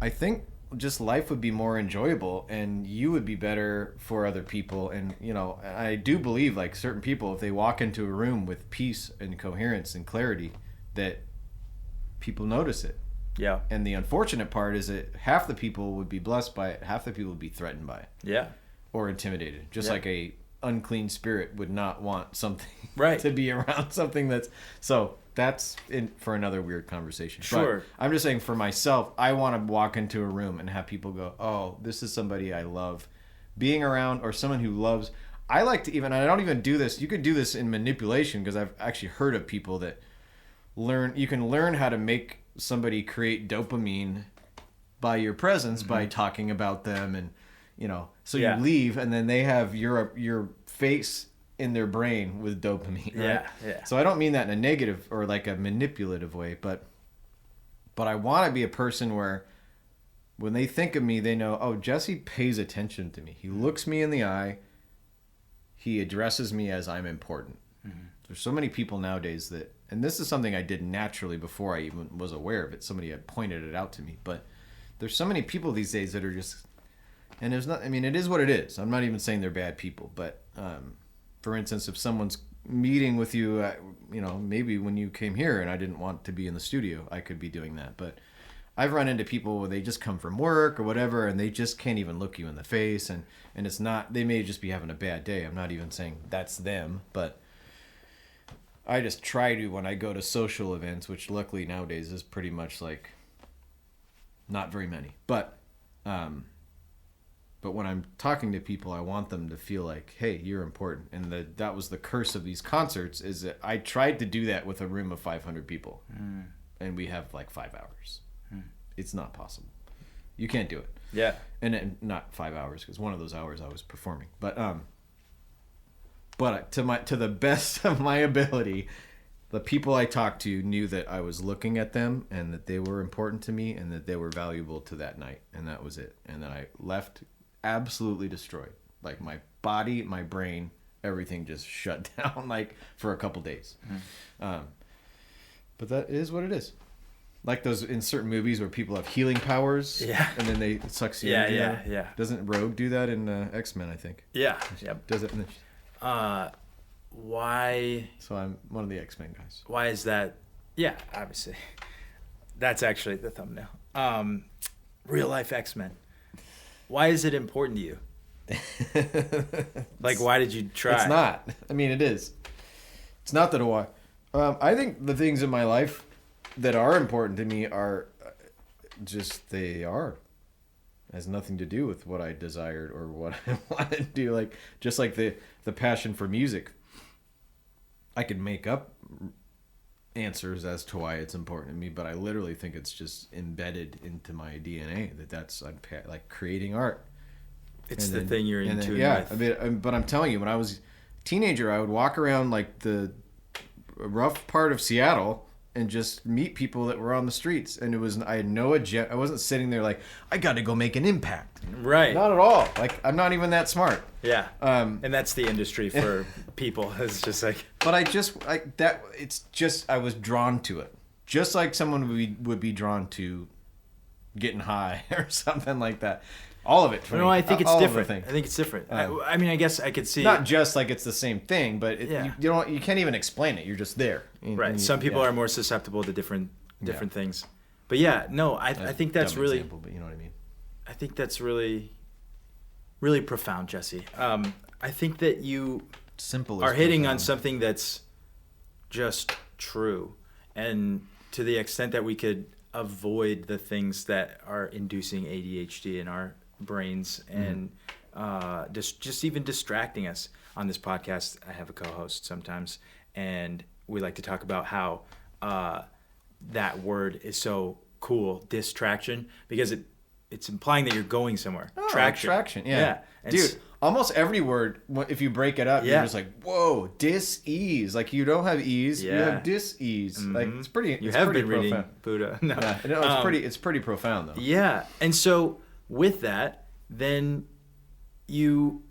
Speaker 1: I think just life would be more enjoyable and you would be better for other people. And, you know, I do believe like certain people, if they walk into a room with peace and coherence and clarity, that people notice it.
Speaker 2: Yeah.
Speaker 1: And the unfortunate part is that half the people would be blessed by it, half the people would be threatened by it.
Speaker 2: Yeah.
Speaker 1: Or intimidated. Just like a unclean spirit would not want something
Speaker 2: right.
Speaker 1: to be around something that's so. That's for another weird conversation.
Speaker 2: Sure.
Speaker 1: But I'm just saying for myself, I want to walk into a room and have people go, oh, this is somebody I love being around, or someone who loves. I like to even, I don't even do this. You could do this in manipulation, because I've actually heard of people that you can learn how to make somebody create dopamine by your presence, by talking about them. And, you know, so you leave and then they have your face in their brain with dopamine, right?
Speaker 2: Yeah.
Speaker 1: So I don't mean that in a negative or like a manipulative way, but I want to be a person where when they think of me, they know, oh, Jesse pays attention to me. He looks me in the eye. He addresses me as I'm important. Mm-hmm. There's so many people nowadays that, and this is something I did naturally before I even was aware of it. Somebody had pointed it out to me, but there's so many people these days that are just, and there's not, I mean, it is what it is. I'm not even saying they're bad people, but, for instance, if someone's meeting with you, you know, maybe when you came here and I didn't want to be in the studio, I could be doing that. But I've run into people where they just come from work or whatever, and they just can't even look you in the face. And it's not, they may just be having a bad day. I'm not even saying that's them, but I just try to, when I go to social events, which luckily nowadays is pretty much like not very many, but when I'm talking to people, I want them to feel like, hey, you're important. And that was the curse of these concerts, is that I tried to do that with a room of 500 people. And we have like 5 hours. It's not possible. You can't do it.
Speaker 2: Yeah.
Speaker 1: And not 5 hours, because one of those hours I was performing. But to the best of my ability, the people I talked to knew that I was looking at them and that they were important to me and that they were valuable to that night. And that was it. And then I left absolutely destroyed. Like my body, my brain, everything just shut down like for a couple days. But that is what it is. Like those in certain movies where people have healing powers, and then it sucks the energy out. Yeah. Doesn't Rogue do that in X-Men? I think.
Speaker 2: Yeah. Yep.
Speaker 1: Does it?
Speaker 2: Why?
Speaker 1: So I'm one of the X-Men guys.
Speaker 2: Why is that? Yeah, obviously. That's actually the thumbnail. Real life X-Men. Why is it important to you? Like, why did you try?
Speaker 1: It's not. I mean, it is. It's not that why. I think the things in my life that are important to me are just, they are. It has nothing to do with what I desired or what I wanted to do. Like, just like the passion for music. I could make up answers as to why it's important to me, but I literally think it's just embedded into my DNA I'm like creating art.
Speaker 2: It's the thing you're into.
Speaker 1: Yeah, but I'm telling you, when I was a teenager, I would walk around like the rough part of Seattle and just meet people that were on the streets, and I had no agenda. I wasn't sitting there like, I got to go make an impact.
Speaker 2: Right.
Speaker 1: Not at all. Like, I'm not even that smart.
Speaker 2: Yeah. And that's the industry for people. It's just like.
Speaker 1: But I was drawn to it, just like someone would be drawn to getting high or something like that. All of it.
Speaker 2: No, I think it's different. I think it's different. I mean, I guess I could see.
Speaker 1: Not just like it's the same thing, but you can't even explain it. You're just there.
Speaker 2: Right. Some people are more susceptible to different things. But I think that's really.
Speaker 1: Example, but you know what I mean.
Speaker 2: I think that's really, really profound, Jesse. I think that you are hitting on something that's just true, and to the extent that we could avoid the things that are inducing ADHD in our brains and just even distracting us. On this podcast, I have a co-host sometimes, and we like to talk about how that word is so cool, distraction, because it's implying that you're going somewhere.
Speaker 1: Traction, yeah. Dude, almost every word, if you break it up, you're just like, whoa, dis-ease. Like, you don't have ease, you have dis-ease. Like, it's pretty.
Speaker 2: You have been
Speaker 1: profound.
Speaker 2: reading Buddha. No,
Speaker 1: it's pretty profound though.
Speaker 2: Yeah, and so with that, then you're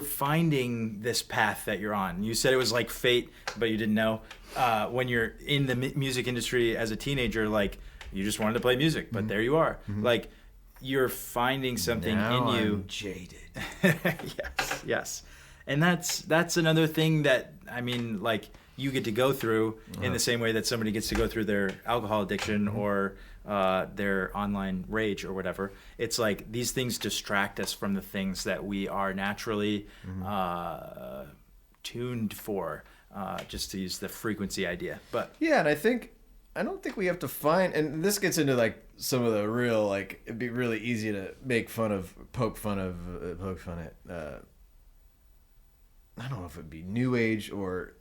Speaker 2: finding this path that you're on. You said it was like fate, but you didn't know. When you're in the music industry as a teenager, like you just wanted to play music, but there you are. Like you're finding something
Speaker 1: Now
Speaker 2: in you.
Speaker 1: I'm jaded.
Speaker 2: Yes. And that's another thing that, I mean, like you get to go through in the same way that somebody gets to go through their alcohol addiction or their online rage or whatever. It's like these things distract us from the things that we are naturally tuned for, just to use the frequency idea. But
Speaker 1: Yeah, and I don't think we have to find, and this gets into like some of the real, like it'd be really easy to poke fun at. I don't know if it'd be New Age or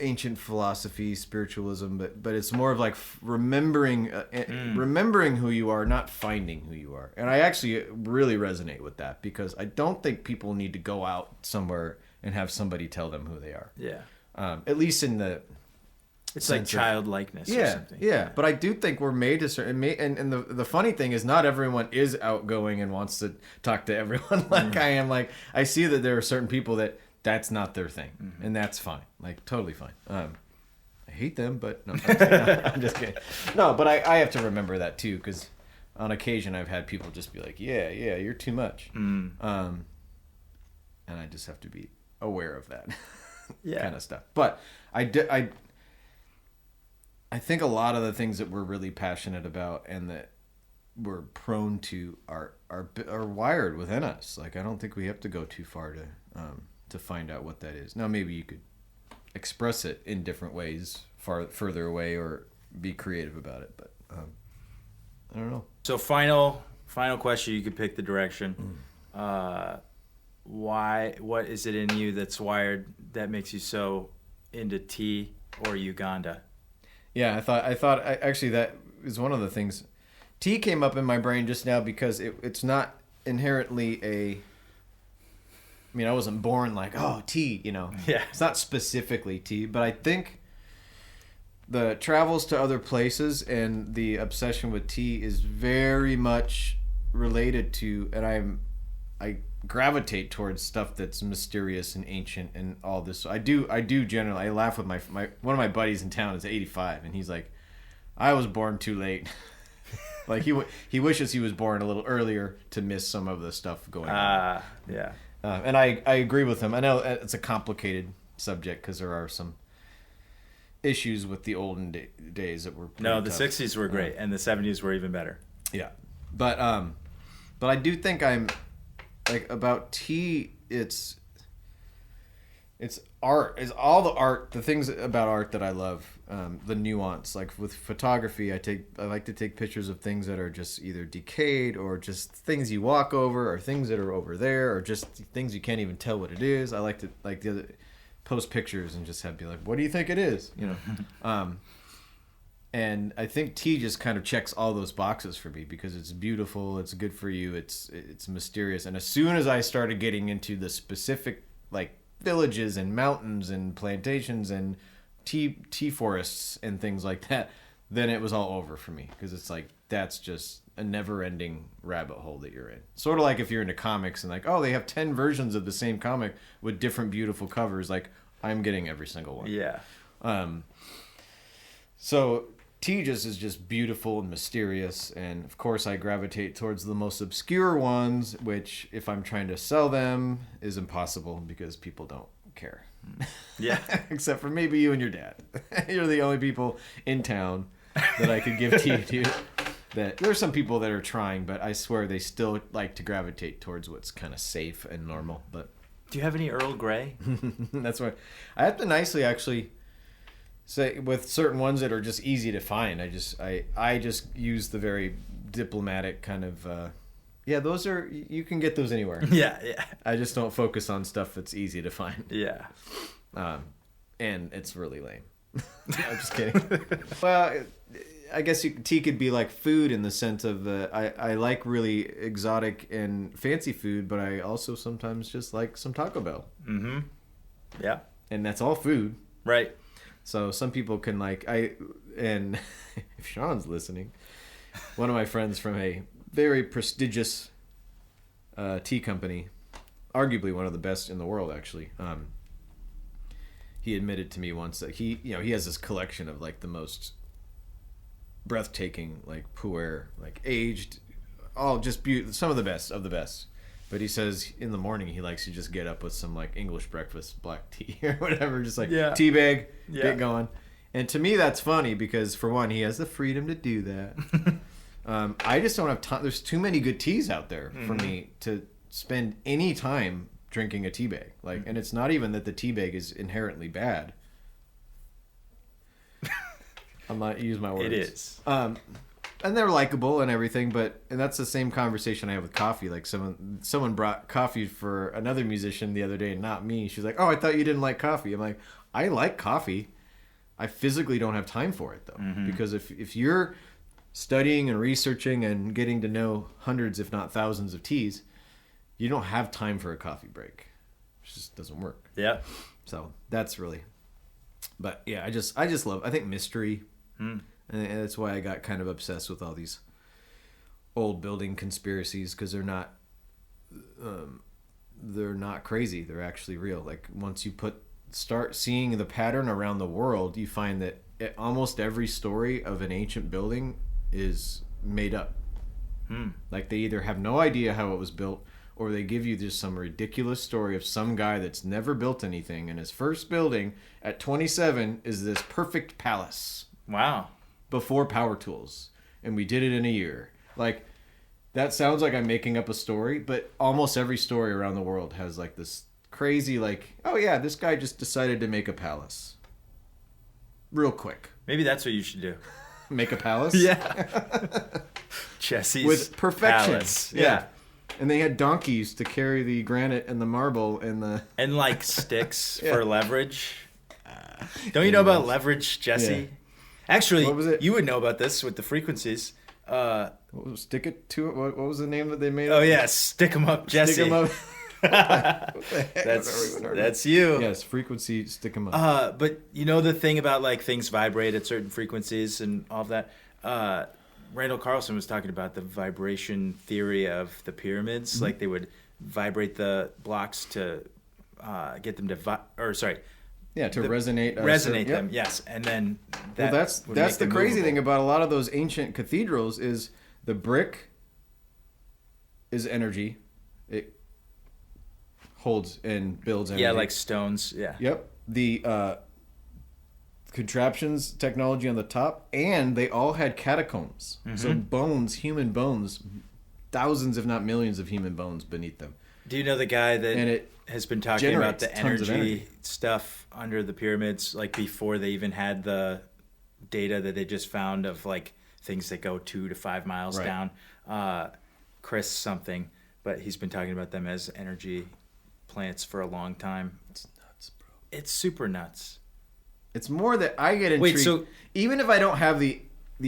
Speaker 1: ancient philosophy, spiritualism, but it's more of like remembering who you are, not finding who you are. And I actually really resonate with that because I don't think people need to go out somewhere and have somebody tell them who they are.
Speaker 2: yeah,
Speaker 1: At least in the
Speaker 2: it's like childlikeness or something.
Speaker 1: Yeah, but I do think we're made to certain. And the funny thing is, not everyone is outgoing and wants to talk to everyone like I am. Like I see that there are certain people that's not their thing, and that's fine. Like totally fine. I hate them, but no, I'm just kidding. No, but I have to remember that too, because on occasion I've had people just be like, "Yeah, you're too much," and I just have to be aware of that kind of stuff. But I think a lot of the things that we're really passionate about and that we're prone to are wired within us. Like I don't think we have to go too far to find out what that is. Now maybe you could express it in different ways, further away, or be creative about it. But I don't know.
Speaker 2: So final question. You could pick the direction. What is it in you that's wired that makes you so into tea or Uganda?
Speaker 1: Yeah, I thought actually that is one of the things. Tea came up in my brain just now because it's not inherently a. I mean, I wasn't born like, oh, tea,
Speaker 2: Yeah.
Speaker 1: It's not specifically tea, but I think the travels to other places and the obsession with tea is very much related to, and I gravitate towards stuff that's mysterious and ancient and all this. So I do generally. I laugh with my one of my buddies in town is 85, and he's like, I was born too late. Like he wishes he was born a little earlier to miss some of the stuff going on.
Speaker 2: Yeah.
Speaker 1: And I agree with him. I know it's a complicated subject because there are some issues with the olden days that were
Speaker 2: the
Speaker 1: tough.
Speaker 2: 60s were great, and the 70s were even better.
Speaker 1: Yeah, but I do think I'm like about tea. It's art. It's all the art, the things about art that I love. The nuance, like with photography, I like to take pictures of things that are just either decayed or just things you walk over or things that are over there or just things you can't even tell what it is. I like to post pictures and just be like, what do you think it is? And I think tea just kind of checks all those boxes for me because it's beautiful, it's good for you, it's mysterious. And as soon as I started getting into the specific like villages and mountains and plantations and tea forests and things like that, then it was all over for me because it's like that's just a never-ending rabbit hole that you're in. Sort of like if you're into comics and like, oh, they have 10 versions of the same comic with different beautiful covers. Like I'm getting every single one.
Speaker 2: Yeah.
Speaker 1: So tea is just beautiful and mysterious, and of course I gravitate towards the most obscure ones, which if I'm trying to sell them is impossible because people don't care.
Speaker 2: Yeah.
Speaker 1: Except for maybe you and your dad. You're the only people in town that I could give tea to. That there's some people that are trying, but I swear they still like to gravitate towards what's kind of safe and normal. But
Speaker 2: do you have any Earl Grey?
Speaker 1: that's why I have to nicely actually say with certain ones that are just easy to find. I just use the very diplomatic kind of. Yeah, those are you can get those anywhere.
Speaker 2: Yeah.
Speaker 1: I just don't focus on stuff that's easy to find.
Speaker 2: Yeah.
Speaker 1: And it's really lame. I'm just kidding. Well, I guess tea could be like food in the sense of I like really exotic and fancy food, but I also sometimes just like some Taco Bell.
Speaker 2: Mm-hmm. Yeah.
Speaker 1: And that's all food.
Speaker 2: Right.
Speaker 1: So some people can and if Sean's listening, one of my friends from a very prestigious tea company, arguably one of the best in the world, actually. He admitted to me once that he has this collection of like the most breathtaking, like pu'er, like aged, all just some of the best of the best. But he says in the morning he likes to just get up with some like English breakfast black tea or whatever, just like tea bag, get going. And to me that's funny because for one, he has the freedom to do that. I just don't have time. There's too many good teas out there for me to spend any time drinking a tea bag. Like, and it's not even that the tea bag is inherently bad. I'm not use my words.
Speaker 2: It is.
Speaker 1: And they're likable and everything, and that's the same conversation I have with coffee. Like someone brought coffee for another musician the other day, not me. She's like, "Oh, I thought you didn't like coffee." I'm like, "I like coffee. I physically don't have time for it though, because if you're studying and researching and getting to know hundreds, if not thousands, of teas, you don't have time for a coffee break. It just doesn't work."
Speaker 2: Yeah.
Speaker 1: So that's really, but yeah, I just love. I think mystery. And that's why I got kind of obsessed with all these old building conspiracies, because they're not crazy. They're actually real. Like once you start seeing the pattern around the world, you find that almost every story of an ancient building is made up. Like they either have no idea how it was built, or they give you just some ridiculous story of some guy that's never built anything, and his first building at 27 is this perfect palace.
Speaker 2: Wow.
Speaker 1: Before power tools, and we did it in a year. Like, that sounds like I'm making up a story, but almost every story around the world has like this crazy, like, oh yeah, this guy just decided to make a palace real quick.
Speaker 2: Maybe that's what you should do.
Speaker 1: Make a palace?
Speaker 2: Yeah. Jesse's
Speaker 1: with perfection.
Speaker 2: Palace.
Speaker 1: Yeah. And they had donkeys to carry the granite and the marble
Speaker 2: and like sticks for leverage. Don't you know about leverage, Jesse?
Speaker 1: Yeah.
Speaker 2: Actually,
Speaker 1: what was it?
Speaker 2: You would know about this with the frequencies.
Speaker 1: Stick it to it. What was the name that they made?
Speaker 2: Oh yeah, stick 'em up, Jesse.
Speaker 1: Stick 'em up.
Speaker 2: That's you.
Speaker 1: Yes, frequency, stick 'em up.
Speaker 2: But you know the thing about like things vibrate at certain frequencies and all of that. Randall Carlson was talking about the vibration theory of the pyramids. Like they would vibrate the blocks to get them to
Speaker 1: resonate.
Speaker 2: Resonate them, yes. And then
Speaker 1: that's the crazy thing about a lot of those ancient cathedrals is the brick is energy. It holds and builds energy.
Speaker 2: Yeah, like stones. Yeah.
Speaker 1: Yep. The contraptions technology on the top, and they all had catacombs. So bones, human bones, thousands if not millions of human bones beneath them.
Speaker 2: Do you know the guy that has been talking about the energy stuff under the pyramids, like before they even had the data that they just found of like things that go 2 to 5 miles down? Chris something, but he's been talking about them as energy plants for a long time.
Speaker 1: It's nuts, bro.
Speaker 2: It's super nuts.
Speaker 1: It's more that I get intrigued. Wait, so even if I don't have the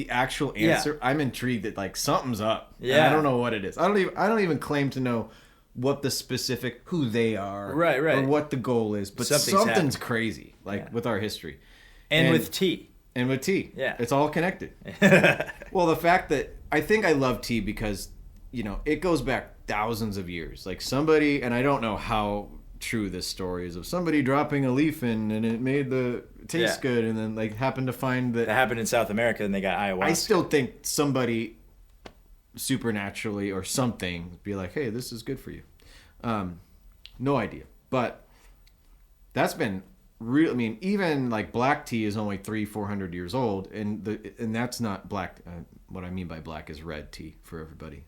Speaker 1: actual answer, I'm intrigued that like something's up. Yeah. I don't know what it is. I don't even claim to know what the specific, who they are,
Speaker 2: right,
Speaker 1: or what the goal is, but something's crazy, like with our history,
Speaker 2: and with tea,
Speaker 1: yeah, it's all connected. Well, the fact that I think I love tea because it goes back thousands of years. Like somebody, and I don't know how true this story is, of somebody dropping a leaf in and it made the taste good, and then like happened to find that
Speaker 2: happened in South America and they got ayahuasca.
Speaker 1: I still think somebody supernaturally or something be like, hey, this is good for you. No idea, but that's been real. I mean, even like black tea is only 300-400 years old, and that's not black. What I mean by black is red tea for everybody.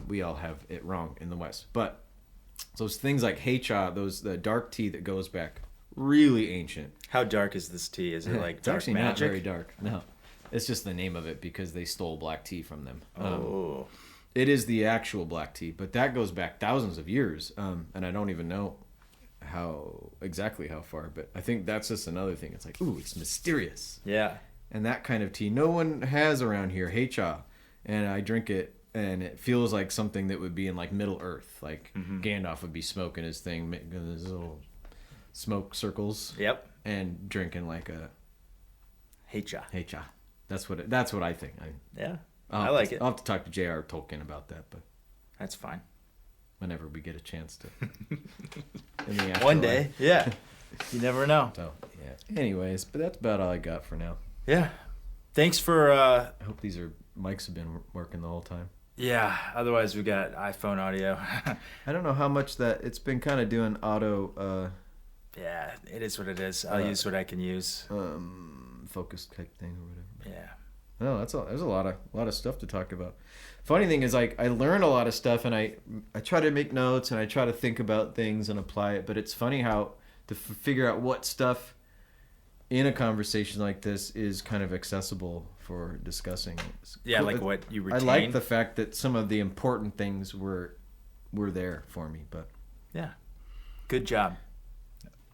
Speaker 1: We all have it wrong in the West, but those things like heicha, the dark tea that goes back really ancient.
Speaker 2: How dark is this tea? Is it like dark
Speaker 1: actually
Speaker 2: magic?
Speaker 1: Not very dark. No. It's just the name of it because they stole black tea from them. It is the actual black tea, but that goes back thousands of years, and I don't even know exactly how far. But I think that's just another thing. It's like, ooh, it's mysterious.
Speaker 2: Yeah.
Speaker 1: And that kind of tea no one has around here, heicha, and I drink it, and it feels like something that would be in like Middle Earth. Like Gandalf would be smoking his thing, making his little smoke circles.
Speaker 2: Yep.
Speaker 1: And drinking like a
Speaker 2: heicha.
Speaker 1: That's what I think.
Speaker 2: I like it.
Speaker 1: I'll have to talk to J.R. Tolkien about that, but
Speaker 2: that's fine.
Speaker 1: whenever we get a chance to. In the afterlife.
Speaker 2: One day, yeah. You never know.
Speaker 1: So yeah. Anyways, but that's about all I got for now.
Speaker 2: Yeah. Thanks for.
Speaker 1: I hope these mics have been working the whole time.
Speaker 2: Yeah. Otherwise, we got iPhone audio.
Speaker 1: I don't know how much that it's been kind of doing auto.
Speaker 2: Yeah, it is what it is. I'll use what I can use.
Speaker 1: Focus type thing or whatever.
Speaker 2: Yeah.
Speaker 1: No, there's a lot of stuff to talk about. Funny thing is, like, I learn a lot of stuff, and I try to make notes, and I try to think about things and apply it. But it's funny how to figure out what stuff in a conversation like this is kind of accessible for discussing.
Speaker 2: Yeah, like what you retain.
Speaker 1: I like the fact that some of the important things were there for me. But
Speaker 2: yeah, good job.